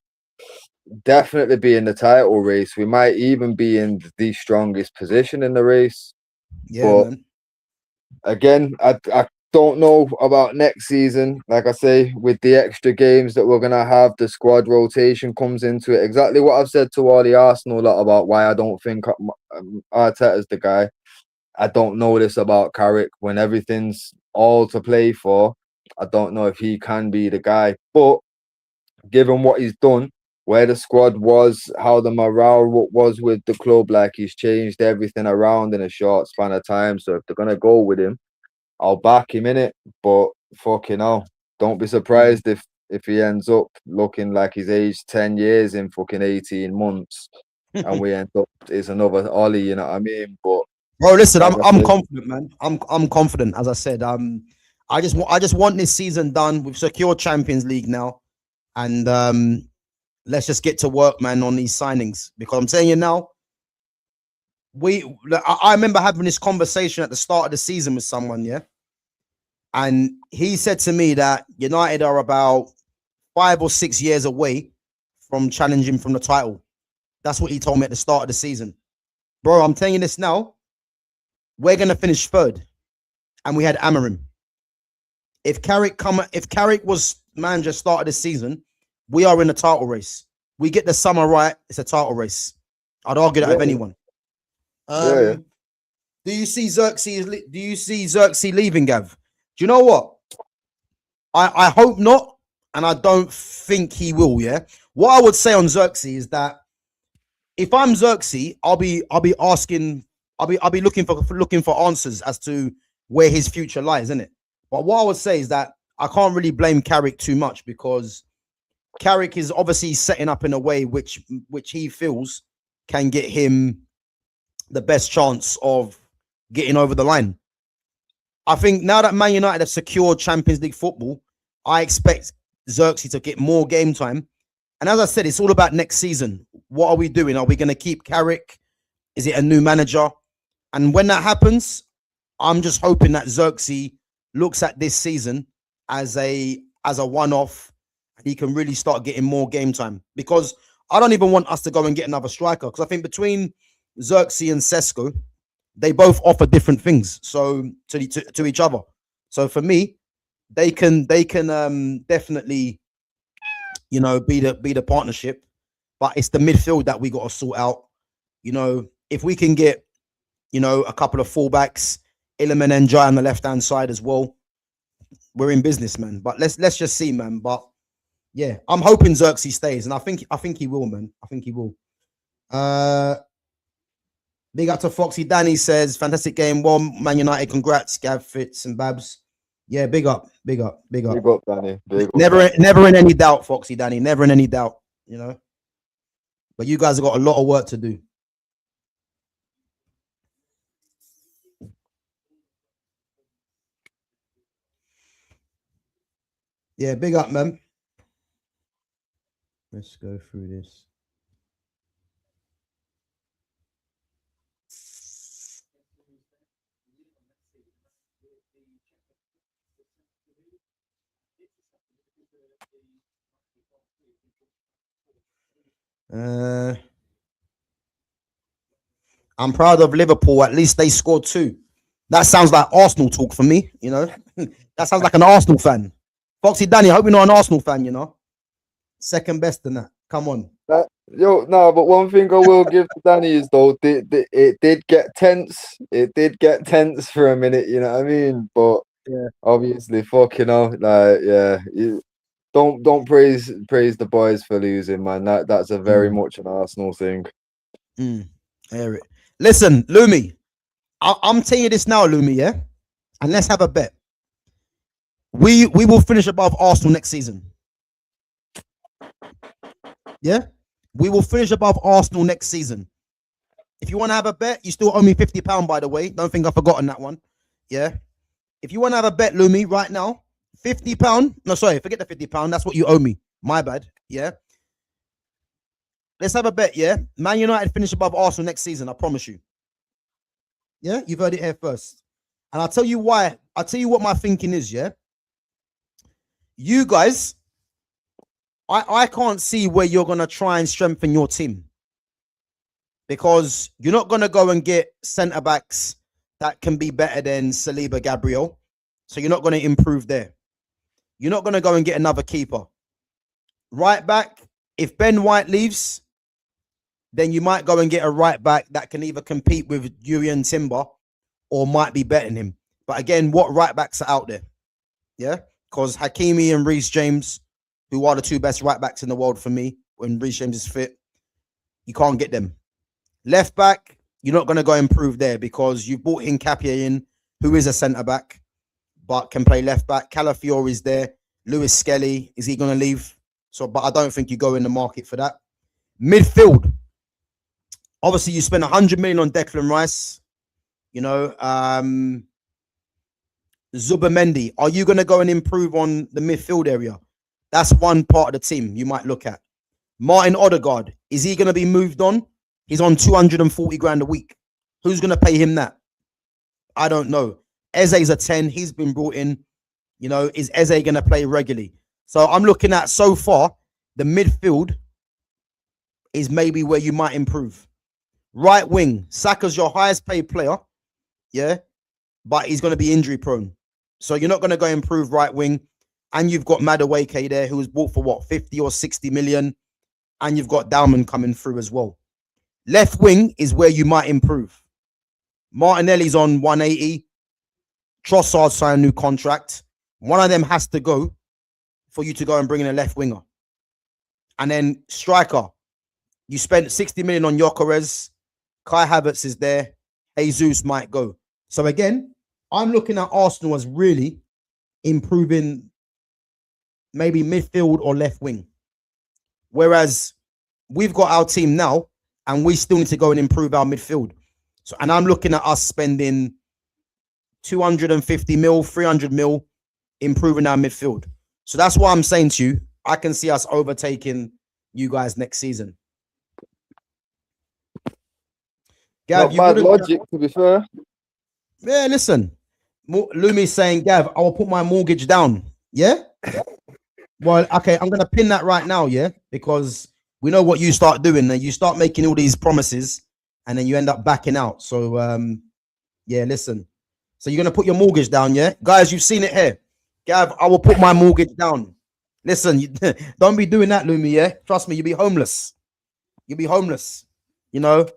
definitely be in the title race. We might even be in the strongest position in the race. Yeah, but man. Again, I don't know about next season. Like I say, with the extra games that we're going to have, the squad rotation comes into it. Exactly what I've said to all the Arsenal lot about why I don't think Arteta's the guy. I don't know this about Carrick. When everything's all to play for, I don't know if he can be the guy. But given what he's done, where the squad was, how the morale was with the club, like he's changed everything around in a short span of time. So if they're going to go with him, I'll back him in it. But fucking hell, don't be surprised if he ends up looking like he's aged 10 years in fucking 18 months and we end up, it's another Ollie, you know what I mean? But bro, listen, I'm confident, man. I'm confident, as I said. I just want this season done. We've secured Champions League now. And let's just get to work, man, on these signings. Because I'm telling you now, I remember having this conversation at the start of the season with someone, yeah? And he said to me that United are about 5 or 6 years away from challenging from the title. That's what he told me at the start of the season. Bro, I'm telling you this now. We're going to finish third. And we had Amorim. If Carrick was manager start of the season, we are in a title race. We get the summer right, it's a title race. I'd argue that with anyone. Do you see Xerxes leaving, Gav? Do you know what? I hope not, and I don't think he will. Yeah. What I would say on Xerxes is that if I'm Xerxes, I'll be asking, I'll be looking for answers as to where his future lies, isn't it? But what I would say is that I can't really blame Carrick too much, because Carrick is obviously setting up in a way which he feels can get him the best chance of getting over the line. I think now that Man United have secured Champions League football, I expect Xerxes to get more game time. And as I said, it's all about next season. What are we doing? Are we going to keep Carrick? Is it a new manager? And when that happens, I'm just hoping that Xerxes looks at this season as a one-off, and he can really start getting more game time. Because I don't even want us to go and get another striker, because I think between Xerxes and Sesko, they both offer different things to each other. So for me, they can definitely, you know, be the partnership. But it's the midfield that we got to sort out. You know, if we can get, you know, a couple of fullbacks, Iliman and Jai on the left hand side as well, we're in business, man. But let's just see, man. But yeah, I'm hoping Xerxes stays, and I think he will, man. I think he will. Big up to Foxy. Danny says, fantastic game. Well, Man United, congrats, Gav, Fitz, and Babs. Yeah, big up, big up, big up. Big up, Danny. Big up, never in any doubt, Foxy, Danny. Never in any doubt, you know. But you guys have got a lot of work to do. Yeah, big up, man. Let's go through this. I'm proud of Liverpool. At least they scored 2. That sounds like Arsenal talk for me, you know. That sounds like an Arsenal fan. Foxy Danny, I hope you're not an Arsenal fan, you know. Second best than that. Come on. But one thing I will give to Danny is, though, it did get tense. It did get tense for a minute, you know what I mean? But yeah, obviously, fucking hell, like, yeah, don't praise the boys for losing, man. That's a very much an Arsenal thing. Hear it. Listen, Lumi, I'm telling you this now, Lumi, yeah? And let's have a bet. We will finish above Arsenal next season. Yeah? We will finish above Arsenal next season. If you want to have a bet, you still owe me £50, by the way. Don't think I've forgotten that one. Yeah? If you want to have a bet, Lumi, right now, £50. No, sorry, forget the £50. That's what you owe me. My bad. Yeah? Let's have a bet, yeah? Man United finish above Arsenal next season, I promise you. Yeah? You've heard it here first. And I'll tell you why. I'll tell you what my thinking is, yeah? You guys, I can't see where you're going to try and strengthen your team. Because you're not going to go and get centre-backs that can be better than Saliba, Gabriel. So you're not going to improve there. You're not going to go and get another keeper. Right back, if Ben White leaves, then you might go and get a right back that can either compete with Yuri Timber or might be better than him. But again, what right backs are out there? Yeah? Because Hakimi and Reece James, who are the 2 best right backs in the world for me, when Reece James is fit, you can't get them. Left back, you're not going to go improve there because you brought Hincapie in, who is a centre back, but can play left back. Calafiore is there. Lewis Skelly, is he going to leave? So, but I don't think you go in the market for that. Midfield, obviously you spend 100 million on Declan Rice. You know, Zubamendi, are you going to go and improve on the midfield area? That's one part of the team you might look at. Martin Odegaard, is he going to be moved on? He's on 240 grand a week. Who's going to pay him that? I don't know. Eze's a 10. He's been brought in. You know, is Eze going to play regularly? So I'm looking at, so far, the midfield is maybe where you might improve. Right wing, Saka's your highest paid player. Yeah. But he's going to be injury prone. So you're not going to go improve right wing. And you've got Madueke there, who was bought for what, 50 or 60 million. And you've got Dalman coming through as well. Left wing is where you might improve. Martinelli's on 180. Trossard signed a new contract. One of them has to go for you to go and bring in a left winger. And then striker, you spent 60 million on Gyökeres. Kai Havertz is there. Jesus might go. So again, I'm looking at Arsenal as really improving maybe midfield or left wing. Whereas we've got our team now and we still need to go and improve our midfield. So, and I'm looking at us spending 250 mil, 300 mil, improving our midfield. So that's why I'm saying to you, I can see us overtaking you guys next season. Gav, Not bad logic, to be fair. Yeah, listen. Lumi's saying, Gav, I will put my mortgage down. Yeah? Well, okay, I'm going to pin that right now, yeah? Because we know what you start doing. And you start making all these promises and then you end up backing out. So, yeah, listen. So you're going to put your mortgage down, yeah? Guys, you've seen it here. Gav, I will put my mortgage down. Listen, don't be doing that, Lumi, yeah? Trust me, you'll be homeless. You'll be homeless. You know?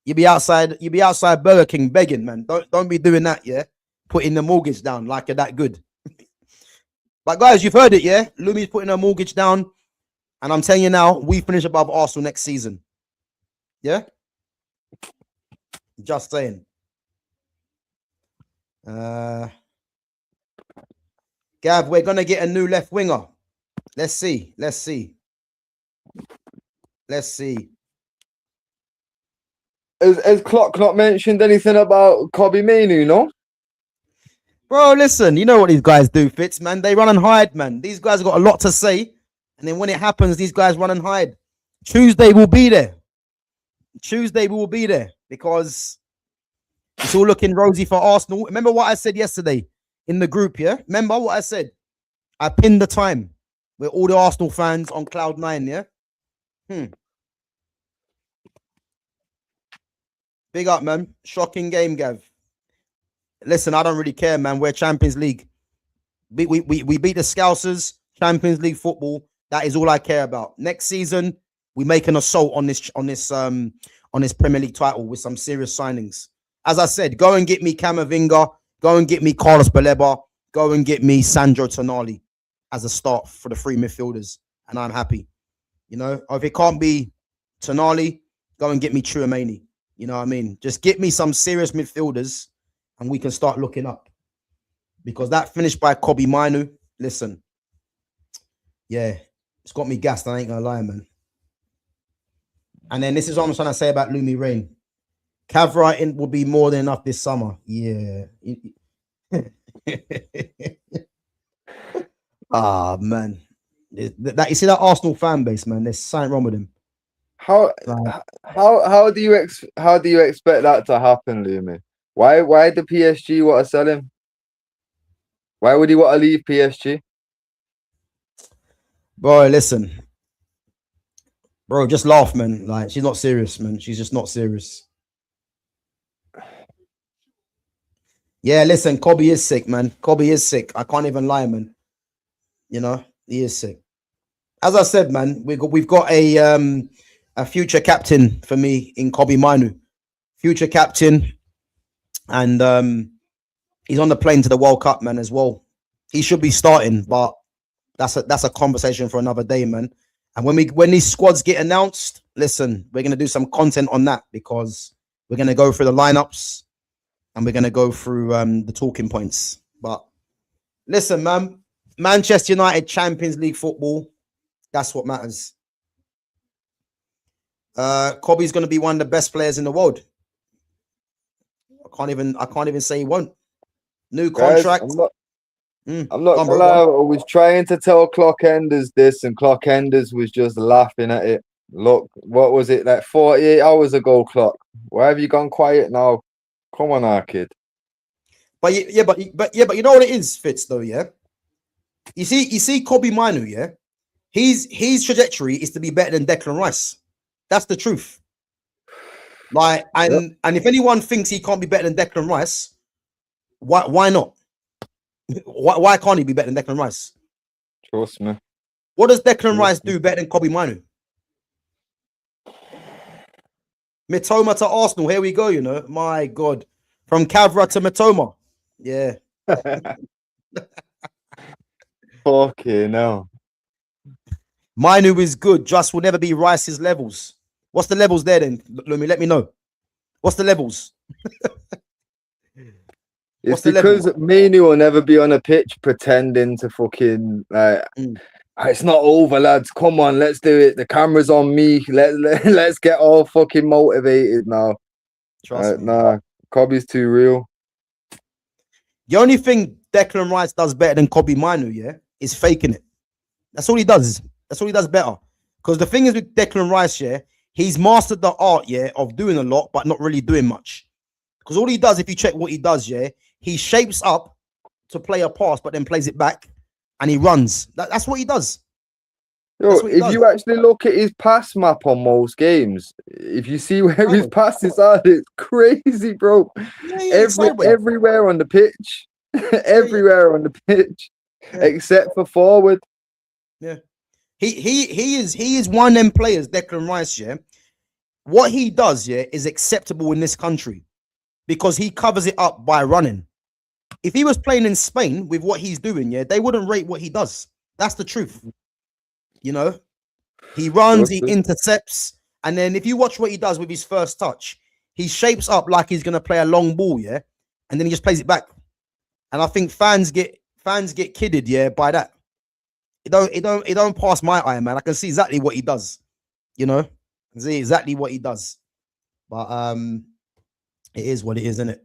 You'll be outside Burger King begging, man. Don't be doing that, yeah? Putting the mortgage down like you're that good. But guys, you've heard it, yeah? Lumi's putting her mortgage down. And I'm telling you now, we finish above Arsenal next season. Yeah? Just saying. Gav, we're going to get a new left winger. Let's see. Has Klopp not mentioned anything about Kobbie Mainoo, no? Bro, listen, you know what these guys do, Fitz, man. They run and hide, man. These guys got a lot to say. And then when it happens, these guys run and hide. Tuesday we'll be there. Because it's all looking rosy for Arsenal. Remember what I said yesterday in the group, yeah? Remember what I said? I pinned the time with all the Arsenal fans on Cloud 9, yeah? Big up, man. Shocking game, Gav. Listen, I don't really care, man. We're Champions League. We beat the Scousers, Champions League football. That is all I care about. Next season, we make an assault on this Premier League title with some serious signings. As I said, go and get me Camavinga, go and get me Carlos Baleba, go and get me Sandro Tonali as a start for the three midfielders, and I'm happy. You know, or if it can't be Tonali, go and get me Chouameni. You know what I mean? Just get me some serious midfielders and we can start looking up. Because that finish by Kobbie Mainoo, listen, yeah, it's got me gassed. I ain't going to lie, man. And then this is what I'm trying to say about Lumi Rain. Cav writing will be more than enough this summer. Yeah. Ah, man. You see that Arsenal fan base, man? There's something wrong with him. How do you expect that to happen, Lumi? Why do PSG want to sell him? Why would he want to leave PSG? Bro, listen. Bro, just laugh, man. Like, she's not serious, man. She's just not serious. Yeah, listen, Kobbie is sick, man. Kobbie is sick. I can't even lie, man. You know, he is sick. As I said, man, we've got a future captain for me in Kobbie Mainoo. Future captain. And he's on the plane to the World Cup, man, as well. He should be starting, but that's a conversation for another day, man. And when these squads get announced, listen, we're gonna do some content on that because we're gonna go through the lineups and we're gonna go through the talking points. But listen, man, Manchester United Champions League football, that's what matters. Kobbie's gonna be one of the best players in the world. I can't even say he won't. New contract. Guys, I'm not gonna lie. I was trying to tell Clock Enders this, and Clock Enders was just laughing at it. Look, what was it, like 48 hours ago, Clock? Why have you gone quiet now? Come on, our kid. But you know what it is, Fitz, though, yeah? You see Kobbie Mainoo, yeah? His trajectory is to be better than Declan Rice. That's the truth. Like, and if anyone thinks he can't be better than Declan Rice, why not? Why can't he be better than Declan Rice? Trust me. What does Declan Rice do better than Kobbie Mainoo? Mitoma to Arsenal. Here we go, you know. My God. From Cavra to Mitoma. Yeah. Fucking hell. Mainoo is good, just will never be Rice's levels. What's the levels there then? Lumi, let me know. What's the levels? It's What's the level? because Mainoo will never be on a pitch pretending to fucking like. It's not over, lads. Come on, let's do it. The camera's on me. Let's get all fucking motivated now. Trust me. Nah, Kobbie's too real. The only thing Declan Rice does better than Kobbie Mainoo, yeah, is faking it. That's all he does. That's all he does better. Because the thing is with Declan Rice, yeah, he's mastered the art, yeah, of doing a lot, but not really doing much. Because all he does, if you check what he does, yeah, he shapes up to play a pass, but then plays it back and he runs. That's what he does. Yo, if you actually look at his pass map on most games, if you see where his passes are, it's crazy, bro. Everywhere on the pitch, everywhere on the pitch, except for forward. Yeah, he is one of them players, Declan Rice. Yeah, what he does, yeah, is acceptable in this country because he covers it up by running. If he was playing in Spain with what he's doing, yeah, they wouldn't rate what he does. That's the truth. You know, he runs, he intercepts, and then if you watch what he does with his first touch, he shapes up like he's gonna play a long ball, yeah, and then he just plays it back. And I think fans get kidded, yeah, by that. It don't pass my eye, man. I can see exactly what he does. You know, I can see exactly what he does. But it is what it is, isn't it?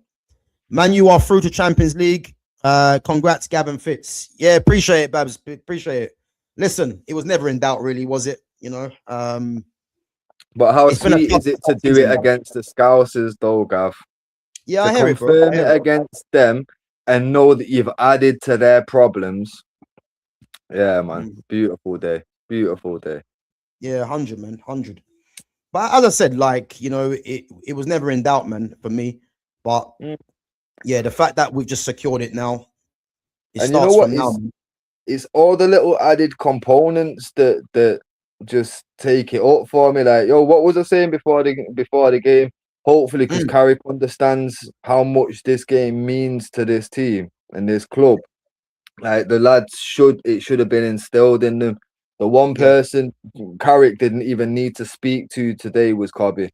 Man, you are through to Champions League. Congrats, Gavin Fitz. Yeah, appreciate it, Babs. Appreciate it. Listen, it was never in doubt, really, was it? You know. But how sweet is it to do it against the Scousers, though, Gav? Yeah, I hear it, bro. Confirm it against them and know that you've added to their problems. Yeah, man. Beautiful day. Beautiful day. Yeah, 100, man. 100. But as I said, like, you know, it was never in doubt, man, for me. But yeah, the fact that we've just secured it now, it and starts you know what? from now. It's all the little added components that just take it up for me. Like, yo, what was I saying before the game? Hopefully, because Carrick understands how much this game means to this team and this club. Like the lads should have been instilled in them. The one person Carrick didn't even need to speak to today was Kobbie.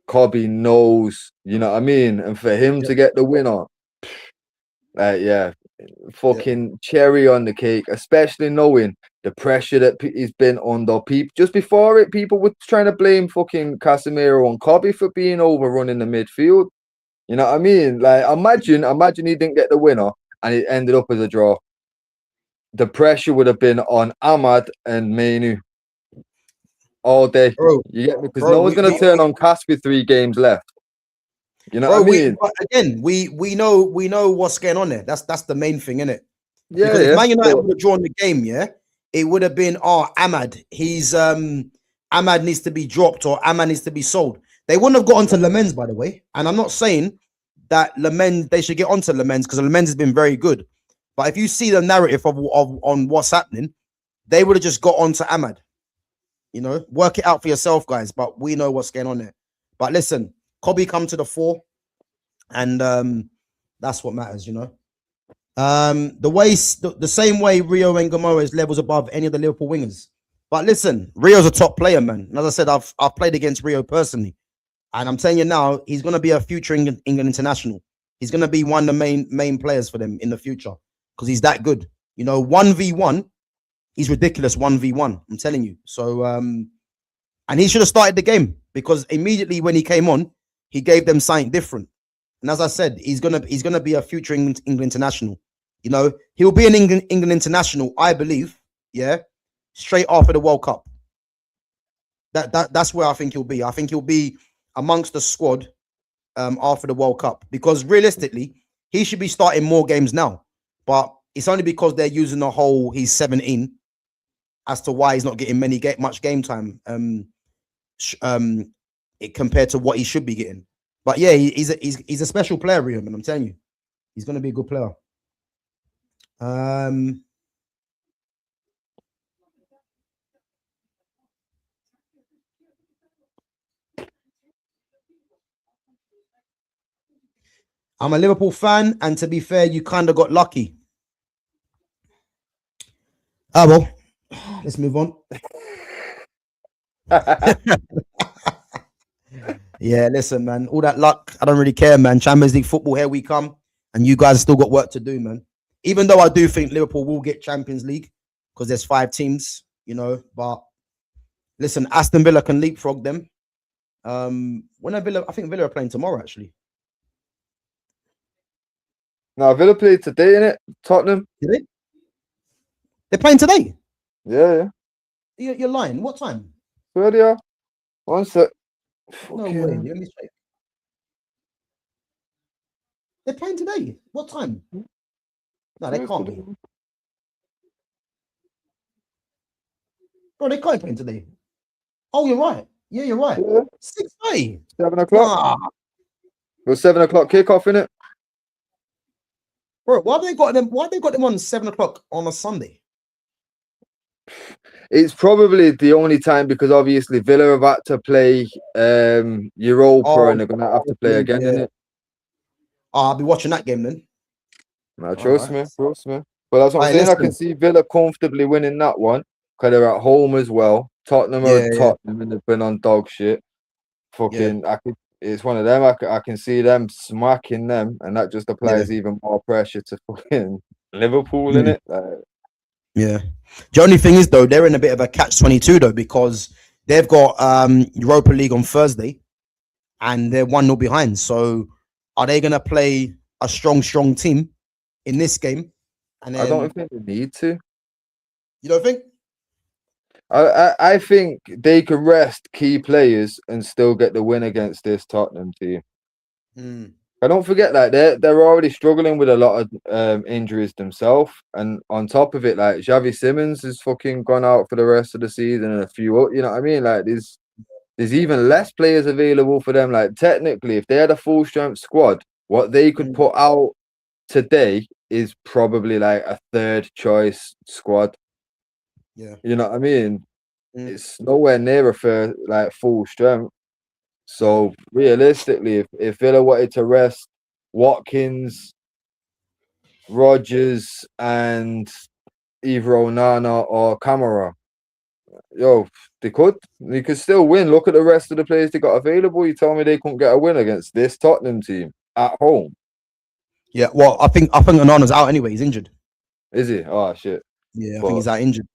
Kobbie knows, you know what I mean? And for him to get the winner, fucking cherry on the cake, especially knowing the pressure that he's been under. People just before it, people were trying to blame fucking Casemiro and Kobbie for being overrun in the midfield. You know what I mean? Like, imagine he didn't get the winner and it ended up as a draw. The pressure would have been on Ahmad and Mainoo all day. Bro, you get me? Because no one's gonna turn on Cass with 3 games left. You know what I mean? Again, we know what's going on there. That's the main thing, isn't it? Yeah. Because if Man United would have drawn the game, yeah, it would have been Ahmad. He's Ahmad needs to be dropped or Ahmad needs to be sold. They wouldn't have got onto Lamens, by the way. And I'm not saying that Lamens they should get onto Lamens because Lamens has been very good. But if you see the narrative of on what's happening, they would have just got onto Ahmad. You know, work it out for yourself, guys. But we know what's going on there. But listen, Kobbie come to the fore, and that's what matters, you know. The same way Rio and Gomorrah is levels above any of the Liverpool wingers. But listen, Rio's a top player, man. And as I said, I've played against Rio personally, and I'm telling you now, he's gonna be a future England international. He's gonna be one of the main players for them in the future because he's that good. You know, 1v1, he's ridiculous. 1v1, I'm telling you. So, and he should have started the game because immediately when he came on, he gave them something different. And as I said, he's gonna be a future England international. You know, he'll be an England international, I believe. Yeah, straight after the World Cup. That's where I think he'll be. I think he'll be amongst the squad after the World Cup because realistically, he should be starting more games now. But it's only because they're using the whole he's 17 as to why he's not getting much game time. Compared to what he should be getting. But yeah, he's a special player, Rio, and I'm telling you, he's going to be a good player. I'm a Liverpool fan, and to be fair, you kind of got lucky. Ah, well, let's move on. Yeah, listen, man. All that luck, I don't really care, man. Champions League football, here we come, and you guys still got work to do, man. Even though I do think Liverpool will get Champions League because there's 5 teams, you know. But listen, Aston Villa can leapfrog them. When are Villa? I think Villa are playing tomorrow, actually. Now Villa played today, innit? Tottenham. Did they? They're playing today. Yeah. You're lying. What time? Where they are? 1 sec. No way. Let me check. They're playing today. What time? No, they can't be. Bro, they can't play today. Oh, you're right. Yeah, you're right. Yeah. 6:30. 7 o'clock. It was 7 o'clock kickoff, innit? Bro, why have they got them? Why have they got them on 7 o'clock on a Sunday? It's probably the only time because obviously Villa have had to play Europa and they're gonna have to play again, yeah. innit? I'll be watching that game then. No, trust me. But that's what I'm saying. Listen. I can see Villa comfortably winning that one because they're at home as well. Tottenham are Tottenham and they've been on dog shit. Fucking, it's one of them. I can see them smacking them, and that just applies even more pressure to fucking Liverpool, innit? Yeah. The only thing is, though, they're in a bit of a catch-22 though, because they've got Europa League on Thursday, and they're 1-0 behind. So, are they going to play a strong team in this game? And then, I don't think they need to. You don't think? I think they can rest key players and still get the win against this Tottenham team. I don't forget that they're already struggling with a lot of injuries themselves, and on top of it, like Xavi Simons has fucking gone out for the rest of the season, and a few, you know what I mean? Like there's even less players available for them. Like technically, if they had a full strength squad, what they could put out today is probably like a 3rd choice squad. Yeah, you know what I mean. It's nowhere near a full strength. So realistically, if Villa wanted to rest Watkins, Rodgers, and either Onana or Camara, they could still win. Look at the rest of the players they got available. You tell me they couldn't get a win against this Tottenham team at home? Yeah, well, I think Onana's out anyway. He's injured. Is he? Oh shit. Yeah, I think he's out injured.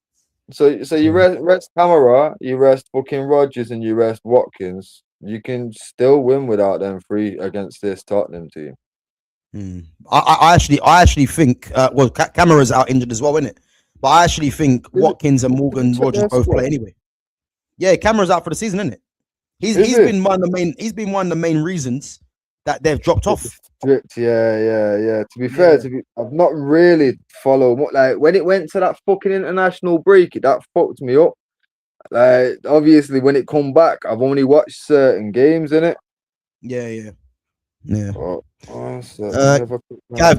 So you rest Camara, you rest fucking Rodgers, and you rest Watkins. You can still win without them 3 against this Tottenham team. I actually think Camara's out injured as well, isn't it? But I actually think Watkins and Morgan Rodgers both play anyway. Yeah, Camara's out for the season, isn't it? He's been one of the main reasons that they've dropped off. Strict, yeah. To be fair, I've not really followed like when it went to that fucking international break, that fucked me up. Like obviously when it come back, I've only watched certain games in it. Yeah. Gav,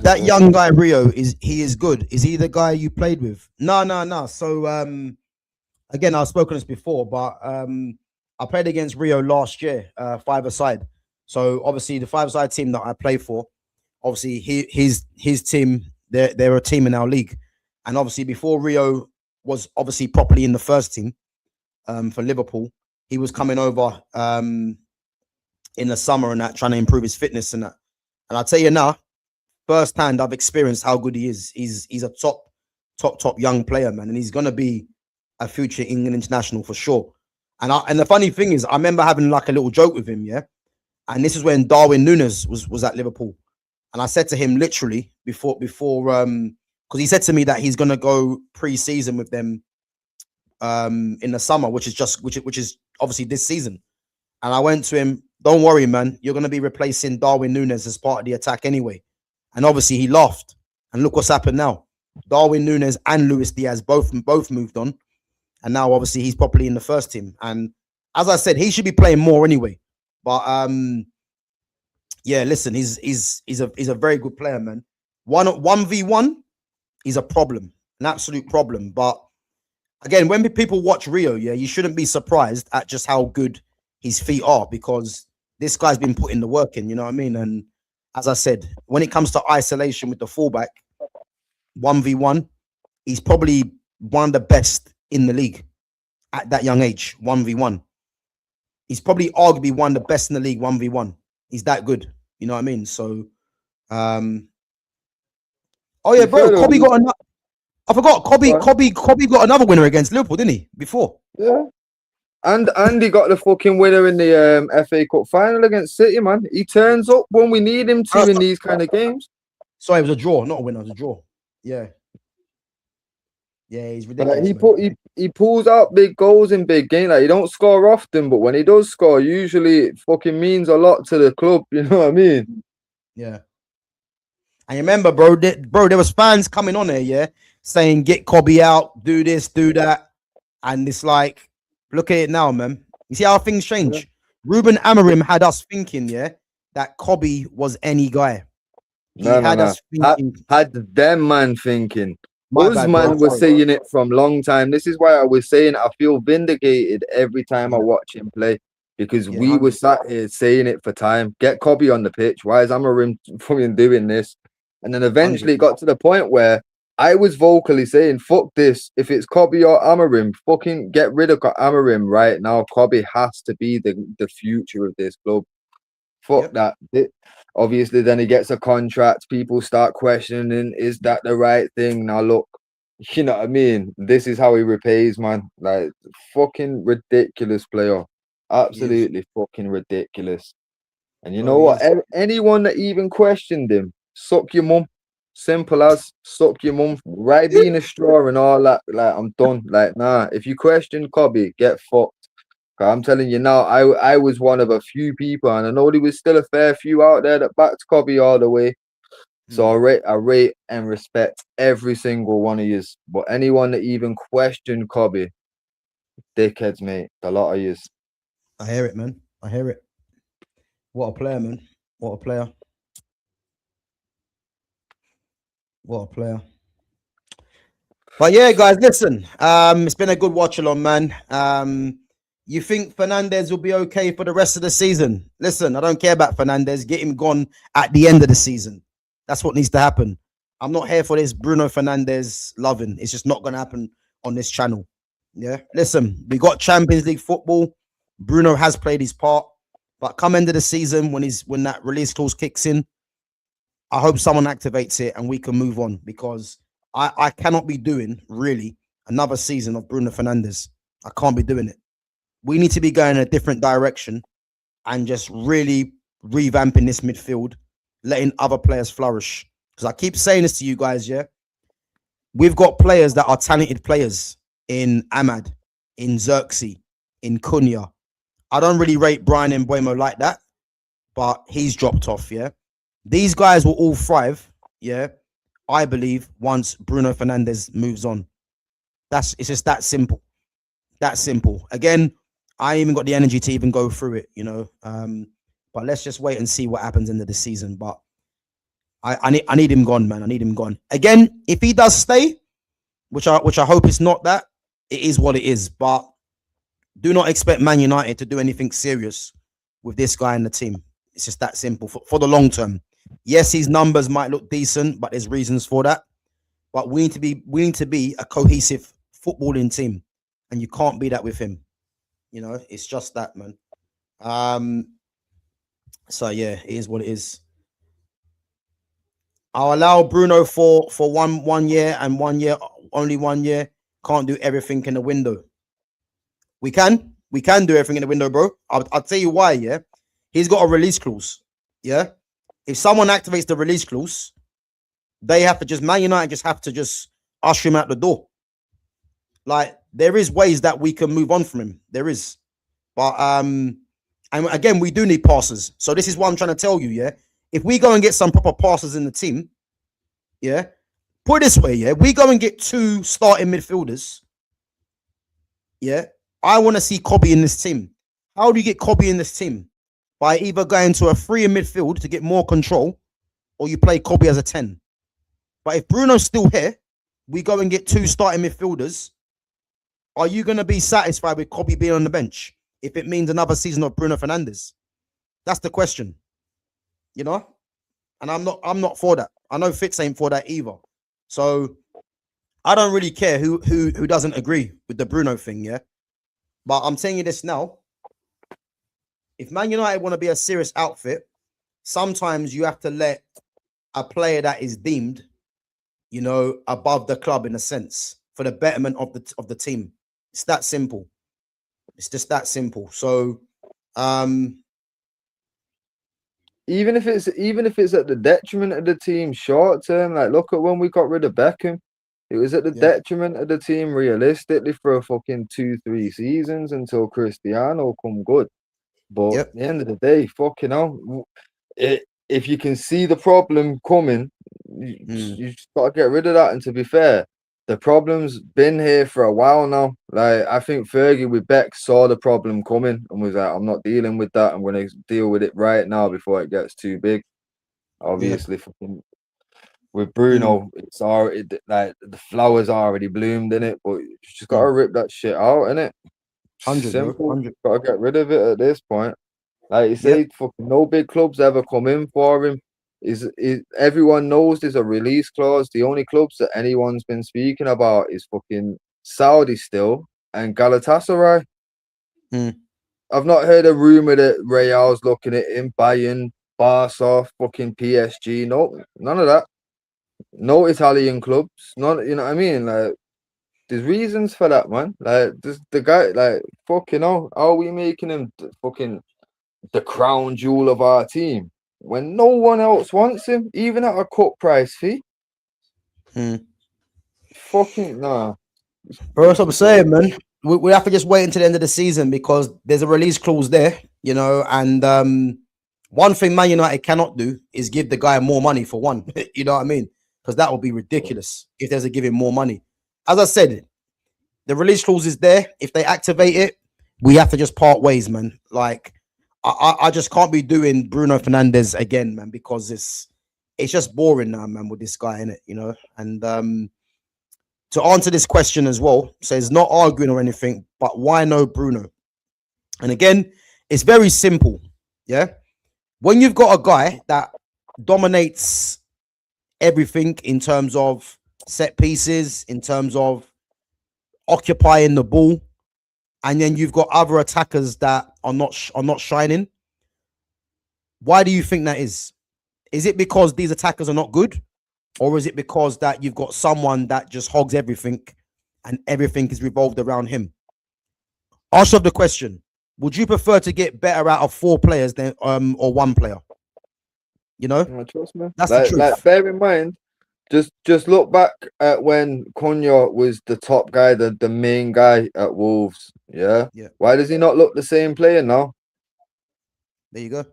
that young guy Rio is good. Is he the guy you played with? No. So again, I've spoken this before, but I played against Rio last year, 5-a-side. So obviously the 5-a-side team that I play for, obviously his team, they're a team in our league. And obviously before Rio was obviously properly in the first team for Liverpool, he was coming over in the summer and that, trying to improve his fitness and that. And I'll tell you now, firsthand, I've experienced how good he is. He's a top young player, man. And he's going to be a future England international for sure. And the funny thing is, I remember having like a little joke with him, yeah? And this is when Darwin Núñez was at Liverpool. And I said to him literally before because he said to me that he's going to go pre-season with them in the summer, which is obviously this season. And I went to him, don't worry, man, you're going to be replacing Darwin Núñez as part of the attack anyway. And obviously he laughed. And look what's happened now. Darwin Núñez and Luis Diaz both moved on. And now obviously he's properly in the first team. And as I said, he should be playing more anyway. But yeah, listen, he's a very good player, man. 1v1, he's a problem, an absolute problem. But again, when people watch Rio, yeah, you shouldn't be surprised at just how good his feet are, because this guy's been putting the work in, you know what I mean? And as I said, when it comes to isolation with the fullback, 1v1, he's probably one of the best in the league at that young age, 1v1. He's probably arguably one of the best in the league, 1v1. He's that good. You know what I mean? So, oh yeah, bro, Kobbie got another. I forgot, Kobbie got another winner against Liverpool, didn't he? Before. Yeah. And he got the fucking winner in the FA Cup final against City, man. He turns up when we need him to in these kind of games. Sorry, it was a draw, not a winner. It was a draw. Yeah. Yeah, he's ridiculous. Like he pulls out big goals in big games. Like, he don't score often, but when he does score, usually it fucking means a lot to the club. You know what I mean? Yeah. And you remember, bro, there was fans coming on there, yeah, saying get Kobbie out, do this, do that. And it's like, look at it now, man. You see how things change? Yeah. Ruben Amorim had us thinking, yeah, that Kobbie was any guy. He had us thinking. Had them man thinking. Us man was saying it from long time. This is why I was saying I feel vindicated every time I watch him play. Because we were sat here saying it for time. Get Kobbie on the pitch. Why is Amorim fucking doing this? And then eventually it got to the point where I was vocally saying, fuck this. If it's Kobbie or Amorim, fucking get rid of Amorim right now. Kobbie has to be the future of this club. Fuck that. Obviously, then he gets a contract. People start questioning, is that the right thing? Now, look, you know what I mean? This is how he repays, man. Like, fucking ridiculous player. Absolutely fucking ridiculous. And you know what? Anyone that even questioned him, suck your mum. Simple as suck your mum. Right being a straw and all that. Like, I'm done. Like, nah. If you question Kobbie, get fucked. I'm telling you now, I was one of a few people, and I know there was still a fair few out there that backed Kobbie all the way. So I rate and respect every single one of yous. But anyone that even questioned Kobbie, dickheads, mate. A lot of yous. I hear it, man. I hear it. What a player, man. What a player. What a player. But yeah, guys, listen. It's been a good watch along, man. You think Fernandes will be okay for the rest of the season? Listen, I don't care about Fernandes. Get him gone at the end of the season. That's what needs to happen. I'm not here for this Bruno Fernandes loving. It's just not going to happen on this channel. Yeah. Listen, we got Champions League football. Bruno has played his part. But come end of the season, when that release clause kicks in, I hope someone activates it and we can move on, because I cannot be doing, really, another season of Bruno Fernandes. I can't be doing it. We need to be going in a different direction and just really revamping this midfield, letting other players flourish. Because I keep saying this to you guys, yeah? We've got players that are talented players in Ahmad, in Xerxes, in Cunha. I don't really rate Brian Mbeumo like that, but he's dropped off, yeah? These guys will all thrive, yeah, I believe, once Bruno Fernandes moves on. It's just that simple. That simple. Again, I ain't even got the energy to even go through it, you know. But let's just wait and see what happens into the season. But I need him gone, man. I need him gone. Again, if he does stay, which I hope it's not that, it is what it is. But do not expect Man United to do anything serious with this guy in the team. It's just that simple for the long term. Yes, his numbers might look decent, but there's reasons for that. But we need to be a cohesive footballing team, and you can't be that with him. You know, it's just that, man. So yeah, it is what it is. I'll allow Bruno for one year and 1 year, only 1 year. Can't do everything in the window. We can do everything in the window, bro. I'll tell you why, yeah. He's got a release clause, yeah. If someone activates the release clause, they have to Man United just have to just usher him out the door. Like, there is ways that we can move on from him. There is. But, and again, we do need passes. So this is what I'm trying to tell you, yeah. If we go and get some proper passes in the team, yeah, put it this way, yeah, we go and get 2 starting midfielders, yeah, I want to see Kobbie in this team. How do you get Kobbie in this team? By either going to a 3 in midfield to get more control, or you play Kobbie as a 10. But if Bruno's still here, we go and get 2 starting midfielders. Are you going to be satisfied with Kobbie being on the bench if it means another season of Bruno Fernandes? That's the question. You know? and I'm not for that. I know Fitz ain't for that either. So I don't really care who doesn't agree with the Bruno thing, yeah. But I'm telling you this now. If Man United want to be a serious outfit, sometimes you have to let a player that is deemed, you know, above the club in a sense for the betterment of the team. It's that simple. It's just that simple. So, even if it's at the detriment of the team short term, like look at when we got rid of Beckham. It was at the detriment of the team realistically for a fucking 2-3 seasons until Cristiano come good. But at the end of the day, fucking hell, if you can see the problem coming, you just got to get rid of that. And to be fair, the problem's been here for a while now. Like, I think Fergie with Beck saw the problem coming and was like, I'm not dealing with that. I'm going to deal with it right now before it gets too big. Obviously, fucking with Bruno, it's already like the flowers already bloomed in it, but you just got to rip that shit out, innit? 100, Simple. 100. Got to get rid of it at this point. Like you say, fucking no big clubs ever come in for him. Is everyone knows there's a release clause. The only clubs that anyone's been speaking about is fucking Saudi still and Galatasaray. I've not heard a rumor that Real's looking at him, Bayern, Barca, fucking PSG. No, none of that. No Italian clubs. None. You know what I mean? Like, there's reasons for that, man. Like, the guy, like, fucking hell, how are we making him fucking the crown jewel of our team when no one else wants him, even at a cut price fee? Fucking nah. Bro, that's what I'm saying, man. We have to just wait until the end of the season because there's a release clause there, you know. And one thing Man United cannot do is give the guy more money for one. You know what I mean? Because that would be ridiculous if there's a give him more money. As I said, the release clause is there. If they activate it, we have to just part ways, man. Like, I just can't be doing Bruno Fernandes again, man, because it's just boring now, man, with this guy in it, you know. And to answer this question as well, says not arguing or anything, but why no Bruno? And again, it's very simple. Yeah. When you've got a guy that dominates everything in terms of set pieces, in terms of occupying the ball, and then you've got other attackers that are not shining. Why do you think that is? Is it because these attackers are not good? Or is it because that you've got someone that just hogs everything and everything is revolved around him? Ask the question. Would you prefer to get better out of 4 players than or 1 player? You know? Trust me. That's the truth. Like, bear in mind, just look back at when Cunha was the top guy, the main guy at Wolves. Yeah. Why does he not look the same player now? There you go.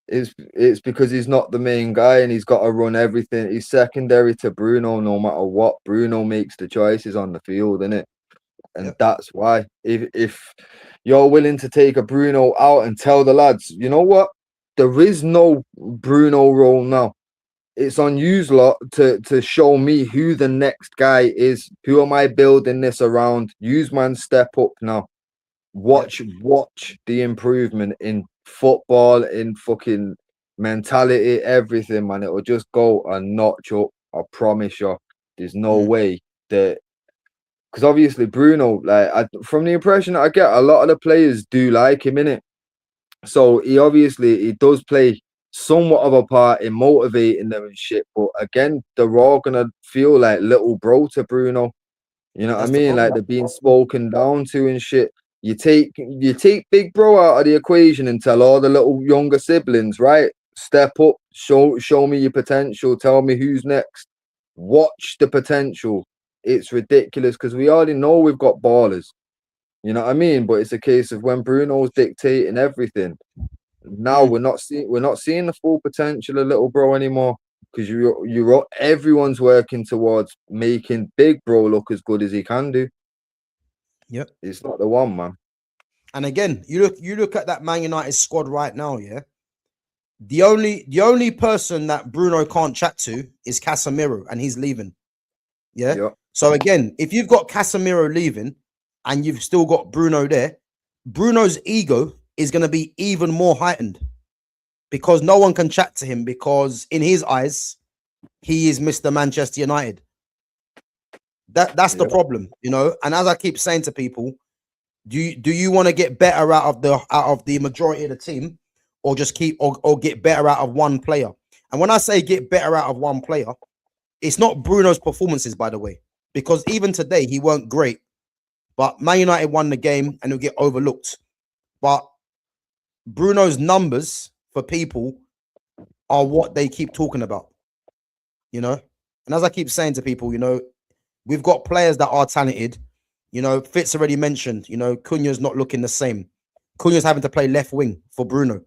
It's because he's not the main guy and he's got to run everything. He's secondary to Bruno no matter what. Bruno makes the choices on the field, innit? And that's why. If you're willing to take a Bruno out and tell the lads, you know what? There is no Bruno role now. It's on you lot to show me who the next guy is. Who am I building this around? Use man, step up now. Watch the improvement in football, in fucking mentality, everything, man. It will just go a notch up. I promise you. There's no way that, because obviously Bruno, like, from the impression that I get, a lot of the players do like him, innit? So he does play somewhat of a part in motivating them and shit. But again, they're all gonna feel like little bro to Bruno. You know what I mean? Like, they're being spoken down to and shit. You take big bro out of the equation and tell all the little younger siblings, right? Step up, show me your potential, tell me who's next. Watch the potential. It's ridiculous because we already know we've got ballers. You know what I mean? But it's a case of when Bruno's dictating everything. Now we're not seeing the full potential of little bro anymore because everyone's working towards making big bro look as good as he can do. Yep. It's not the one, man. And again, you look at that Man United squad right now, yeah. The only person that Bruno can't chat to is Casemiro, and he's leaving. Yeah. Yep. So again, if you've got Casemiro leaving and you've still got Bruno there, Bruno's ego is going to be even more heightened. because no one can chat to him because in his eyes, he is Mr. Manchester United. That's the problem, you know. And as I keep saying to people, do you want to get better out of the majority of the team, or just keep or get better out of one player? And when I say get better out of one player, it's not Bruno's performances, by the way, because even today he weren't great. But Man United won the game and he'll get overlooked. But Bruno's numbers for people are what they keep talking about, you know. And as I keep saying to people, you know, we've got players that are talented. You know, Fitz already mentioned, you know, Cunha's not looking the same. Cunha's having to play left wing for Bruno.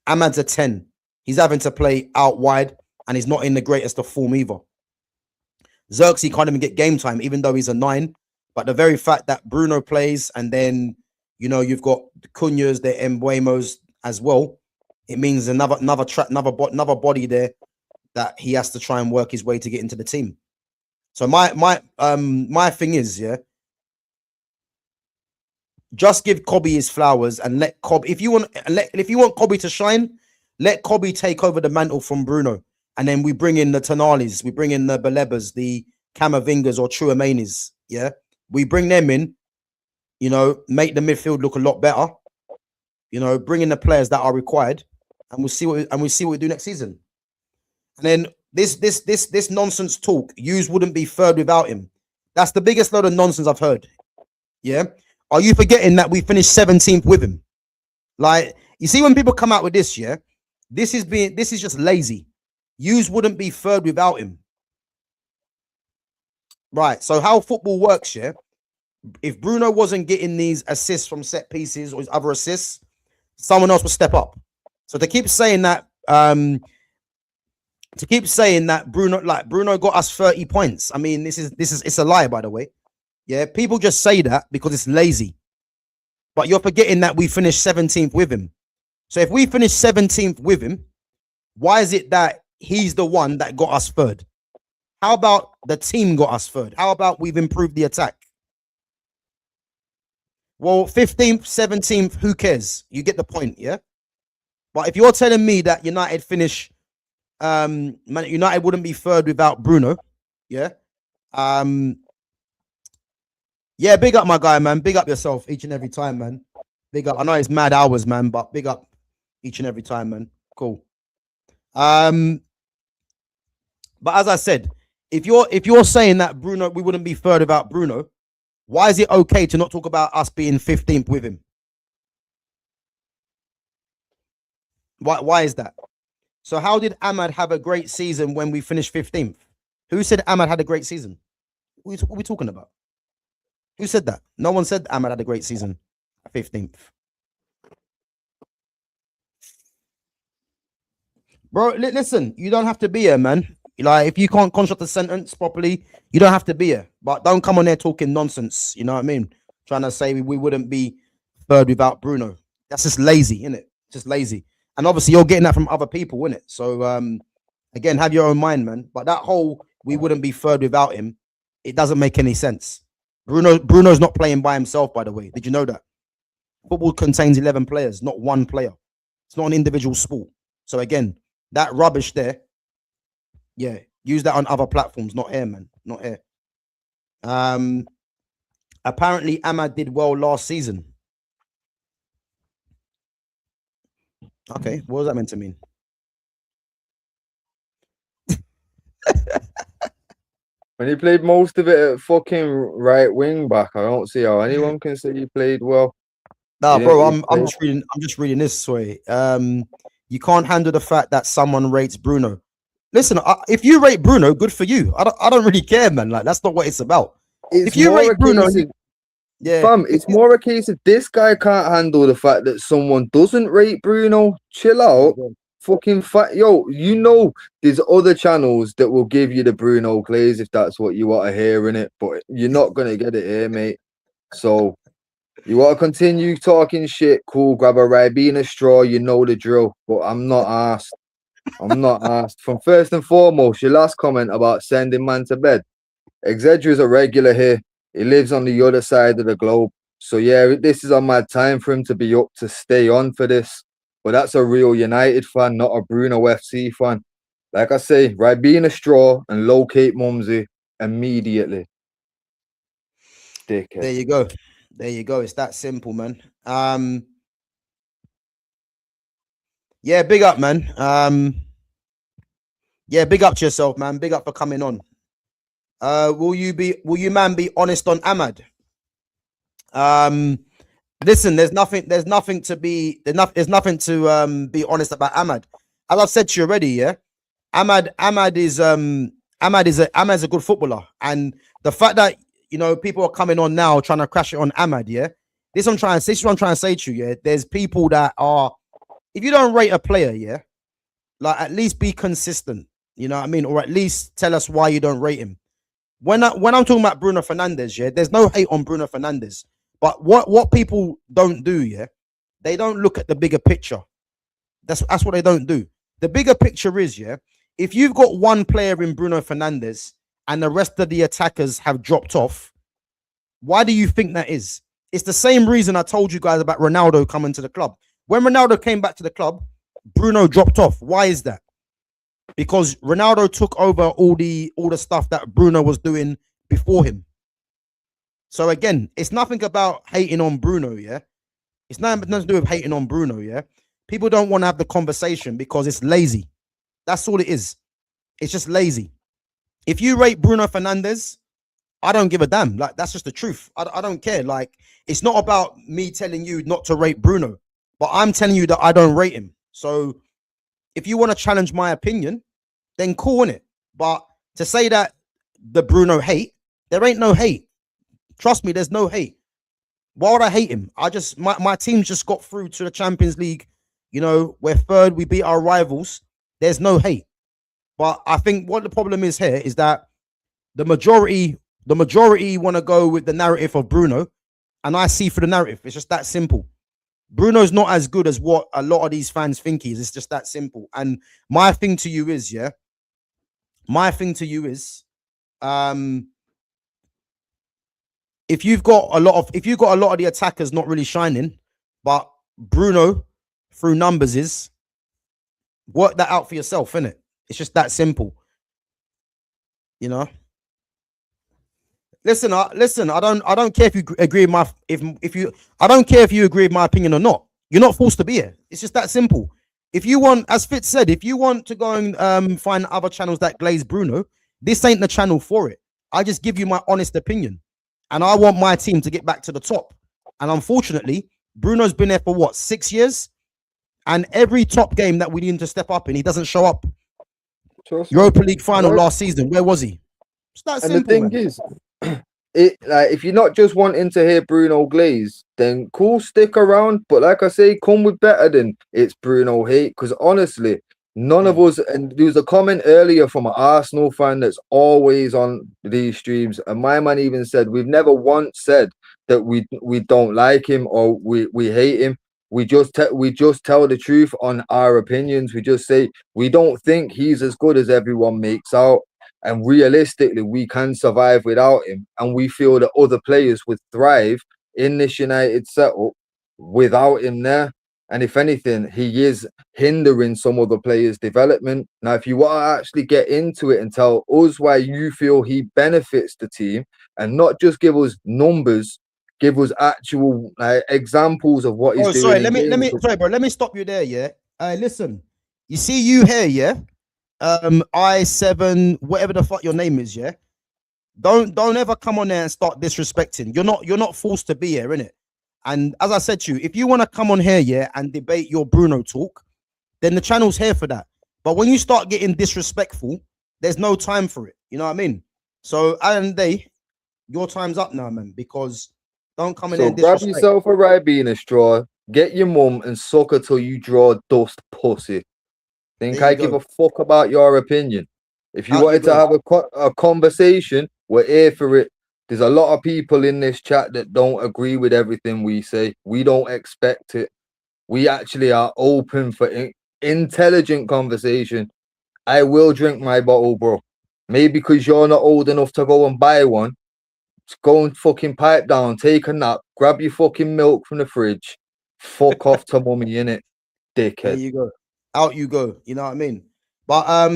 Ahmad's a 10. He's having to play out wide and he's not in the greatest of form either. Xerxes can't even get game time, even though he's a 9. But the very fact that Bruno plays and then, you know, you've got the Cunha's, the Mbeumo's as well, it means another body there that he has to try and work his way to get into the team. So my thing is, yeah, just give Kobbie his flowers and let Kobbie, if you want Kobbie to shine, let Kobbie take over the mantle from Bruno. And then we bring in the Tonales, we bring in the Balebas, the Camavingas or Chouamainis, yeah? We bring them in, you know, make the midfield look a lot better, you know, bring in the players that are required, and we'll see what we do next season. And then this nonsense talk, Hughes wouldn't be third without him. That's the biggest load of nonsense I've heard. Yeah. Are you forgetting that we finished 17th with him? Like, you see, when people come out with this, yeah, this is just lazy. Hughes wouldn't be third without him. Right. So how football works, yeah, if Bruno wasn't getting these assists from set pieces or his other assists, someone else would step up. So to keep saying that Bruno got us 30 points. I mean, it's a lie, by the way. Yeah, people just say that because it's lazy. But you're forgetting that we finished 17th with him. So if we finished 17th with him, why is it that he's the one that got us third? How about the team got us third? How about we've improved the attack? Well, 15th, 17th, who cares? You get the point, yeah? But if you're telling me that United finish, United wouldn't be third without Bruno, yeah? Yeah, big up my guy, man. Big up yourself each and every time, man. Big up. I know it's mad hours, man, but big up each and every time, man. Cool. But as I said, if you're saying that Bruno, we wouldn't be third without Bruno, why is it okay to not talk about us being 15th with him? Why is that? So how did Ahmad have a great season when we finished 15th? Who said Ahmad had a great season? What are we talking about? Who said that? No one said Ahmad had a great season at 15th. Bro, listen, you don't have to be here, man. Like, if you can't construct a sentence properly, you don't have to be here. But don't come on there talking nonsense. You know what I mean? Trying to say we wouldn't be third without Bruno. That's just lazy, isn't it? Just lazy. And obviously, you're getting that from other people, isn't it? So, again, have your own mind, man. But that whole we wouldn't be third without him, it doesn't make any sense. Bruno's not playing by himself, by the way. Did you know that? Football contains 11 players, not one player. It's not an individual sport. So, again, that rubbish there, yeah, use that on other platforms, not here, man. Not here. Apparently, Ahmad did well last season. Okay, what was that meant to mean? When he played most of it at fucking right wing back, I don't see how anyone can say he played well. Nah, bro, I'm just reading this way. You can't handle the fact that someone rates Bruno. Listen, if you rate Bruno, good for you. I don't really care, man. Like, that's not what it's about. If you rate Bruno, yeah, fam, it's more a case of this guy can't handle the fact that someone doesn't rate Bruno. Chill out. Fucking yo, you know there's other channels that will give you the Bruno glaze if that's what you want to hear in it, but you're not gonna get it here, mate. So you want to continue talking shit, cool, grab a Ribena straw, you know the drill. But I'm not asked. I'm not asked. From first and foremost, your last comment about sending man to bed. Exedra's a regular here. He lives on the other side of the globe. So yeah, this is on my time for him to be up to stay on for this. but that's a real United fan, not a Bruno FC fan. Like I say, right, be in a straw and locate Mumsy immediately. Dickhead. There you go. There you go. It's that simple, man. Yeah, big up, man. Yeah, big up to yourself, man. Big up for coming on. Will you man be honest on Ahmad? Listen, there's nothing to be be honest about Ahmad. As I've said to you already, yeah. Ahmad is a good footballer, and the fact that people are coming on now trying to crash it on Ahmad, yeah. This is what I'm trying to say to you, yeah. There's people that are, if you don't rate a player, yeah, like at least be consistent, you know what I mean, or at least tell us why you don't rate him. When I'm talking about Bruno Fernandes, yeah, there's no hate on Bruno Fernandes, but what people don't do, yeah, they don't look at the bigger picture. That's what they don't do. The bigger picture is, yeah, if you've got one player in Bruno Fernandes and the rest of the attackers have dropped off, why do you think that is? It's the same reason I told you guys about Ronaldo coming to the club. When Ronaldo came back to the club, Bruno dropped off. Why is that? Because Ronaldo took over all the stuff that Bruno was doing before him. So again, it's nothing about hating on Bruno, yeah? It's nothing to do with hating on Bruno, yeah? People don't want to have the conversation because it's lazy. That's all it is. It's just lazy. If you rate Bruno Fernandes, I don't give a damn. Like, that's just the truth. I don't care. Like, it's not about me telling you not to rate Bruno, but I'm telling you that I don't rate him. So if you want to challenge my opinion, then cool, innit? But to say that the Bruno hate, there ain't no hate. Trust me, there's no hate. Why would I hate him? My team just got through to the Champions League. You know, we're third. We beat our rivals. There's no hate. But I think what the problem is here is that the majority want to go with the narrative of Bruno, and I see through the narrative. It's just that simple. Bruno's not as good as what a lot of these fans think he is. It's just that simple. And my thing to you is, yeah, if you've got a lot of the attackers not really shining, but Bruno through numbers is, work that out for yourself, innit? It's just that simple. You know. Listen. I don't care if you agree with my I don't care if you agree with my opinion or not. You're not forced to be here. It's just that simple. If you want, as Fitz said, if you want to go and find other channels that glaze Bruno, this ain't the channel for it. I just give you my honest opinion, and I want my team to get back to the top. And unfortunately, Bruno's been there for what, 6 years, and every top game that we need him to step up in, he doesn't show up. Europa League final last season, where was he? It's that simple. And the thing is, if you're not just wanting to hear Bruno glaze, then cool, stick around. But like I say, come with better than it's Bruno hate. Because honestly, none of us, and there was a comment earlier from an Arsenal fan that's always on these streams, and my man even said we've never once said that we don't like him or we hate him. We just tell the truth on our opinions. We just say we don't think he's as good as everyone makes out. And realistically, we can survive without him. And we feel that other players would thrive in this United setup without him there. And if anything, he is hindering some other players' development. Now, if you want to actually get into it and tell us why you feel he benefits the team and not just give us numbers, give us actual examples of what he's doing. Sorry, let me stop you there, yeah? Listen, you see you here, yeah? I7, whatever the fuck your name is, yeah. Don't ever come on there and start disrespecting. You're not forced to be here, innit? And as I said to you, if you want to come on here, yeah, and debate your Bruno talk, then the channel's here for that. But when you start getting disrespectful, there's no time for it. You know what I mean? So at the end of the day, your time's up now, man. Because don't come in there and disrespect. Grab yourself a Ribena straw, get your mum and suck her till you draw dust, pussy. Think I give a fuck about your opinion? If you wanted to have a conversation, we're here for it. There's a lot of people in this chat that don't agree with everything we say. We don't expect it. We actually are open for intelligent conversation. I will drink my bottle, bro. Maybe because you're not old enough to go and buy one. Just go and fucking pipe down, take a nap, grab your fucking milk from the fridge, fuck off to mummy, innit? There Dickhead. you go. Out you go. You know what I mean? But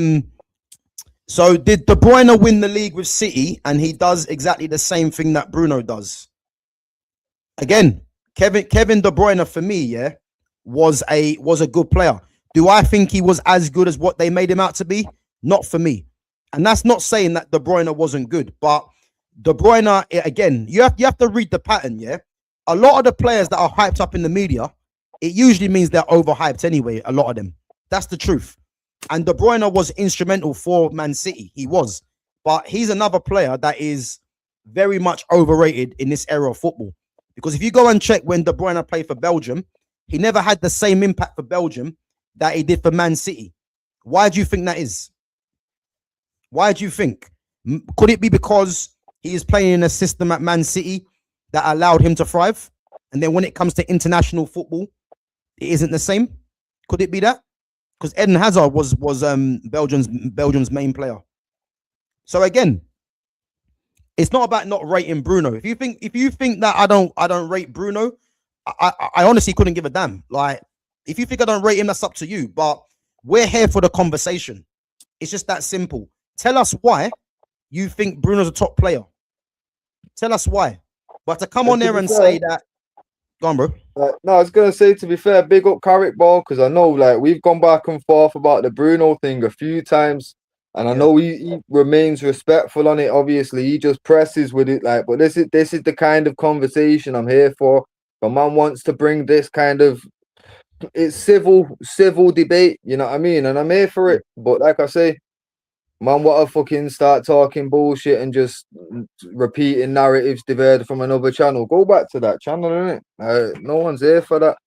so did De Bruyne win the league with City, and he does exactly the same thing that Bruno does? Again, Kevin De Bruyne for me, yeah, was a good player. Do I think he was as good as what they made him out to be? Not for me. And that's not saying that De Bruyne wasn't good, but De Bruyne, again, you have to read the pattern, yeah? A lot of the players that are hyped up in the media, it usually means they're overhyped anyway, a lot of them. That's the truth. And De Bruyne was instrumental for Man City. He was. But he's another player that is very much overrated in this era of football. Because if you go and check when De Bruyne played for Belgium, he never had the same impact for Belgium that he did for Man City. Why do you think that is? Why do you think? Could it be because he is playing in a system at Man City that allowed him to thrive? And then when it comes to international football, it isn't the same? Could it be that? Because Eden Hazard was Belgium's main player. So again, it's not about not rating Bruno. If you think that I don't rate Bruno, I honestly couldn't give a damn. Like, if you think I don't rate him, that's up to you. But we're here for the conversation. It's just that simple. Tell us why you think Bruno's a top player. Tell us why. But to come on there and say that, go on, bro. No, I was gonna say, to be fair, big up Carrick Ball, because I know like we've gone back and forth about the Bruno thing a few times, and I know he remains respectful on it. Obviously, he just presses with it, like. But this is the kind of conversation I'm here for. The man wants to bring this kind of, it's civil debate, you know what I mean? And I'm here for it. But like I say, man, what a fucking start talking bullshit and just repeating narratives diverted from another channel. Go back to that channel, innit? No one's here for that.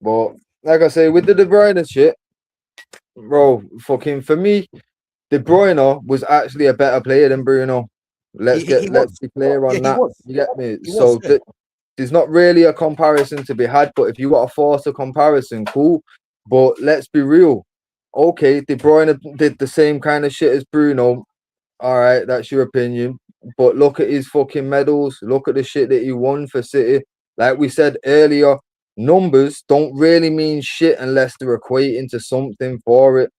But like I say, with the De Bruyne shit, bro, fucking for me, De Bruyne was actually a better player than Bruno. Let's be clear on that. You get me? So there's not really a comparison to be had, but if you want to force a comparison, cool. But let's be real. Okay, De Bruyne did the same kind of shit as Bruno. All right, that's your opinion. But look at his fucking medals. Look at the shit that he won for City. Like we said earlier, numbers don't really mean shit unless they're equating to something for it.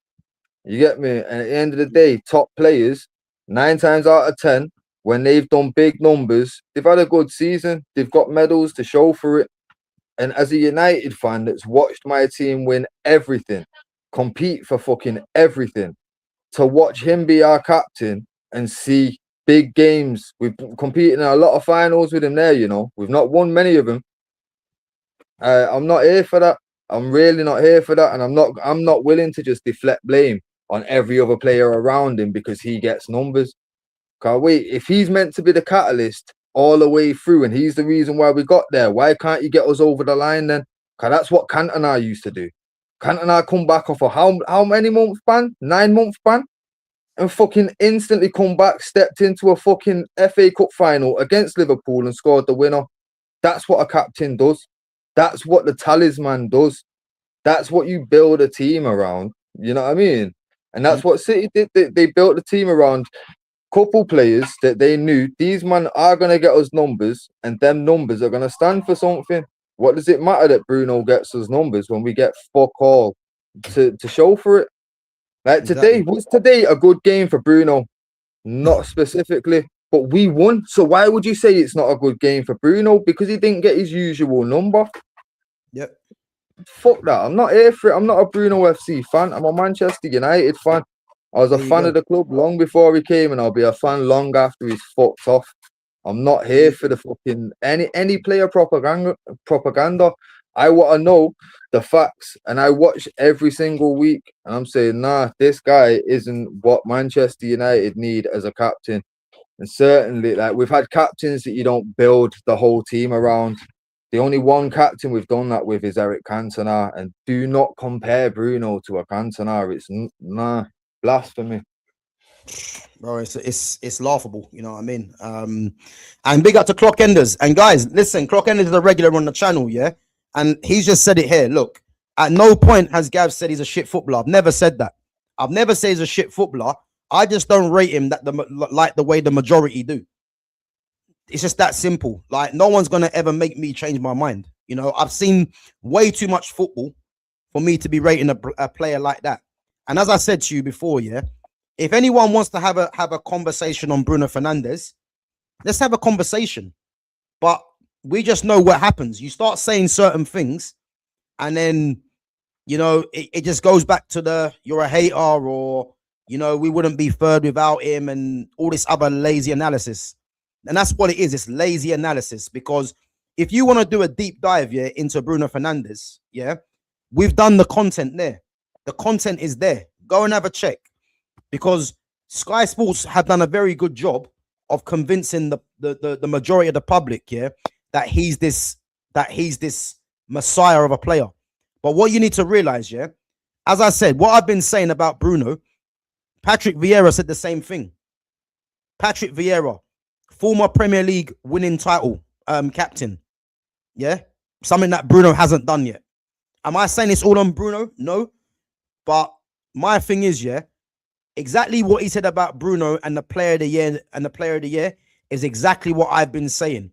You get me? And at the end of the day, top players, 9 times out of 10, when they've done big numbers, they've had a good season. They've got medals to show for it. And as a United fan that's watched my team win everything, compete for fucking everything, to watch him be our captain and see big games. We've competed in a lot of finals with him there, you know. We've not won many of them. I'm not here for that. I'm really not here for that. And I'm not willing to just deflect blame on every other player around him because he gets numbers. Can't wait. If he's meant to be the catalyst all the way through and he's the reason why we got there, why can't you get us over the line then? Because that's what Cantona used to do. Cantona come back off a how many month ban? 9-month ban? And fucking instantly come back, stepped into a fucking FA Cup final against Liverpool and scored the winner. That's what a captain does. That's what the talisman does. That's what you build a team around. You know what I mean? And that's what City did. They built the team around couple players that they knew these men are going to get us numbers, and them numbers are going to stand for something. What does it matter that Bruno gets us numbers when we get fuck all to show for it? Like today, was today a good game for Bruno? Not specifically, but we won. So why would you say it's not a good game for Bruno? Because he didn't get his usual number. Yep. Fuck that. I'm not here for it. I'm not a Bruno FC fan. I'm a Manchester United fan. I was a fan of the club long before he came, and I'll be a fan long after he's fucked off. I'm not here for the fucking any player propaganda. I want to know the facts, and I watch every single week, and I'm saying, nah, this guy isn't what Manchester United need as a captain. And certainly, like, we've had captains that you don't build the whole team around. The only one captain we've done that with is Eric Cantona, and do not compare Bruno to a Cantona. It's blasphemy. Bro, it's laughable, you know what I mean? And big up to Clock Enders. And guys, listen, Clock Enders is a regular on the channel, yeah? And he's just said it here. Look, at no point has Gav said he's a shit footballer. I've never said that. I've never said he's a shit footballer. I just don't rate him like the way the majority do. It's just that simple. Like, no one's going to ever make me change my mind. You know, I've seen way too much football for me to be rating a player like that. And as I said to you before, yeah, if anyone wants to have a conversation on Bruno Fernandes, let's have a conversation. But we just know what happens. You start saying certain things, and then, you know, it just goes back to you're a hater, or, you know, we wouldn't be third without him, and all this other lazy analysis. And that's what it is. It's lazy analysis. Because if you want to do a deep dive, yeah, into Bruno Fernandes, yeah, we've done the content there. The content is there. Go and have a check. Because Sky Sports have done a very good job of convincing the majority of the public, yeah, that he's this messiah of a player. But what you need to realize, yeah, as I said, what I've been saying about Bruno, Patrick Vieira said the same thing. Patrick Vieira, former Premier League winning title captain, yeah, something that Bruno hasn't done yet. Am I saying it's all on Bruno? No. But my thing is, yeah, exactly what he said about Bruno and the player of the year is exactly what I've been saying.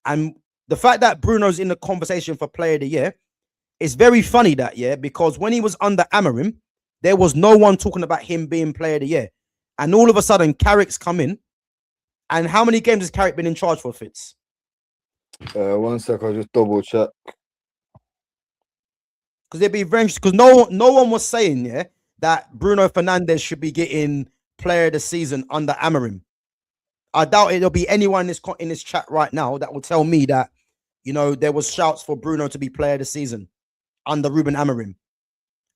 And the fact that Bruno's in the conversation for player of the year, it's very funny that, yeah, because when he was under Amorim, there was no one talking about him being player of the year. And all of a sudden, Carrick's come in. And how many games has Carrick been in charge for, Fitz? 1 sec, I'll just double check. Because they'd be very, because no one was saying, yeah, that Bruno Fernandes should be getting player of the season under Amorim. I doubt there'll be anyone in this chat right now that will tell me that, you know, there was shouts for Bruno to be player of the season under Ruben Amorim.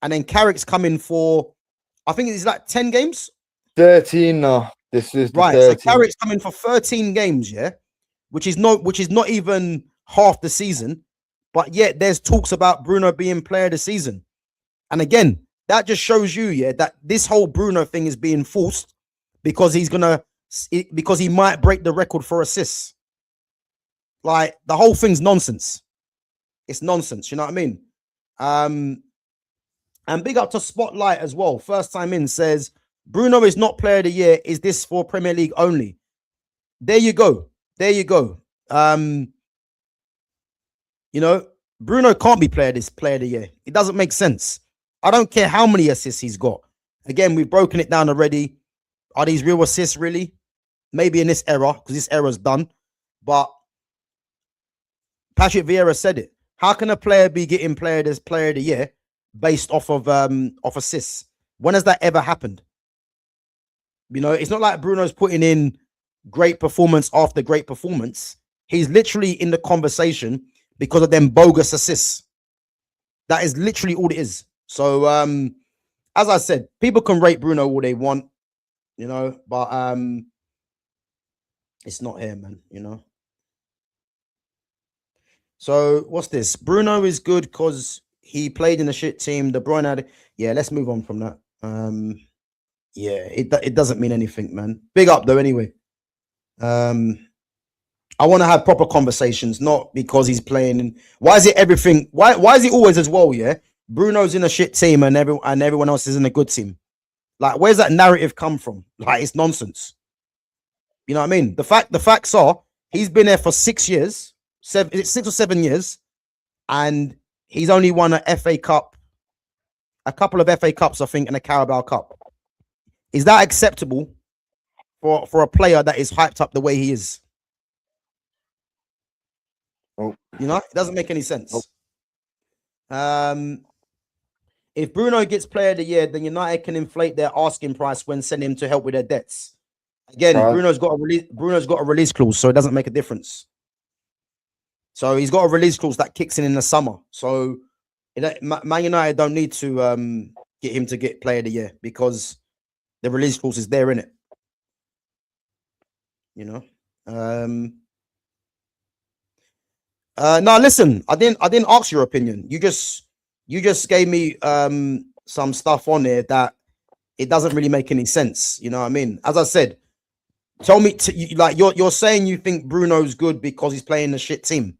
And then Carrick's coming for, I think it's like 10 games? 13 now. This is right. 13. So Carrick's coming for 13 games, yeah, which is not even half the season. But yet there's talks about Bruno being player of the season. And again, that just shows you, yeah, that this whole Bruno thing is being forced because because he might break the record for assists. Like, the whole thing's nonsense. It's nonsense, you know what I mean? And big up to Spotlight as well. First time in says, Bruno is not player of the year. Is this for Premier League only? There you go. There you go. You know, Bruno can't be player of the year. It doesn't make sense. I don't care how many assists he's got. Again, we've broken it down already. Are these real assists, really? Maybe in this era, because this era's done. But Patrick Vieira said it. How can a player be getting player of the year based off of assists? When has that ever happened? You know, it's not like Bruno's putting in great performance after great performance. He's literally in the conversation because of them bogus assists. That is literally all it is. So, as I said, people can rate Bruno all they want, you know, but it's not here, man, you know. So, what's this? Bruno is good because he played in a shit team. De Bruyne had... Yeah, let's move on from that. Yeah, it doesn't mean anything, man. Big up, though, anyway. I want to have proper conversations, not because he's playing. And why is it everything? Why is it always as well? Yeah, Bruno's in a shit team and everyone else is in a good team. Like, where's that narrative come from? Like, it's nonsense. You know what I mean? The facts are he's been there for 6 years, 6 or 7 years, and he's only won a FA Cup, a couple of FA Cups, I think, and a Carabao Cup. Is that acceptable for a player that is hyped up the way he is? Oh. You know, it doesn't make any sense. Oh. If Bruno gets player of the year, then United can inflate their asking price when sending him to help with their debts. Again, Bruno's got a release clause, so it doesn't make a difference. So he's got a release clause that kicks in the summer. So Man United don't need to get him to get player of the year because the release clause is there, innit? You know. No, listen, I didn't ask your opinion. You just gave me some stuff on there that it doesn't really make any sense. You know what I mean? As I said, tell me, like you're saying you think Bruno's good because he's playing a shit team.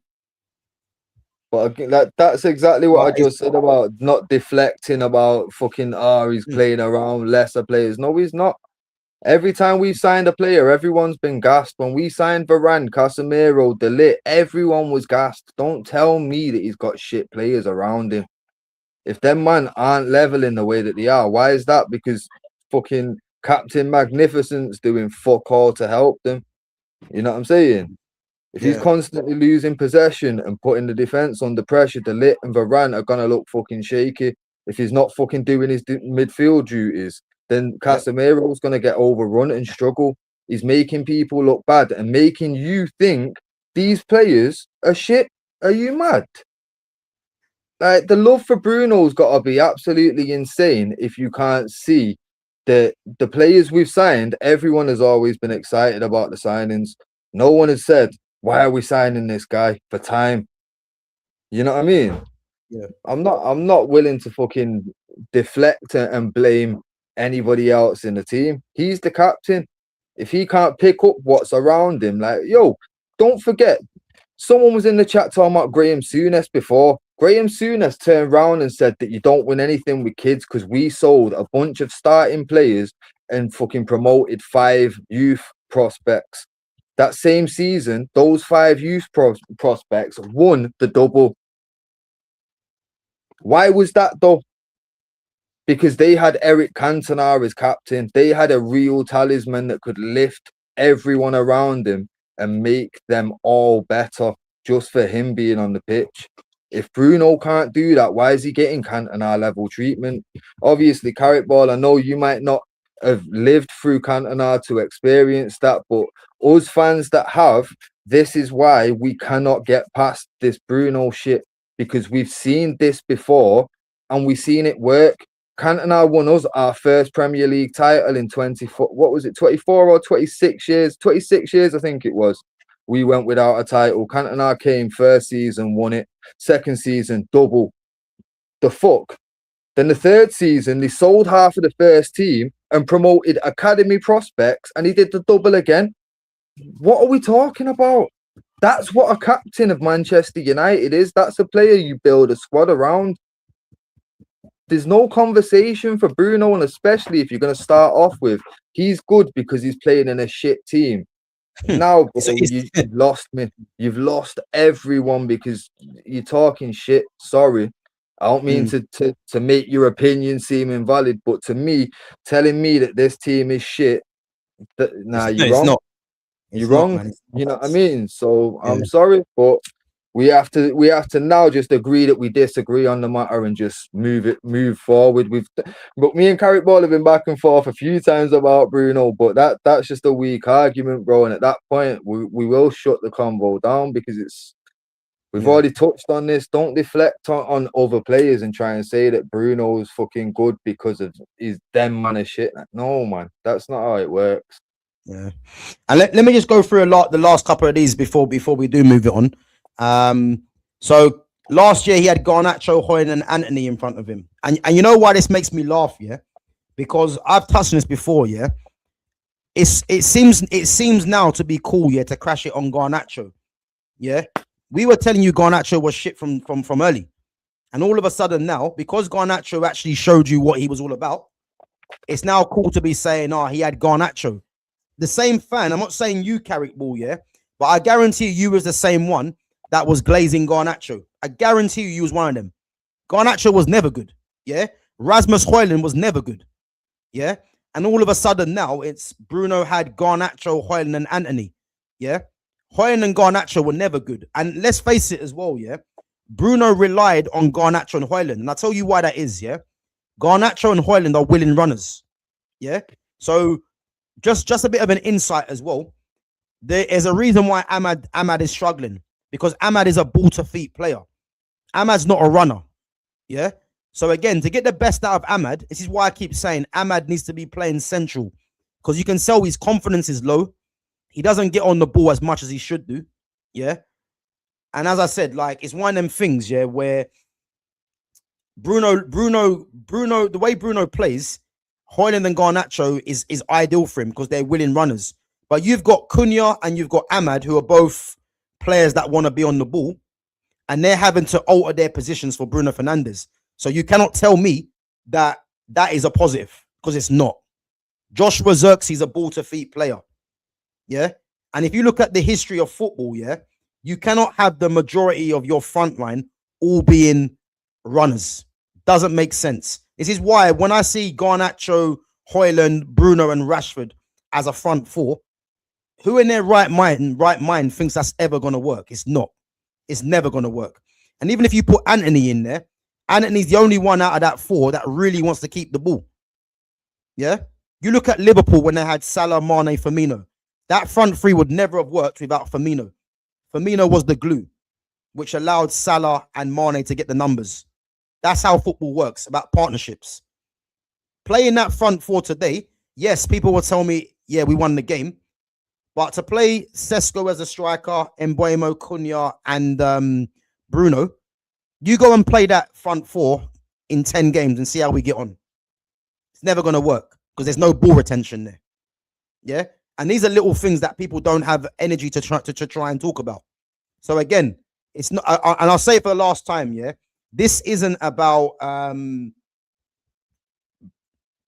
But that's exactly what I just said about not deflecting about fucking he's playing around lesser players. No, he's not. Every time we've signed a player, everyone's been gassed. When we signed Varane, Casemiro, De Ligt, everyone was gassed. Don't tell me that he's got shit players around him. If them man aren't leveling the way that they are, why is that? Because fucking Captain Magnificent's doing fuck all to help them. You know what I'm saying? If he's Yeah. constantly losing possession and putting the defense under pressure, De Ligt and Varane are gonna look fucking shaky. If he's not fucking doing his midfield duties, then Casemiro's gonna get overrun and struggle. He's making people look bad and making you think these players are shit. Are you mad? Like, the love for Bruno's got to be absolutely insane if you can't see that the players we've signed, everyone has always been excited about the signings. No one has said, why are we signing this guy for time? You know what I mean? Yeah. I'm not willing to fucking deflect and blame anybody else in the team. He's the captain. If he can't pick up what's around him, like, yo, don't forget, someone was in the chat talking about Graham Souness before. Graham Souness turned around and said that you don't win anything with kids because we sold a bunch of starting players and fucking promoted 5 youth prospects. That same season, those 5 youth prospects won the double. Why was that though? Because they had Eric Cantona as captain. They had a real talisman that could lift everyone around him and make them all better just for him being on the pitch. If Bruno can't do that, why is he getting Cantona level treatment? Obviously, Carrot Ball, I know you might not have lived through Cantona to experience that, but us fans that have, this is why we cannot get past this Bruno shit, because we've seen this before and we've seen it work. Cantona won us our first Premier League title in 24 or 26 years? 26 years, I think it was. We went without a title. Cantona came first season, won it. Second season, double. The fuck? Then the third season, they sold half of the first team and promoted academy prospects, and he did the double again. What are we talking about? That's what a captain of Manchester United is. That's a player you build a squad around. There's no conversation for Bruno, and especially if you're going to start off with, he's good because he's playing in a shit team. Now, bro, you've lost me. You've lost everyone because you're talking shit. Sorry. I don't mean to make your opinion seem invalid, but to me, telling me that this team is shit, you're wrong. You're wrong. Man. You know what I mean? So I'm sorry, but we have to now just agree that we disagree on the matter and just move forward. But me and Carrot Ball have been back and forth a few times about Bruno, but that's just a weak argument, bro. And at that point, we will shut the convo down because we've already touched on this. Don't deflect on other players and try and say that Bruno's fucking good because of his them man of shit. No, man, that's not how it works. Yeah, and let me just go through the last couple of these before we do move it on. So last year he had Garnacho, Hoyne, and Anthony in front of him, and you know why this makes me laugh, yeah? Because I've touched on this before, yeah. It seems now to be cool, yeah, to crash it on Garnacho, yeah. We were telling you Garnacho was shit from early, and all of a sudden now, because Garnacho actually showed you what he was all about, it's now cool to be saying, oh, he had Garnacho. The same fan, I'm not saying you, Carrick Ball, yeah, but I guarantee you was the same one that was glazing Garnacho. I guarantee you was one of them. Garnacho was never good, yeah. Rasmus Højlund was never good, yeah. And all of a sudden now, it's Bruno had Garnacho, Højlund, and Anthony, yeah. Højlund and Garnacho were never good. And let's face it as well, yeah. Bruno relied on Garnacho and Højlund, and I'll tell you why that is, yeah. Garnacho and Højlund are willing runners, yeah. So just a bit of an insight as well. There is a reason why Ahmad is struggling, because Ahmad is a ball to feet player. Ahmad's not a runner, yeah. So again, to get the best out of Ahmad, this is why I keep saying Ahmad needs to be playing central, because you can tell his confidence is low. He doesn't get on the ball as much as he should do, yeah. And as I said, like, it's one of them things, yeah, where Bruno, the way Bruno plays, Højlund and Garnacho is ideal for him because they're willing runners. But you've got Cunha and you've got Ahmad, who are both players that want to be on the ball, and they're having to alter their positions for Bruno Fernandes. So you cannot tell me that is a positive, because it's not. Joshua Zirkzee a ball to feet player, yeah. And if you look at the history of football, yeah, you cannot have the majority of your front line all being runners, doesn't make sense. This is why when I see Garnacho, Højlund, Bruno, and Rashford as a front four, who in their right mind thinks that's ever going to work? It's not. It's never going to work. And even if you put Anthony in there, Anthony's the only one out of that four that really wants to keep the ball. Yeah? You look at Liverpool when they had Salah, Mane, Firmino. That front three would never have worked without Firmino. Firmino was the glue, which allowed Salah and Mane to get the numbers. That's how football works, about partnerships. Playing that front four today, yes, people will tell me, yeah, we won the game. But to play Sesko as a striker, Mbeumo, Cunha, and Bruno, you go and play that front four in 10 games and see how we get on. It's never going to work because there's no ball retention there. Yeah? And these are little things that people don't have energy to try and talk about. So again, it's not, and I'll say it for the last time, yeah? This isn't about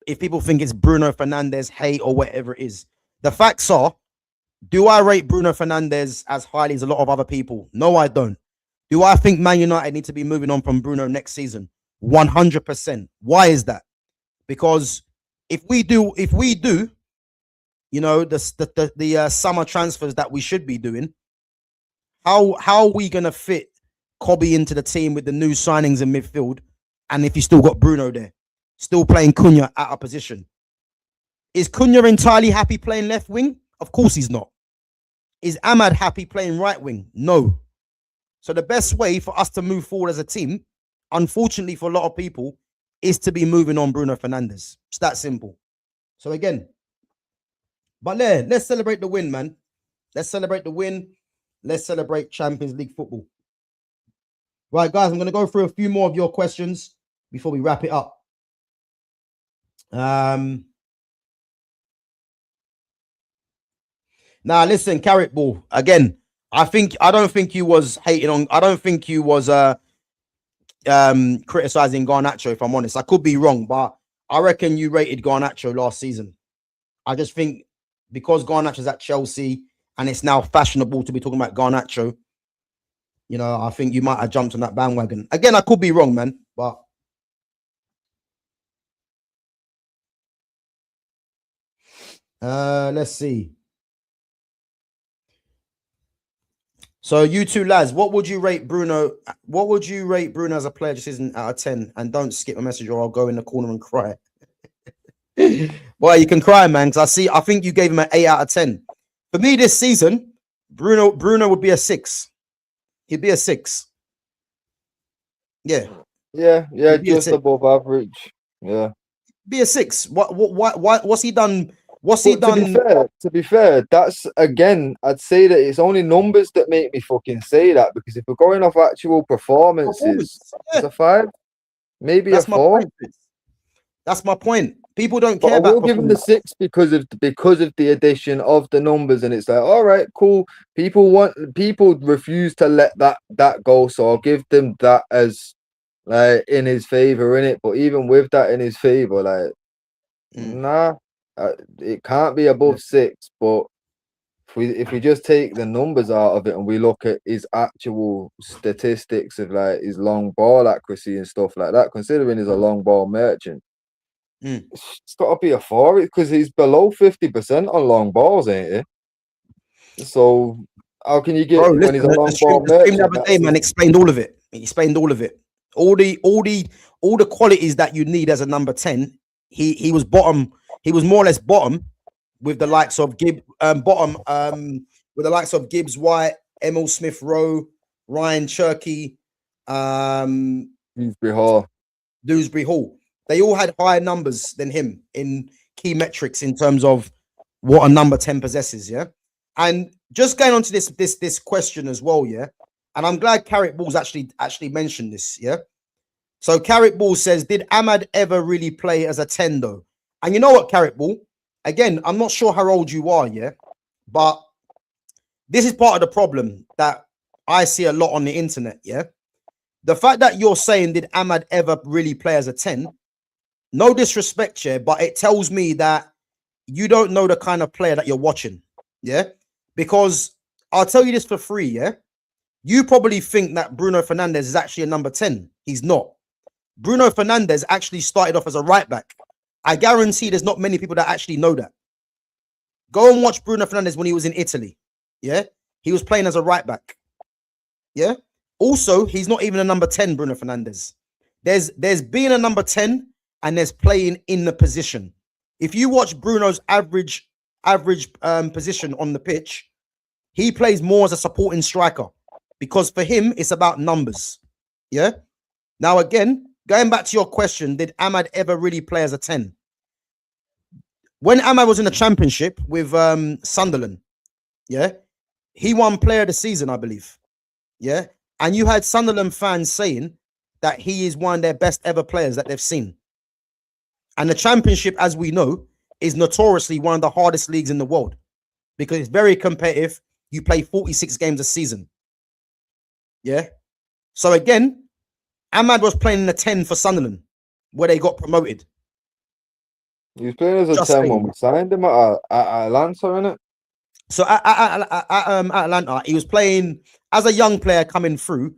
if people think it's Bruno Fernandes hate or whatever it is. The facts are, do I rate Bruno Fernandes as highly as a lot of other people? No, I don't. Do I think Man United need to be moving on from Bruno next season? 100%. Why is that? Because if we do, you know, the summer transfers that we should be doing, how are we gonna fit Kobbie into the team with the new signings in midfield? And if you still got Bruno there, still playing Cunha out of position, is Cunha entirely happy playing left wing? Of course he's not. Is Ahmad happy playing right wing? No. So the best way for us to move forward as a team, unfortunately for a lot of people, is to be moving on Bruno Fernandes. It's that simple. So again, but let's celebrate the win, man. Let's celebrate the win. Let's celebrate Champions League football. Right, guys, I'm going to go through a few more of your questions before we wrap it up. Now, listen, Carrot Ball. Again, I don't think you was hating on. I don't think you was criticizing Garnacho. If I'm honest, I could be wrong, but I reckon you rated Garnacho last season. I just think because Garnacho's at Chelsea and it's now fashionable to be talking about Garnacho, you know, I think you might have jumped on that bandwagon. Again, I could be wrong, man, but let's see. So you two lads, what would you rate Bruno? What would you rate Bruno as a player? Just isn't out of 10. And don't skip a message or I'll go in the corner and cry. Well, you can cry, man, because I think you gave him an 8 out of 10. For me this season, Bruno would be a 6. He'd be a 6. Yeah, just above average. Yeah, be a 6. What's he done? What's he done? To be fair, that's again, I'd say that it's only numbers that make me fucking say that, because if we're going off actual performances, it's a 5, maybe a 4. That's my point. People don't care about. I will give him the 6 because of the addition of the numbers, and it's like, all right, cool. People refuse to let that go, so I'll give them that as like in his favor, in it. But even with that in his favor, like, nah. It can't be above 6, but if we just take the numbers out of it and we look at his actual statistics of like his long ball accuracy and stuff like that, considering he's a long ball merchant, it's got to be a 4 because he's below 50% on long balls, ain't he? So how can you get when he's a long ball merchant? The other day, man, explained all of it. He explained all of it. All the qualities that you need as a number 10. He was bottom. He was more or less bottom with the likes of with the likes of Gibbs White, Emil Smith Rowe, Ryan Cherky, Dewsbury Hall. They all had higher numbers than him in key metrics in terms of what a number 10 possesses, yeah. And just going on to this question as well, yeah. And I'm glad Carrot Balls actually mentioned this, yeah. So Carrot Ball says, did Ahmad ever really play as a 10 though? And you know what, Carrot Ball? Again, I'm not sure how old you are, yeah? But this is part of the problem that I see a lot on the internet, yeah? The fact that you're saying, did Ahmad ever really play as a 10? No disrespect, yeah, but it tells me that you don't know the kind of player that you're watching, yeah? Because I'll tell you this for free, yeah? You probably think that Bruno Fernandes is actually a number 10. He's not. Bruno Fernandes actually started off as a right back. I guarantee there's not many people that actually know that. Go and watch Bruno Fernandes when he was in Italy. Yeah, he was playing as a right back. Yeah. Also, he's not even a number 10, Bruno Fernandes. There's being a number 10 and there's playing in the position. If you watch Bruno's average position on the pitch, he plays more as a supporting striker because for him, it's about numbers. Yeah. Now, again, going back to your question, did Ahmad ever really play as a 10? When Ahmad was in the championship with Sunderland, yeah, he won player of the season, I believe. Yeah. And you had Sunderland fans saying that he is one of their best ever players that they've seen. And the championship, as we know, is notoriously one of the hardest leagues in the world because it's very competitive. You play 46 games a season. Yeah. So again, Ahmad was playing in the 10 for Sunderland where they got promoted. He was playing as a Just 10 saying. when we signed him at Atlanta, innit? So at Atlanta, he was playing as a young player coming through.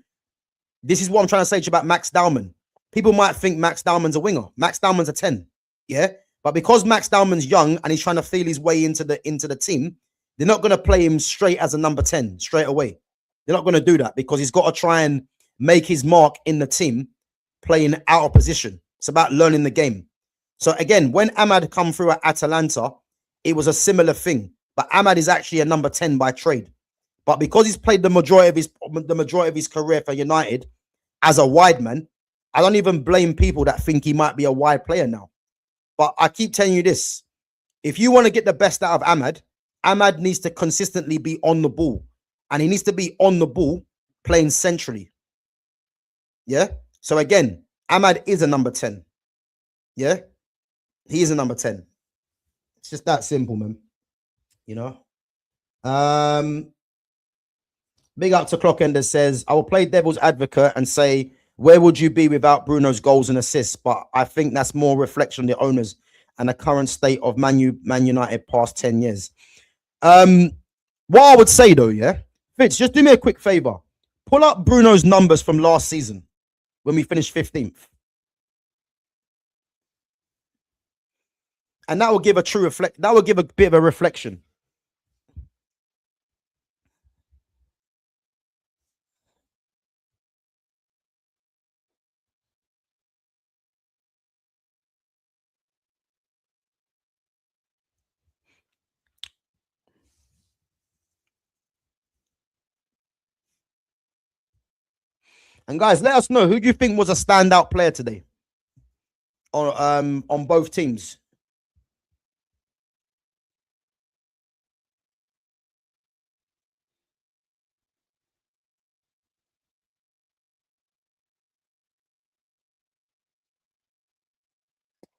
This is what I'm trying to say to you about Max Dowman. People might think Max Dowman's a winger. Max Dowman's a 10. Yeah. But because Max Dowman's young and he's trying to feel his way into the team, they're not going to play him straight as a number 10 straight away. They're not going to do that because he's got to try and make his mark in the team playing out of position. It's about learning the game. So again, when Ahmad come through at Atalanta, it was a similar thing. But Ahmad is actually a number 10 by trade. But because he's played the majority of his career for United as a wide man, I don't even blame people that think he might be a wide player now. But I keep telling you this. If you want to get the best out of Ahmad, Ahmad needs to consistently be on the ball. And he needs to be on the ball playing centrally. Yeah? So again, Ahmad is a number 10. Yeah? He is a number 10. It's just that simple, man. You know? Big up to Clockender says, I will play devil's advocate and say, where would you be without Bruno's goals and assists? But I think that's more reflection on the owners and the current state of Man United past 10 years. What I would say though, yeah, Fitz, just do me a quick favor. Pull up Bruno's numbers from last season when we finished 15th. And that will give a true that will give a bit of a reflection. And guys, let us know, who do you think was a standout player today on both teams?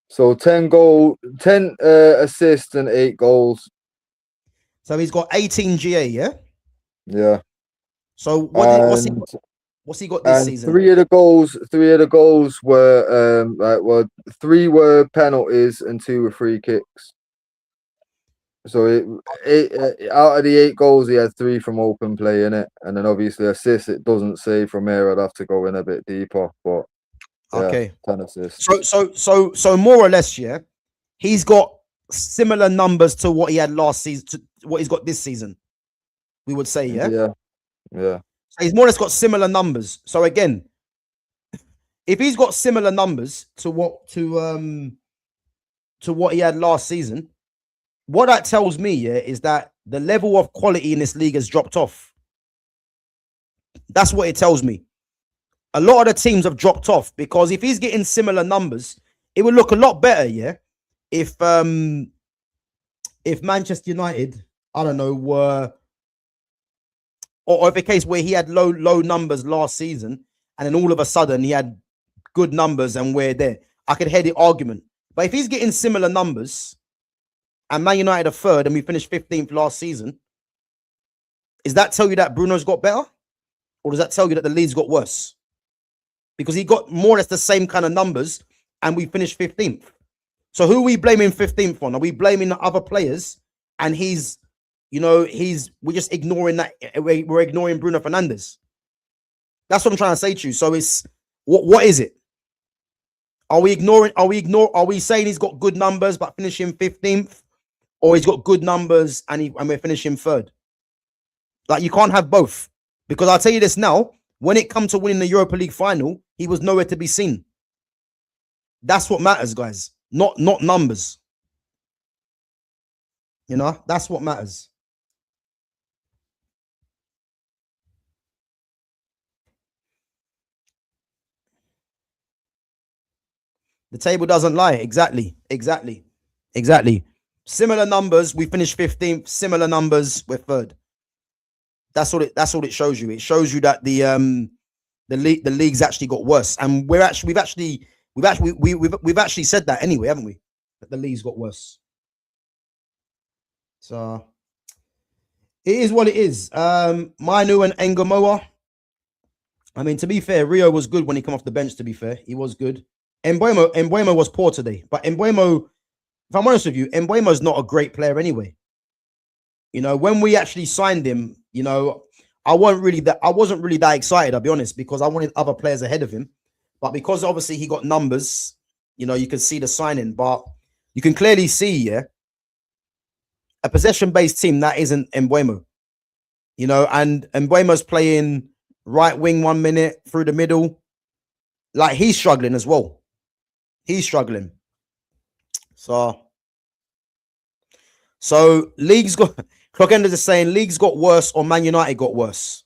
So 10 assists and 8 goals. So he's got 18 GA, yeah? Yeah. So what's he got this season? Three of the goals were 3 were penalties and 2 were free kicks. So out of the 8 goals, he had 3 from open play in it, and then obviously assists. It doesn't say from here. I'd have to go in a bit deeper, but yeah, okay, 10 assists. So more or less, yeah, he's got similar numbers to what he had last season, to what he's got this season. We would say, yeah. So he's more or less got similar numbers. So again, if he's got similar numbers to what he had last season, what that tells me, yeah, is that the level of quality in this league has dropped off. That's what it tells me. A lot of the teams have dropped off because if he's getting similar numbers, it would look a lot better, yeah. If Manchester United, I don't know, were or if a case where he had low numbers last season and then all of a sudden he had good numbers and we're there, I could hear the argument. But if he's getting similar numbers and Man United are third and we finished 15th last season, does that tell you that Bruno's got better? Or does that tell you that the league's got worse? Because he got more or less the same kind of numbers and we finished 15th. So who are we blaming 15th on? Are we blaming the other players? And we're just ignoring that. We're ignoring Bruno Fernandes. That's what I'm trying to say to you. So it's, what is it? Are we ignoring? Are we saying he's got good numbers but finishing 15th, or he's got good numbers and we're finishing third? Like, you can't have both, because I'll tell you this now: when it comes to winning the Europa League final, he was nowhere to be seen. That's what matters, guys. Not numbers. You know, that's what matters. The table doesn't lie. Exactly. Similar numbers, we finished 15th. Similar numbers, we're third. That's all it shows you. It shows you that the league's actually got worse, and we've actually said that anyway, haven't we? That the league's got worse. So it is what it is. Mainoo and Ngamoa. I mean, to be fair, Rio was good when he came off the bench. To be fair, he was good. Mbeumo was poor today, but Mbeumo, if I'm honest with you, Mbeumo's not a great player anyway. You know, when we actually signed him, you know, I wasn't really that excited, I'll be honest, because I wanted other players ahead of him. But because obviously he got numbers, you know, you can see the signing. But you can clearly see, yeah, a possession-based team that isn't Mbeumo. You know, and Mbeumo's playing right wing 1 minute through the middle. Like, he's struggling as well. He's struggling. So leagues got Clockenders is saying leagues got worse or Man United got worse.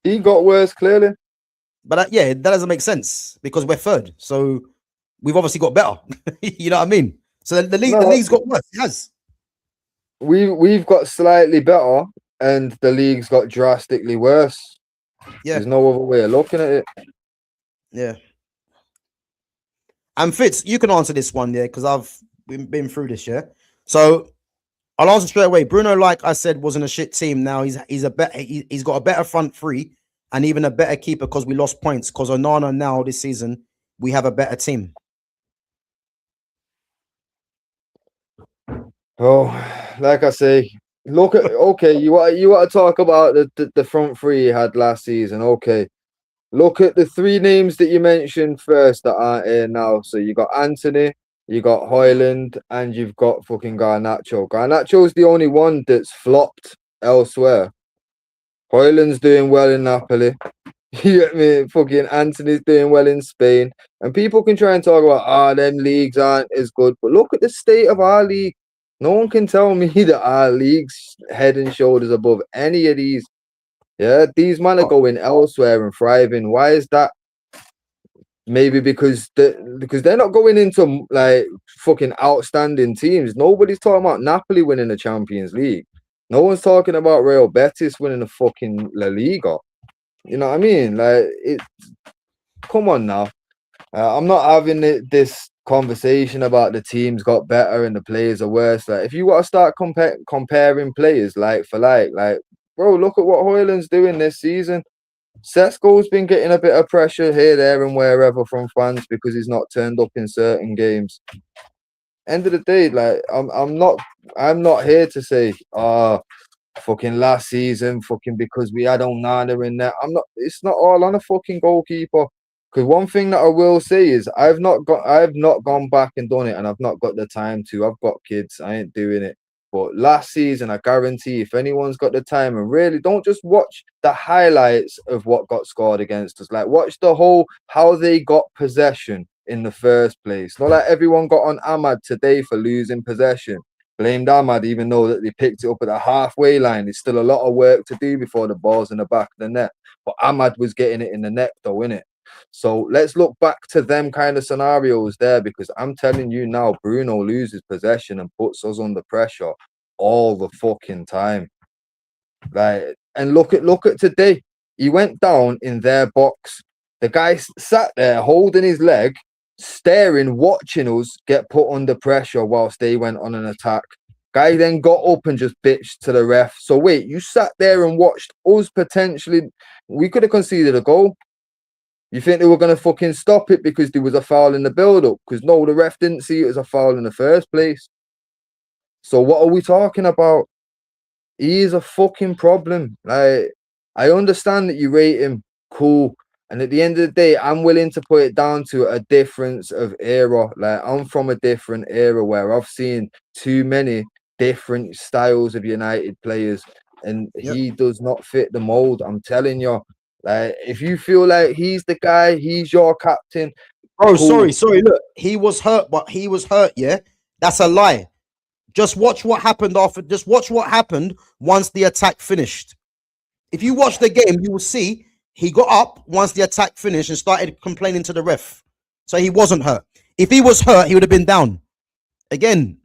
He got worse, clearly. But yeah, that doesn't make sense because we're third. So we've obviously got better. You know what I mean? So the league's got worse. It has. We've got slightly better and the league's got drastically worse. Yeah. There's no other way of looking at it. Yeah. And Fitz, you can answer this one, yeah, because I've been through this, yeah. So I'll answer straight away. Bruno, like I said, wasn't a shit team. Now he's got a better front three and even a better keeper because we lost points. Because Onana now this season we have a better team. Oh, like I say, look at you want to talk about the front three you had last season. Okay. Look at the three names that you mentioned first that aren't here now. So you got Anthony, you got Højlund, and you've got fucking Garnacho. Garnacho's the only one that's flopped elsewhere. Højlund's doing well in Napoli. You get me? Fucking Anthony's doing well in Spain. And people can try and talk about, them leagues aren't as good. But look at the state of our league. No one can tell me that our league's head and shoulders above any of these. Yeah, these men are going elsewhere and thriving. Why is that? Maybe because they're not going into like fucking outstanding teams. Nobody's talking about Napoli winning the Champions League. No one's talking about Real Betis winning the fucking La Liga. You know what I mean? Like, come on now. I'm not having this conversation about the teams got better and the players are worse. Like, if you want to start comparing players like for like, bro, look at what Højlund's doing this season. Sesko's been getting a bit of pressure here, there, and wherever from fans because he's not turned up in certain games. End of the day, like I'm not here to say, fucking last season, fucking because we had Onana in there. It's not all on a fucking goalkeeper. Because one thing that I will say is I've not gone back and done it, and I've not got the time to. I've got kids. I ain't doing it. But last season, I guarantee if anyone's got the time and really don't just watch the highlights of what got scored against us, like watch the whole how they got possession in the first place. Not like everyone got on Ahmad today for losing possession. Blamed Ahmad, even though that they picked it up at the halfway line. There's still a lot of work to do before the ball's in the back of the net. But Ahmad was getting it in the net, though, innit? So let's look back to them kind of scenarios there, because I'm telling you now, Bruno loses possession and puts us under pressure all the fucking time. Like, and look at today. He went down in their box. The guy sat there holding his leg, staring, watching us get put under pressure whilst they went on an attack. Guy then got up and just bitched to the ref. So wait, you sat there and watched us potentially. We could have conceded a goal. You think they were going to fucking stop it because there was a foul in the build-up? Because no, the ref didn't see it as a foul in the first place. So what are we talking about? He is a fucking problem. Like, I understand that you rate him, cool. And at the end of the day, I'm willing to put it down to a difference of era. Like, I'm from a different era where I've seen too many different styles of United players, and he does not fit the mold. I'm telling you. Like, if you feel like he's the guy, he's your captain. Bro, cool. sorry. Look, he was hurt, but he was hurt. Yeah, that's a lie. Just watch what happened after. Just watch what happened once the attack finished. If you watch the game, you will see he got up once the attack finished and started complaining to the ref. So he wasn't hurt. If he was hurt, he would have been down. Again,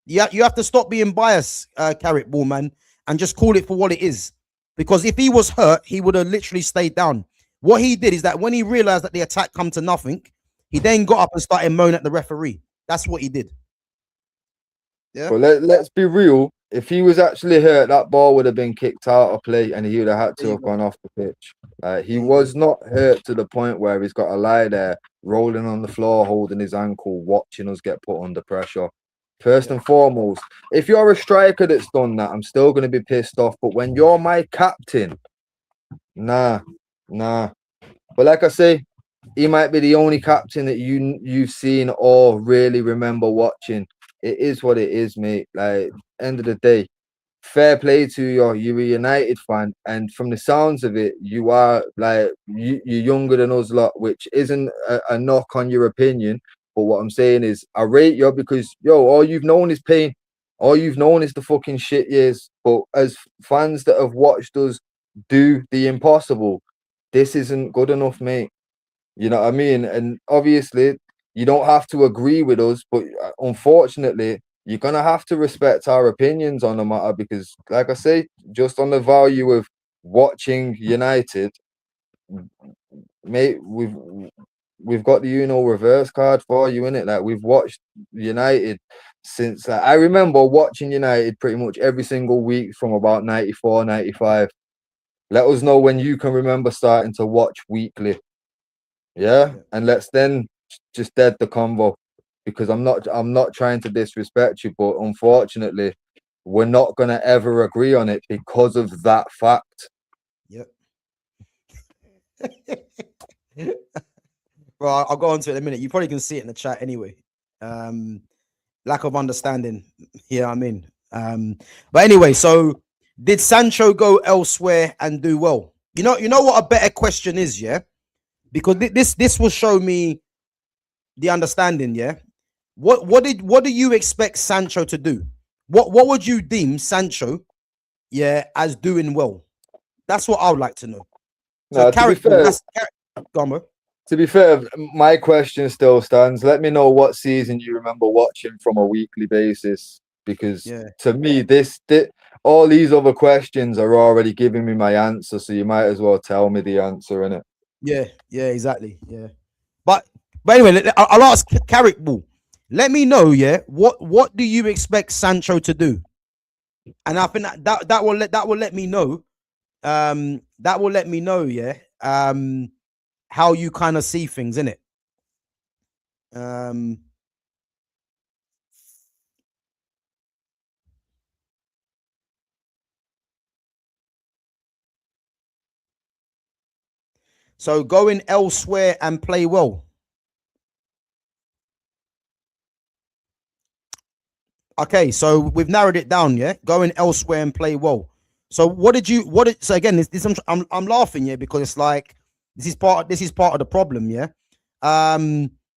you have to stop being biased, Carrot Ball, man, and just call it for what it is. Because if he was hurt, he would have literally stayed down. What he did is that when he realized that the attack come to nothing, he then got up and started moaning at the referee. That's what he did. Yeah. But let's be real. If he was actually hurt, that ball would have been kicked out of play, and he would have had to have gone off the pitch. He was not hurt to the point where he's got to lie there, rolling on the floor, holding his ankle, watching us get put under pressure. First and foremost, if you're a striker that's done that, I'm still going to be pissed off. But when you're my captain, nah. But like I say, he might be the only captain that you've seen or really remember watching. It is what it is, mate. Like, end of the day, fair play to you. You're a United fan, and from the sounds of it, you are like you're younger than us lot, which isn't a knock on your opinion. But what I'm saying is, I rate you because all you've known is pain. All you've known is the fucking shit years. But as fans that have watched us do the impossible, this isn't good enough, mate. You know what I mean? And obviously, you don't have to agree with us, but unfortunately, you're going to have to respect our opinions on the matter because, like I say, just on the value of watching United, mate, we've got the reverse card for you, innit? Like, we've watched United since I remember watching United pretty much every single week from about 94, 95. Let us know when you can remember starting to watch weekly. Yeah, and let's then just dead the convo because I'm not trying to disrespect you, but unfortunately, we're not gonna ever agree on it because of that fact. Yep. Well, I'll go on to it in a minute. You probably can see it in the chat anyway. Lack of understanding. Yeah, I mean. But anyway, so did Sancho go elsewhere and do well? You know what a better question is, yeah? Because this will show me the understanding, yeah. What do you expect Sancho to do? What would you deem Sancho, yeah, as doing well? That's what I would like to know. So, to be fair, my question still stands. Let me know what season you remember watching from a weekly basis, because to me, all these other questions are already giving me my answer. So you might as well tell me the answer, innit? Yeah, exactly. Yeah, but anyway, I'll ask Carrick Ball. Let me know, yeah. What do you expect Sancho to do? And I think that will let me know. That will let me know, yeah. How you kind of see things, innit? So going elsewhere and play well. Okay, so we've narrowed it down, yeah. Going elsewhere and play well. So so again, this I'm laughing, yeah, because it's like this is part of the problem, yeah.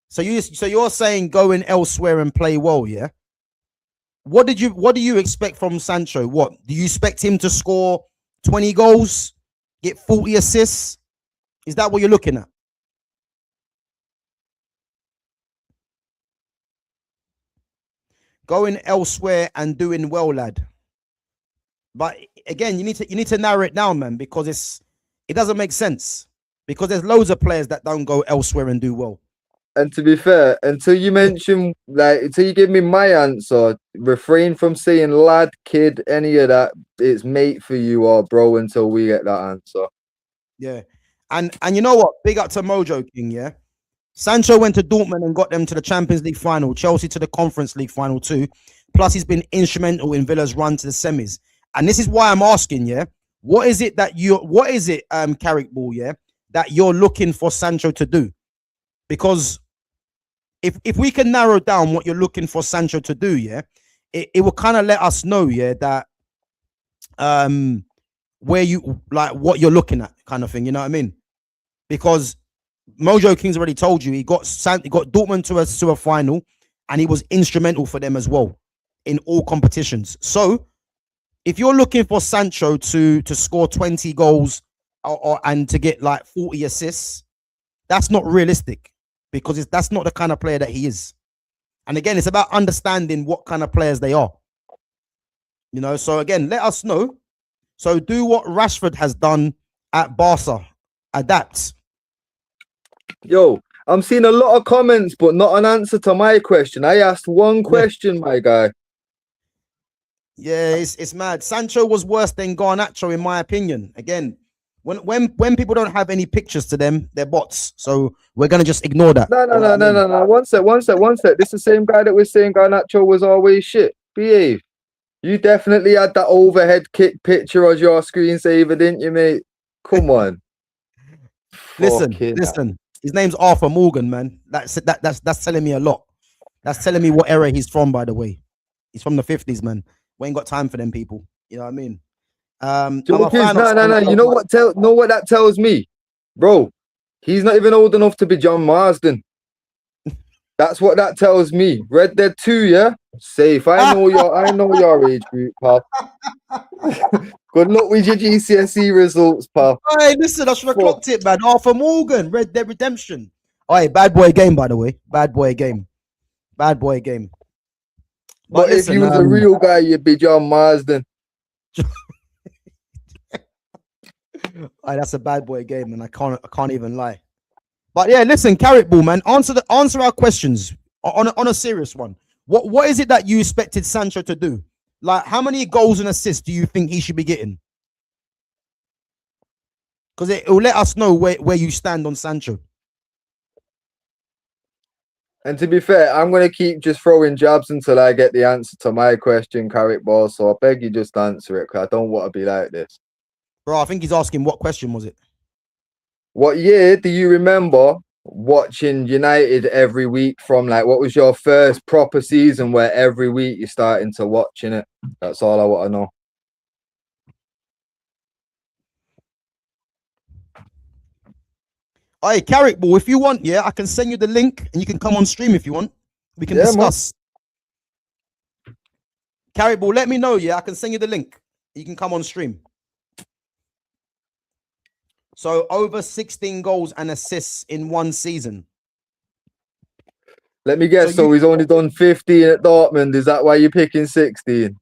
So you're saying going elsewhere and play well, yeah. What do you expect from Sancho? What do you expect him to score 20 goals, get 40 assists? Is that what you're looking at? Going elsewhere and doing well, lad. But again, you need to narrow it down, man, because it doesn't make sense. Because there's loads of players that don't go elsewhere and do well. And to be fair, until you give me my answer, refrain from saying lad, kid, any of that. It's mate for you or bro until we get that answer. Yeah. And you know what? Big up to Mojo King, yeah? Sancho went to Dortmund and got them to the Champions League final, Chelsea to the Conference League final too. Plus, he's been instrumental in Villa's run to the semis. And this is why I'm asking, yeah? What is it, Carrick Ball, yeah, that you're looking for Sancho to do? Because if we can narrow down what you're looking for Sancho to do, yeah, it will kind of let us know, yeah, that where you like what you're looking at, kind of thing. You know what I mean? Because Mojo King's already told you he got Dortmund to a final, and he was instrumental for them as well in all competitions. So if you're looking for Sancho to score 20 goals and to get like 40 assists, that's not realistic, because that's not the kind of player that he is. And again, it's about understanding what kind of players they are. You know, so again, let us know. So do what Rashford has done at Barca. Adapt. Yo, I'm seeing a lot of comments, but not an answer to my question. I asked one question, my guy. Yeah, it's mad. Sancho was worse than Garnacho, in my opinion. Again, when people don't have any pictures to them, they're bots. So we're gonna just ignore that. No. One sec. This is the same guy that was saying Garnacho was always shit. Behave. You definitely had that overhead kick picture as your screensaver, didn't you, mate? Come on. Listen. His name's Arthur Morgan, man. That's telling me a lot. That's telling me what era he's from, by the way. He's from the 50s, man. We ain't got time for them people. You know what I mean? No. You know what? Know what that tells me, bro? He's not even old enough to be John Marsden. That's what that tells me. Red Dead 2, yeah? Safe. I know your age group, pal. Good luck with your GCSE results, pal. Hey, listen, I should have clocked it, man. Arthur Morgan, Red Dead Redemption. Hey, bad boy game, by the way. Bad boy game. But listen, if you was a real guy, you'd be John Marsden. That's a bad boy game, man. I can't even lie. But yeah, listen, Carrot Ball, man. Answer our questions on a serious one. What is it that you expected Sancho to do? Like, how many goals and assists do you think he should be getting? Because it will let us know where you stand on Sancho. And to be fair, I'm going to keep just throwing jabs until I get the answer to my question, Carrot Ball. So I beg you just answer it, because I don't want to be like this. Bro, I think he's asking what question was it? What year do you remember watching United every week from? Like, what was your first proper season where every week you're starting to watching it? That's all I want to know. Hey, Carrot Ball, if you want, yeah, I can send you the link and you can come on stream if you want. We can discuss. Carrot Ball, let me know, yeah, I can send you the link. You can come on stream. So over 16 goals and assists in one season. Let me guess. So he's only done 15 at Dortmund. Is that why you're picking 16?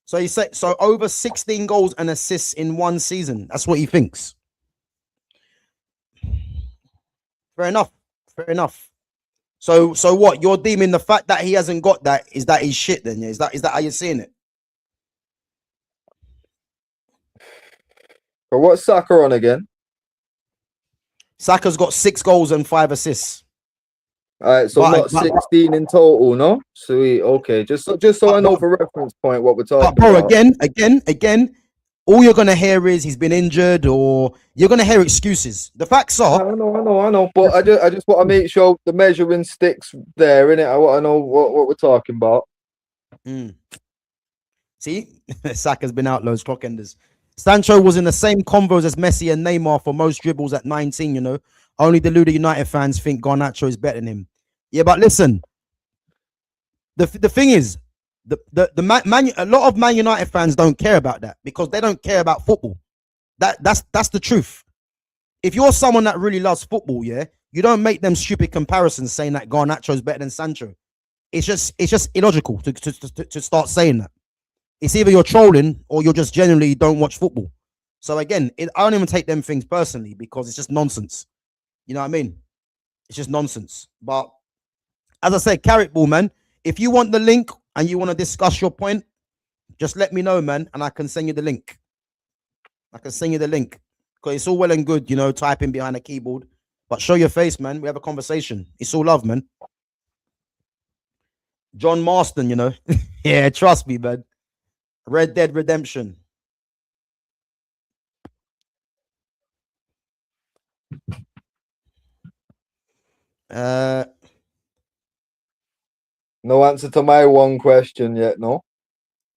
So he said over 16 goals and assists in one season. That's what he thinks. Fair enough. So what? You're deeming the fact that he hasn't got that is that he's shit then? Yeah? Is that how you're seeing it? But what's Saka on again? Saka's got 6 goals and 5 assists. All right, so not 16 in total, no? Sweet, okay. Just so I know for reference point what we're talking about. Again, all you're gonna hear is he's been injured, or you're gonna hear excuses. The facts are, I know. But I just want to make sure the measuring sticks there, innit? I want to know what we're talking about. See, Saka's been out loads, clock enders. Sancho was in the same convos as Messi and Neymar for most dribbles at 19, you know. Only deluded United fans think Garnacho is better than him. Yeah, but listen, the thing is, a lot of Man United fans don't care about that because they don't care about football. That's the truth. If you're someone that really loves football, yeah, you don't make them stupid comparisons saying that Garnacho is better than Sancho. It's just illogical to start saying that. It's either you're trolling or you're just genuinely don't watch football. So again, I don't even take them things personally because it's just nonsense. You know what I mean? It's just nonsense. But as I said, Carrot Ball, man, if you want the link and you want to discuss your point, just let me know, man, and I can send you the link. Because it's all well and good, you know, typing behind a keyboard. But show your face, man. We have a conversation. It's all love, man. John Marston, you know. Yeah, trust me, man. Red Dead Redemption. Uh, No answer to my one question yet, no?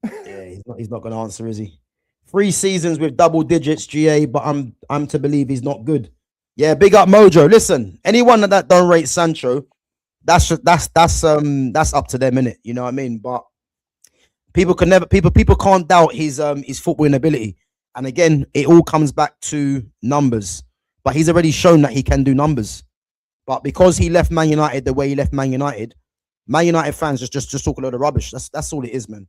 yeah, he's not going to answer, is he? 3 seasons with double digits, GA, but I'm to believe he's not good. Yeah, big up Mojo. Listen, anyone that don't rate Sancho, that's up to them, innit? You know what I mean? But people can't doubt his footballing ability. And again, it all comes back to numbers. But he's already shown that he can do numbers. But because he left Man United the way he left Man United fans just talk a lot of rubbish. That's all it is, man.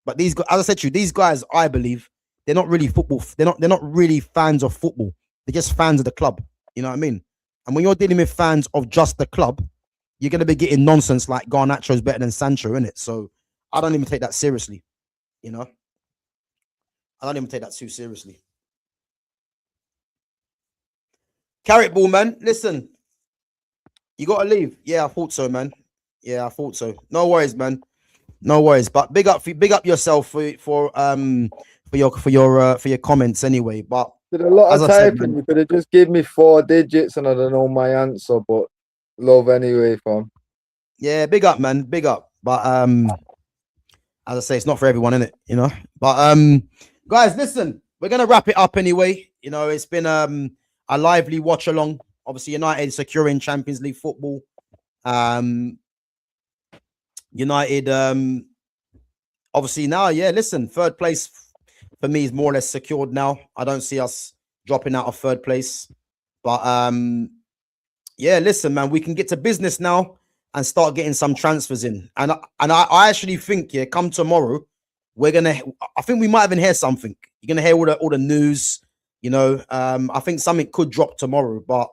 But these guys, as I said to you, these guys, I believe, they're not really football. They're not really fans of football. They're just fans of the club. You know what I mean? And when you're dealing with fans of just the club, you're gonna be getting nonsense like Garnacho's better than Sancho, innit? So I don't even take that seriously. You know, I don't even take that too seriously. Carrot ball, man. Listen, you gotta leave. Yeah, I thought so, man. Yeah, I thought so. No worries, man. No worries. But big up yourself for your comments anyway. But Did a lot as of I said, typing. man, You could have just give me 4 digits and I don't know my answer, but love anyway, fam. yeah, big up, man. Big up. But as I say, it's not for everyone, innit? You know. But guys, listen, we're gonna wrap it up anyway. You know, it's been a lively watch along. Obviously, United securing Champions League football. United, obviously now, yeah, listen, third place for me is more or less secured now. I don't see us dropping out of third place. But yeah, listen, man, we can get to business now and start getting some transfers in. And I actually think, yeah, come tomorrow, I think we might even hear something. You're gonna hear all the news, you know. I think something could drop tomorrow. But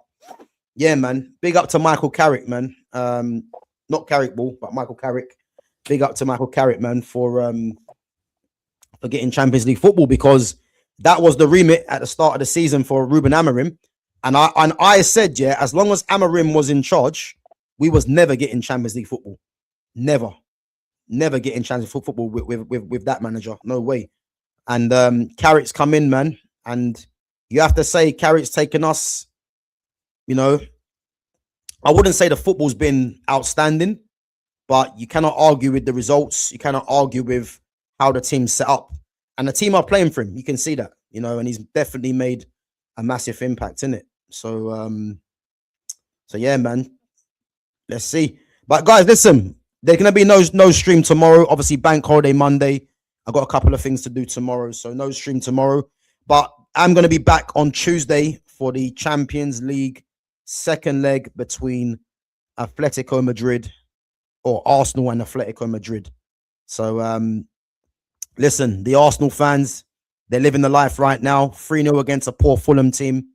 yeah, man, big up to Michael Carrick, man. Not Carrick Ball, but Michael Carrick. Big up to Michael Carrick, man, for getting Champions League football, because that was the remit at the start of the season for Ruben Amorim. And I said, yeah, as long as Amorim was in charge, we was never getting Champions League football. Never getting Champions League football with that manager. No way. And Carrick's come in, man. And you have to say Carrick's taken us, you know, I wouldn't say the football's been outstanding, but you cannot argue with the results. You cannot argue with how the team's set up. And the team are playing for him. You can see that, you know, and he's definitely made a massive impact in it. So, so yeah, man, let's see. But guys, listen, there's going to be no stream tomorrow. Obviously, bank holiday Monday. I've got a couple of things to do tomorrow, so no stream tomorrow. But I'm going to be back on Tuesday for the Champions League second leg between Atletico Madrid, or Arsenal and Atletico Madrid. So listen, the Arsenal fans, they're living the life right now. 3-0 against a poor Fulham team.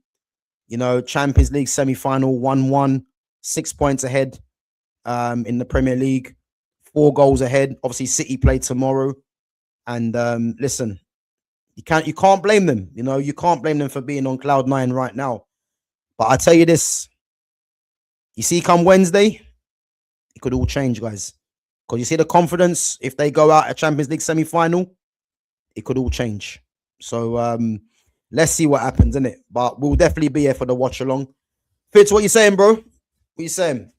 You know, Champions League semi-final, 1-1, 6 points ahead in the Premier League, 4 goals ahead. Obviously, City play tomorrow. And listen, you can't blame them. You know, you can't blame them for being on cloud 9 right now. But I tell you this, you see, come Wednesday, it could all change, guys. Because you see the confidence, if they go out at Champions League semi-final, it could all change. So let's see what happens, innit? But we'll definitely be here for the watch along. Fitz, what you saying, bro? What you saying?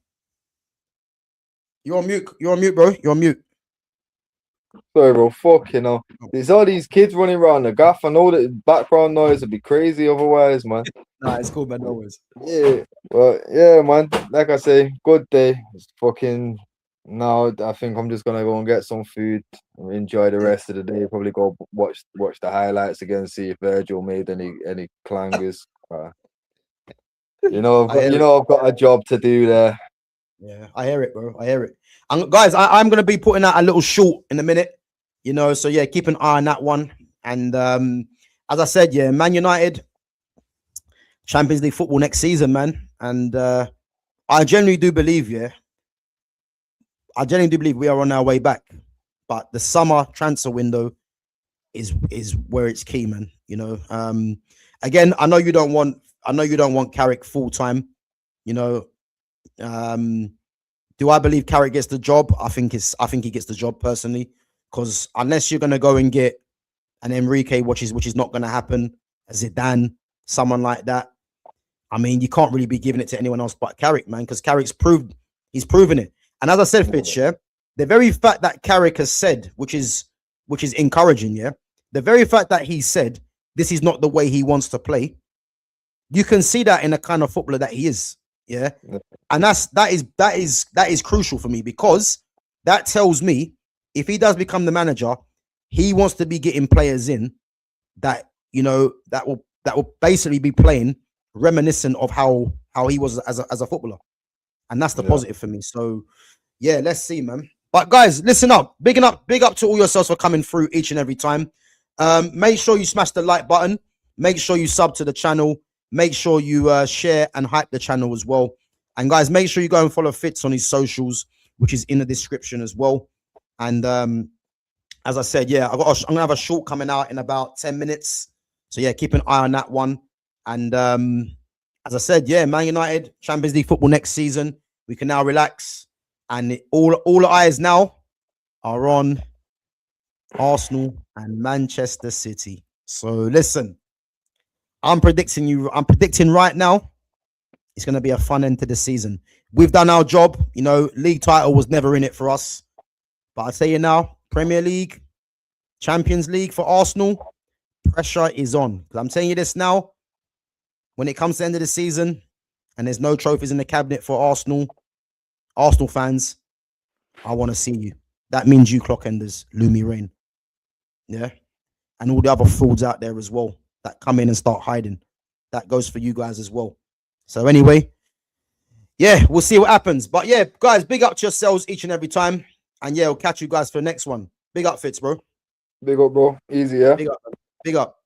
You're on mute. You're on mute, bro. You're on mute. Sorry, bro. Fuck, you know. There's all these kids running around the gaff. I know that background noise would be crazy otherwise, man. Nah, it's cool, man. No worries. Yeah, well, yeah, man. Like I say, good day. It's fucking now. I think I'm just gonna go and get some food and enjoy the rest of the day. Probably go watch the highlights again, see if Virgil made any clangers. You know, I've got a job to do there. Yeah, I hear it, bro. I hear it. And guys, I'm gonna be putting out a little short in a minute. You know, so yeah, keep an eye on that one. And as I said, yeah, Man United, Champions League football next season, man. And I genuinely do believe, yeah, I genuinely do believe we are on our way back. But the summer transfer window is where it's key, man. You know, again, I know you don't want Carrick full time. You know, do I believe Carrick gets the job? I think he gets the job personally, because unless you're gonna go and get an Enrique, which is not gonna happen, a Zidane, someone like that, I mean, you can't really be giving it to anyone else but Carrick, man, because Carrick's he's proven it. And as I said, Fitz, yeah, the very fact that Carrick has said, which is encouraging, yeah, the very fact that he said this is not the way he wants to play, you can see that in the kind of footballer that he is, yeah. And that is crucial for me, because that tells me if he does become the manager, he wants to be getting players in that, you know, that will basically be playing reminiscent of how he was as a footballer, and that's the positive for me. So yeah, let's see, man. But guys, listen up, big up to all yourselves for coming through each and every time. Make sure you smash the like button, make sure you sub to the channel, make sure you share and hype the channel as well. And guys, make sure you go and follow Fitz on his socials, which is in the description as well. And as I said, yeah, I'm gonna have a short coming out in about 10 minutes, so yeah, keep an eye on that one. And as I said, yeah, Man United, Champions League football next season. We can now relax. And all eyes now are on Arsenal and Manchester City. So listen, I'm predicting right now, it's going to be a fun end to the season. We've done our job. You know, league title was never in it for us. But I'll tell you now, Premier League, Champions League for Arsenal, pressure is on. Because I'm telling you this now, when it comes to the end of the season and there's no trophies in the cabinet for Arsenal fans, I want to see you. That means you clockenders, Lumi Rain. Yeah. And all the other frauds out there as well that come in and start hiding. That goes for you guys as well. So anyway, yeah, we'll see what happens. But yeah, guys, big up to yourselves each and every time. And yeah, we'll catch you guys for the next one. Big up, Fitz, bro. Big up, bro. Easy, yeah? Big up. Big up.